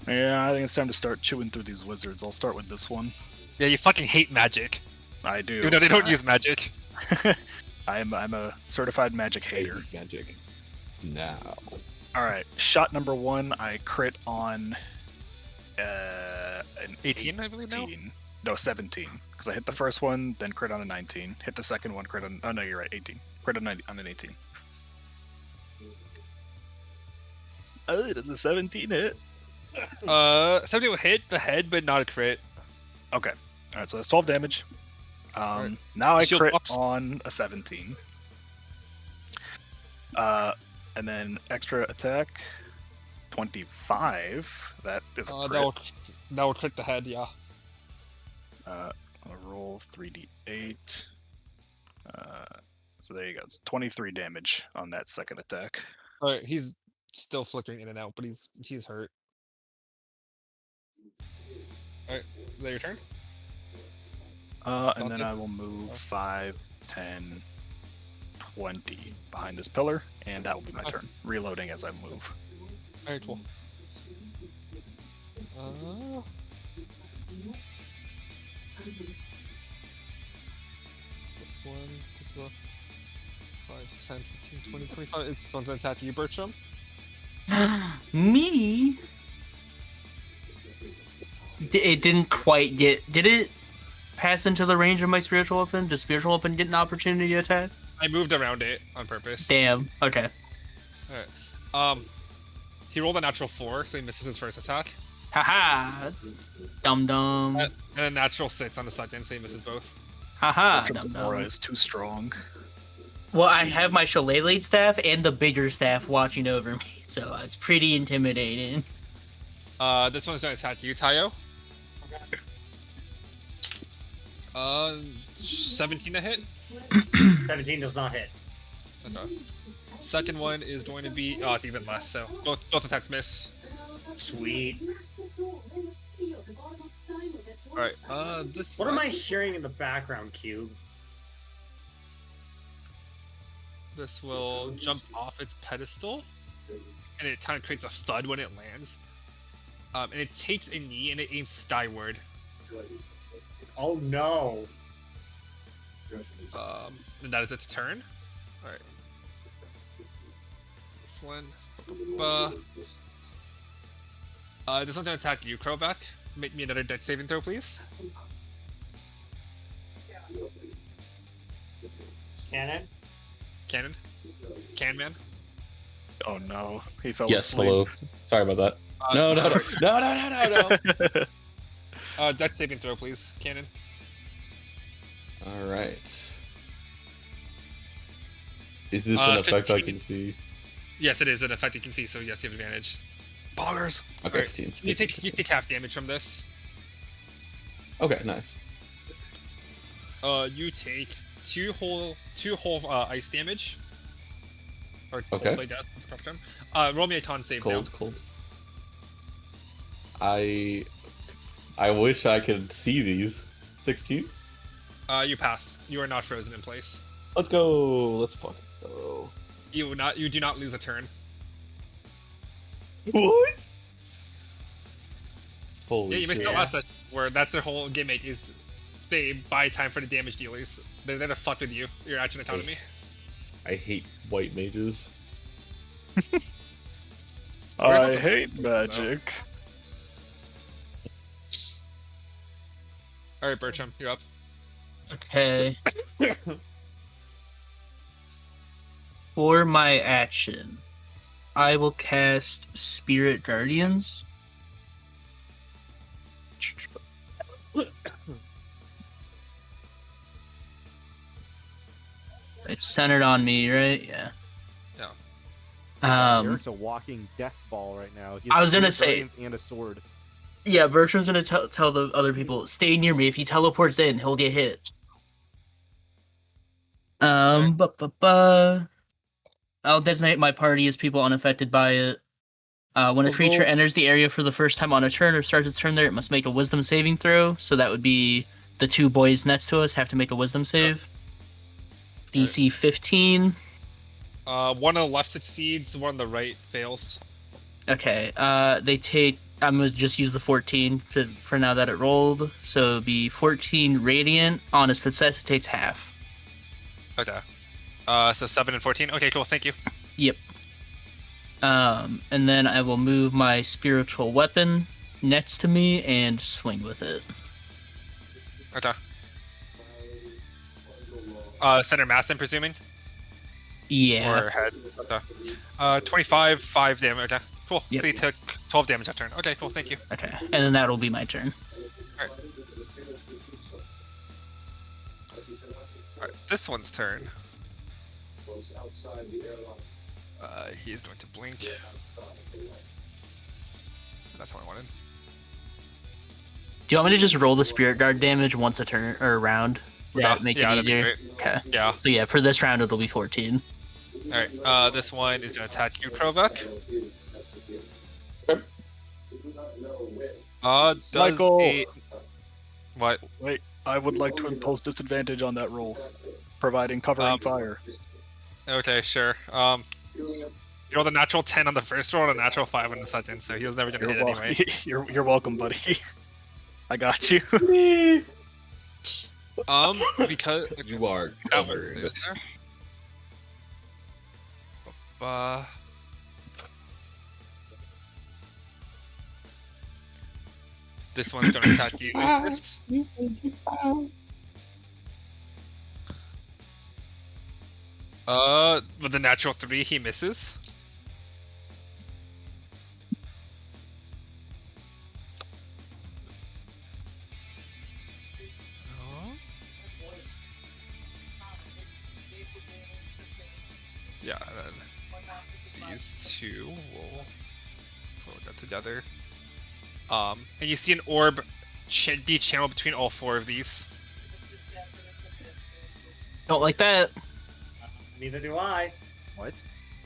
Yeah, I think it's time to start chewing through these wizards. I'll start with this one. Yeah, you fucking hate magic. I do. Even though they don't use magic. I'm a certified magic hater. Magic. Now. All right, shot number 1. I crit on an 18, I believe now? 18. No, 17. Because I hit the first one, then crit on a 19. Hit the second one, crit on. Oh no, you're right. 18. Crit on an 18. Oh, does a 17 hit? 70 will hit the head, but not a crit. Okay. All right, so that's 12 damage. Alright. Now I Shield crit pops. on a 17. And then extra attack, 25. That is a crit. That will crit the head, yeah. I'll roll 3d8. So there you go. It's 23 damage on that second attack. All right, he's still flickering in and out, but he's hurt. All right, is that your turn? And then I will move 5, 10, 20 behind this pillar, and that will be my turn. Reloading as I move. All right, cool. This one, 5, 10, 15, 20, 25. It's something to attack you, Bertram. Me? It didn't quite get. Did it pass into the range of my spiritual weapon? Does spiritual weapon get an opportunity to attack? I moved around it on purpose. Damn. Okay. Alright. He rolled a natural 4, so he misses his first attack. Haha. Dum dum. And a natural 6 on the second, so he misses both. Haha. Bertram's Dum aura dum. is too strong. Well, I have my shillelagh staff and the bigger staff watching over me, so it's pretty intimidating. This one's gonna attack you, Tayo. 17 to hit. 17 does not hit. Okay. Second one is going to be it's even less, so both attacks miss. Sweet. Alright, this What one, am I hearing in the background, Cube? this will jump off its pedestal, and it kind of creates a thud when it lands. And it takes a knee and it aims skyward. Oh no. And that is its turn. Alright. This one. This one's gonna attack you, Crowback. Make me another dex saving throw, please. Cannon? Cannon. Can man. Oh no, he fell Yes, asleep. hello. Sorry about that. No. Dex saving throw, please, Cannon. All right. Is this an effect I 15. can see? Yes, it is an effect you can see, so yes, you have advantage. Boggers. Okay, Alright, 15. You take half damage from this. Okay, nice. You take two whole ice damage. Or Okay. cold, I guess. Is the proper term. Roll me a con save now. Cold. I wish I could see these. 16. You pass. You are not frozen in place. Let's go. Let's fucking go. You do not lose a turn. What? Holy Yeah, you missed shit. the last session where that's their whole gimmick is they buy time for the damage dealers. They're there to fuck with you, your action autonomy. I hate white mages. I hate magic. Alright, Bertram, you're up. Okay. For my action, I will cast Spirit Guardians. It's centered on me, right? Yeah. Yeah. Eric's a walking death ball right now. He I has was gonna spirit say- guardians and a sword. Yeah, Bertram's gonna tell the other people, stay near me. If he teleports in, he'll get hit. I'll designate my party as people unaffected by it. When a creature enters the area for the first time on a turn or starts its turn there, it must make a wisdom saving throw. So that would be the two boys next to us have to make a wisdom save. DC 15. One on the left succeeds, one on the right fails. Okay, they take... I'm going to just use the 14 for now that it rolled. So it'd be 14 radiant. On a success, it takes half. Okay. So 7 and 14. Okay, cool. Thank you. Yep. And then I will move my spiritual weapon next to me and swing with it. Okay. Center mass, I'm presuming? Yeah. Or head? Okay. 25, 5 damage. Okay, cool. Yep. So you took 12 damage that turn. Okay, cool. Thank you. Okay, and then that'll be my turn. Alright, this one's turn. He's going to blink. That's what I wanted. Do you want me to just roll the spirit guard damage once a turn or a round? Would that make it that'd be easier? great. Okay. Yeah. So yeah, for this round it'll be 14. Alright, this one is going to attack you, Krovak. Does Michael! a... What? Wait, I would like to impose disadvantage on that roll, providing covering fire. Okay, sure. You rolled a natural 10 on the first roll and a natural 5 on the second, so he was never going to hit anyway. You're welcome, buddy. I got you. Because... You are That one covered. is there. This one's gonna attack you, Lucas. With the natural 3, he misses. Yeah, and then these two will put that together. And you see an orb be channeled between all 4 of these. Don't like that. Neither do I. What?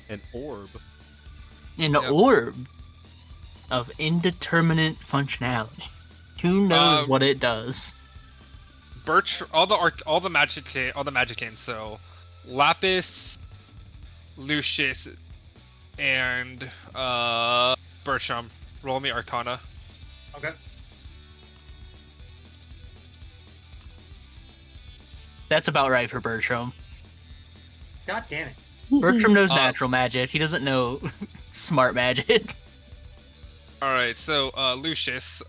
An orb? An Yep. orb of indeterminate functionality. Who knows what it does? All the magicians, so Lapis, Lucius, and Bertram. Roll me Arcana. Okay. That's about right for Bertram. God damn it. Bertram knows natural magic. He doesn't know smart magic. Alright, so Lucius,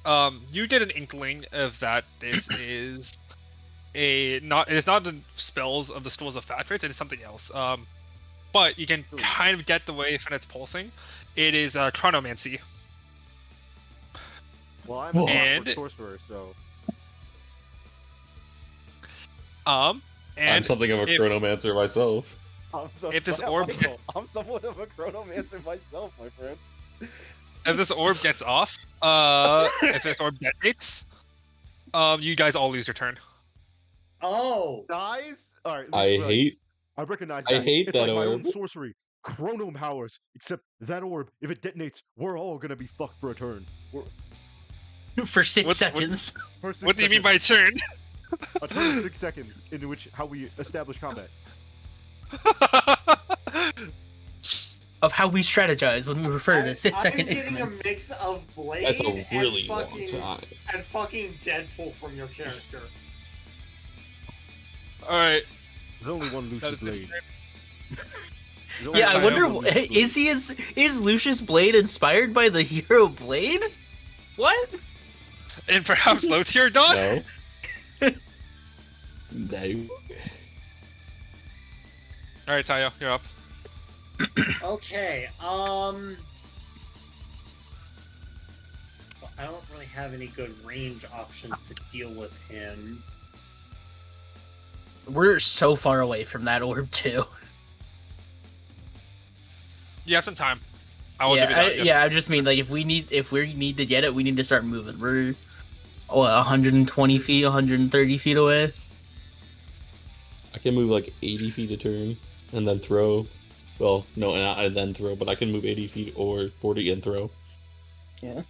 you did an inkling of that this is it is not the spells of the Stools of Fatrids, it is something else. But you can kind of get the way when it's pulsing. It is chronomancy. Well, I'm a And- sorcerer, so... And I'm something of a chronomancer myself. If this orb- I'm somewhat of a chronomancer myself, my friend. if this orb gets off, if this orb detonates, you guys all lose your turn. Oh. Dies? Alright. I recognize I that. hate It's that like my own orb. sorcery. Chrono powers. Except that orb, if it detonates, we're all gonna be fucked for a turn. For 6 What- seconds. For 6 What do you mean by seconds. turn? A turn of 6 seconds, into which how we establish combat. Of how we strategize when we refer to 6 second I'm getting increments. a mix of Blade That's a really and long fucking, time. and fucking Deadpool from your character. Alright. There's only one That Lucius is this Blade. turn. There's only Yeah, I one wonder, Lucius Blade. is Lucius Blade inspired by the hero Blade? What? And perhaps low tier dog? No. No. Alright, Tayo, you're up. Okay, well, I don't really have any good range options to deal with him. We're so far away from that orb too. You have some time. I will give you that. I just mean like if we need to get it, we need to start moving. We're 120 feet, 130 feet away. I can move like 80 feet a turn and then throw. Well, no, and I then throw, but I can move 80 feet or 40 and throw. Yeah.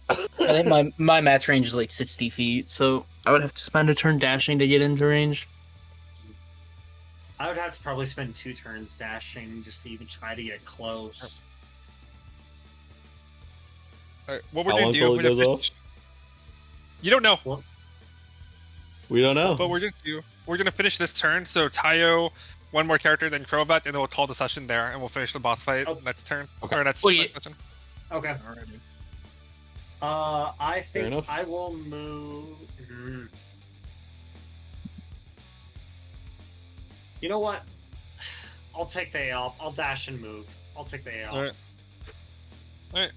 I think my match range is like 60 feet, so I would have to spend a turn dashing to get into range. I would have to probably spend 2 turns dashing just to even try to get close. Alright, what we're How gonna long do? till We're it gonna goes off? finish... You don't know, We don't know. but we're gonna finish this turn. So Tayo, one more character, then Crobat, and then we'll call the session there, and we'll finish the boss fight Oh. next turn. Okay. Or next, Well, yeah. next session. Okay. Alrighty. I think enough. I will move. You know what? I'll take the AL. I'll dash and move. I'll take the AL. Alright.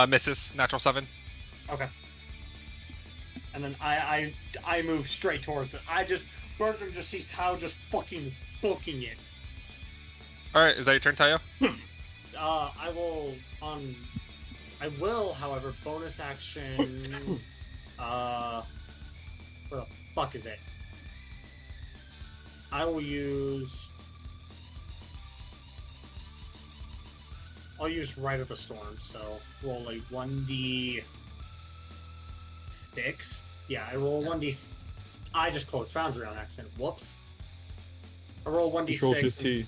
Misses. Natural 7. Okay. And then I move straight towards it. Bertram just sees Tao just fucking booking it. Alright, is that your turn, Tayo? I will, however, bonus action. Where the fuck is it? I will use. I'll use Rite of the Storm, so roll a 1d6. Yeah, I roll 1d. I just closed Foundry on accident. Whoops. I roll 1d6. Control 15.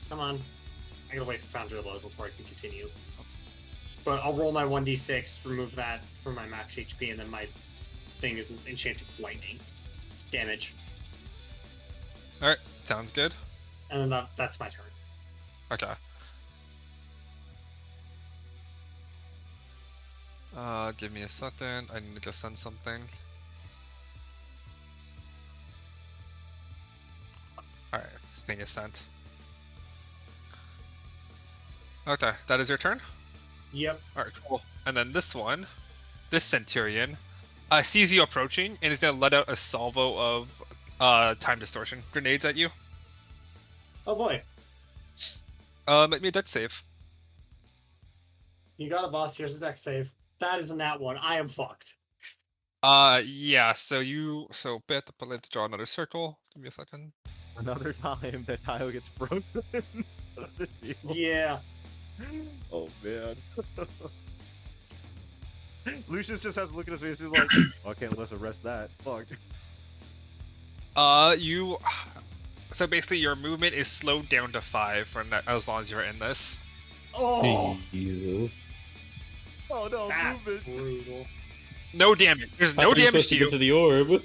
Come on. I gotta wait for Foundry to load before I can continue. But I'll roll my 1d6, remove that from my max HP, and then my thing is enchanted with lightning damage. Alright, sounds good. And then that's my turn. Okay. Give me a second. I need to go send something. Alright, thing is sent. Okay, that is your turn? Yep. Alright, cool. And then this one, this Centurion, sees you approaching and is gonna let out a salvo of time distortion grenades at you. Oh boy. Make me a dex save. You got a boss. Here's a deck save. That is a nat one. I am fucked. Yeah, so bet I have to draw another circle. Give me a second. Another time that Kyle gets frozen. Yeah. Oh man. Lucius just has to look at his face. He's like, oh, I can't let us arrest that. Fuck. So basically, your movement is slowed down to 5 for as long as you're in this. Oh, Jesus. Oh no, that's move it. brutal. No damage. There's How no are you damage supposed to to get you. to the orb?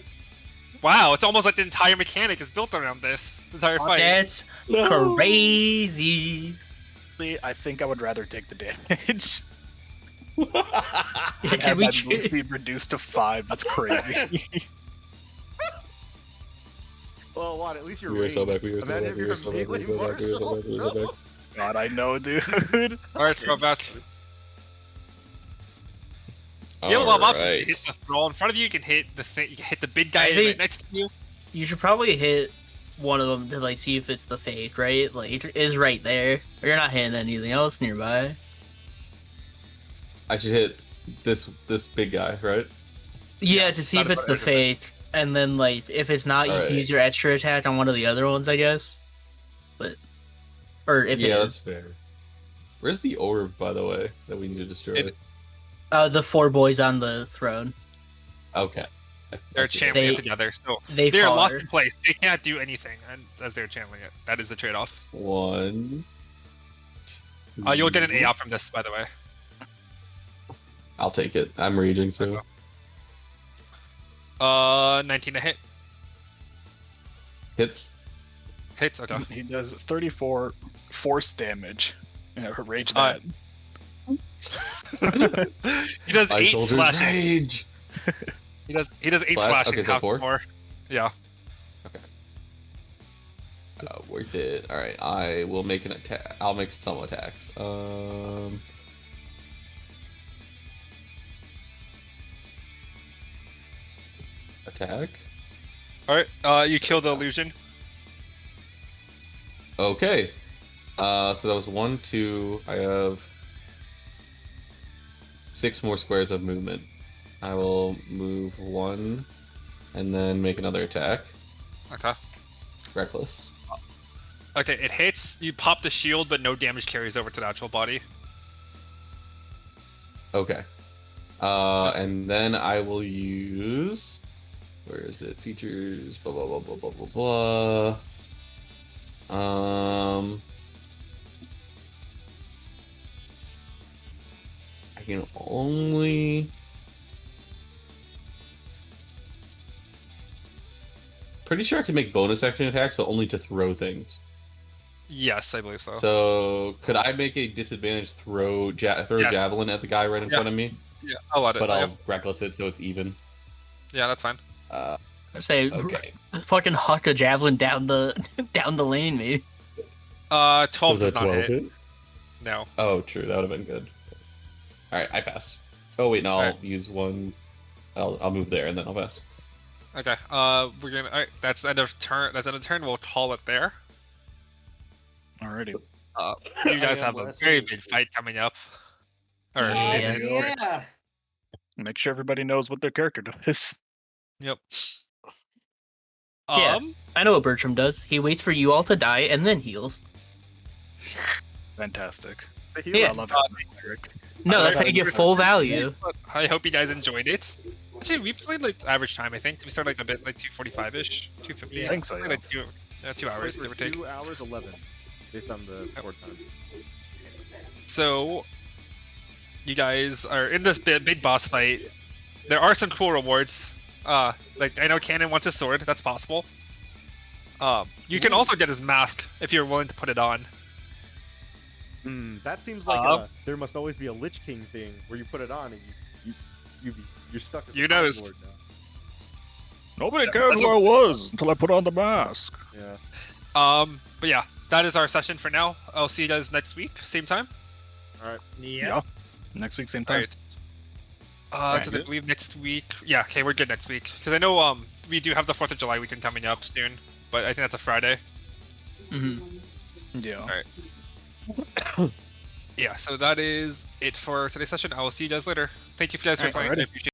Wow, it's almost like the entire mechanic is built around this. The entire fight. That's No. crazy. I think I would rather take the damage. Can Have we my ch- move speed reduced to 5. That's crazy. Well, what? At least you're We are so ranged. back. We are so Imagine back. if We you're are so a back. We melee are so back. We are so back. We are so marshal. back. God, I know, dude. Alright, throw back. You have a lot of options. You Alright. hit the thrall in front of you. You can hit the thing. You can hit the big guy I right think- next to you. You should probably hit one of them to like see if it's the fake, right? Like it is right there. Or you're not hitting anything else nearby. I should hit this big guy, right? Yeah, to see Not if it's about the everything. fake. And then like if it's not, you can Alright. use your extra attack on one of the other ones, I guess. But or if Yeah, it that's is. fair. Where's the orb, by the way, that we need to destroy? The 4 boys on the throne. Okay. They're I see it. channeling They- it together, so They they're locked far. in place. They can't do anything as they're channeling it. That is the trade-off. 1. You'll get an 2. A out from this, by the way. I'll take it. I'm raging, so 19 to hit. hits. Hits. Okay. He does 34 force damage. Rage Uh, that. He does My 8 soldiers slashing. rage. He does 8 Slash? slashing. Okay, so half 4? more. Yeah. Worth it. All right, I will make an attack. I'll make some attacks. attack. All right. You kill the illusion. Okay. So that was 1, 2. I have 6 more squares of movement. I will move 1 and then make another attack. Okay. Reckless. Okay. It hits. You pop the shield, but no damage carries over to the actual body. Okay. And then I will use. Where is it? Features. Blah blah blah blah blah blah blah. I can only. Pretty sure I can make bonus action attacks, but only to throw things. Yes, I believe so. So could I make a disadvantage throw a Yes. javelin at the guy right in Yeah. front of me? Yeah, I'll let it. But Yeah. I'll reckless it so it's even. Yeah, that's fine. I say, Okay. fucking huck a javelin down the down the lane, maybe. 12 Was does that not 12 hit. hit? No. Oh, true. That would have been good. All right, I pass. Oh wait, no, I'll Alright. use one. I'll move there and then I'll pass. Okay. We're gonna. All right. That's end of turn. That's end of turn. We'll call it there. Alrighty. You guys am have a less very interested. big fight coming up. Or Yeah. Yeah. Make sure everybody knows what their character does. Yep. Yeah. I know what Bertram does. He waits for you all to die and then heals. Fantastic. Yeah. I love it, Eric. No, that's how you get full value. I hope you guys enjoyed it. Actually, we played like average time. I think we started like a bit like 2:45 ish, 2:50. I think so, Like 2 hours, give or take. 2 hours 11, based on the board time. So, you guys are in this big boss fight. There are some cool rewards. Like I know Cannon wants a sword. That's possible. You can also get his mask if you're willing to put it on. That seems like there must always be a Lich King thing where you put it on and you're stuck as You a Time noticed. Lord now. Nobody Yeah, cared that's who I was until I put on the mask. Yeah. But yeah, that is our session for now. I'll see you guys next week, same time. All right. Yeah. Next week, same All time. right. Right. Because I believe next week. Yeah, okay, we're good next week. Because I know we do have the 4th of July weekend coming up soon, but I think that's a Friday. Yeah. Alright. Yeah, so that is it for today's session. I will see you guys later. Thank you guys for Alright, playing. I alrighty. appreciate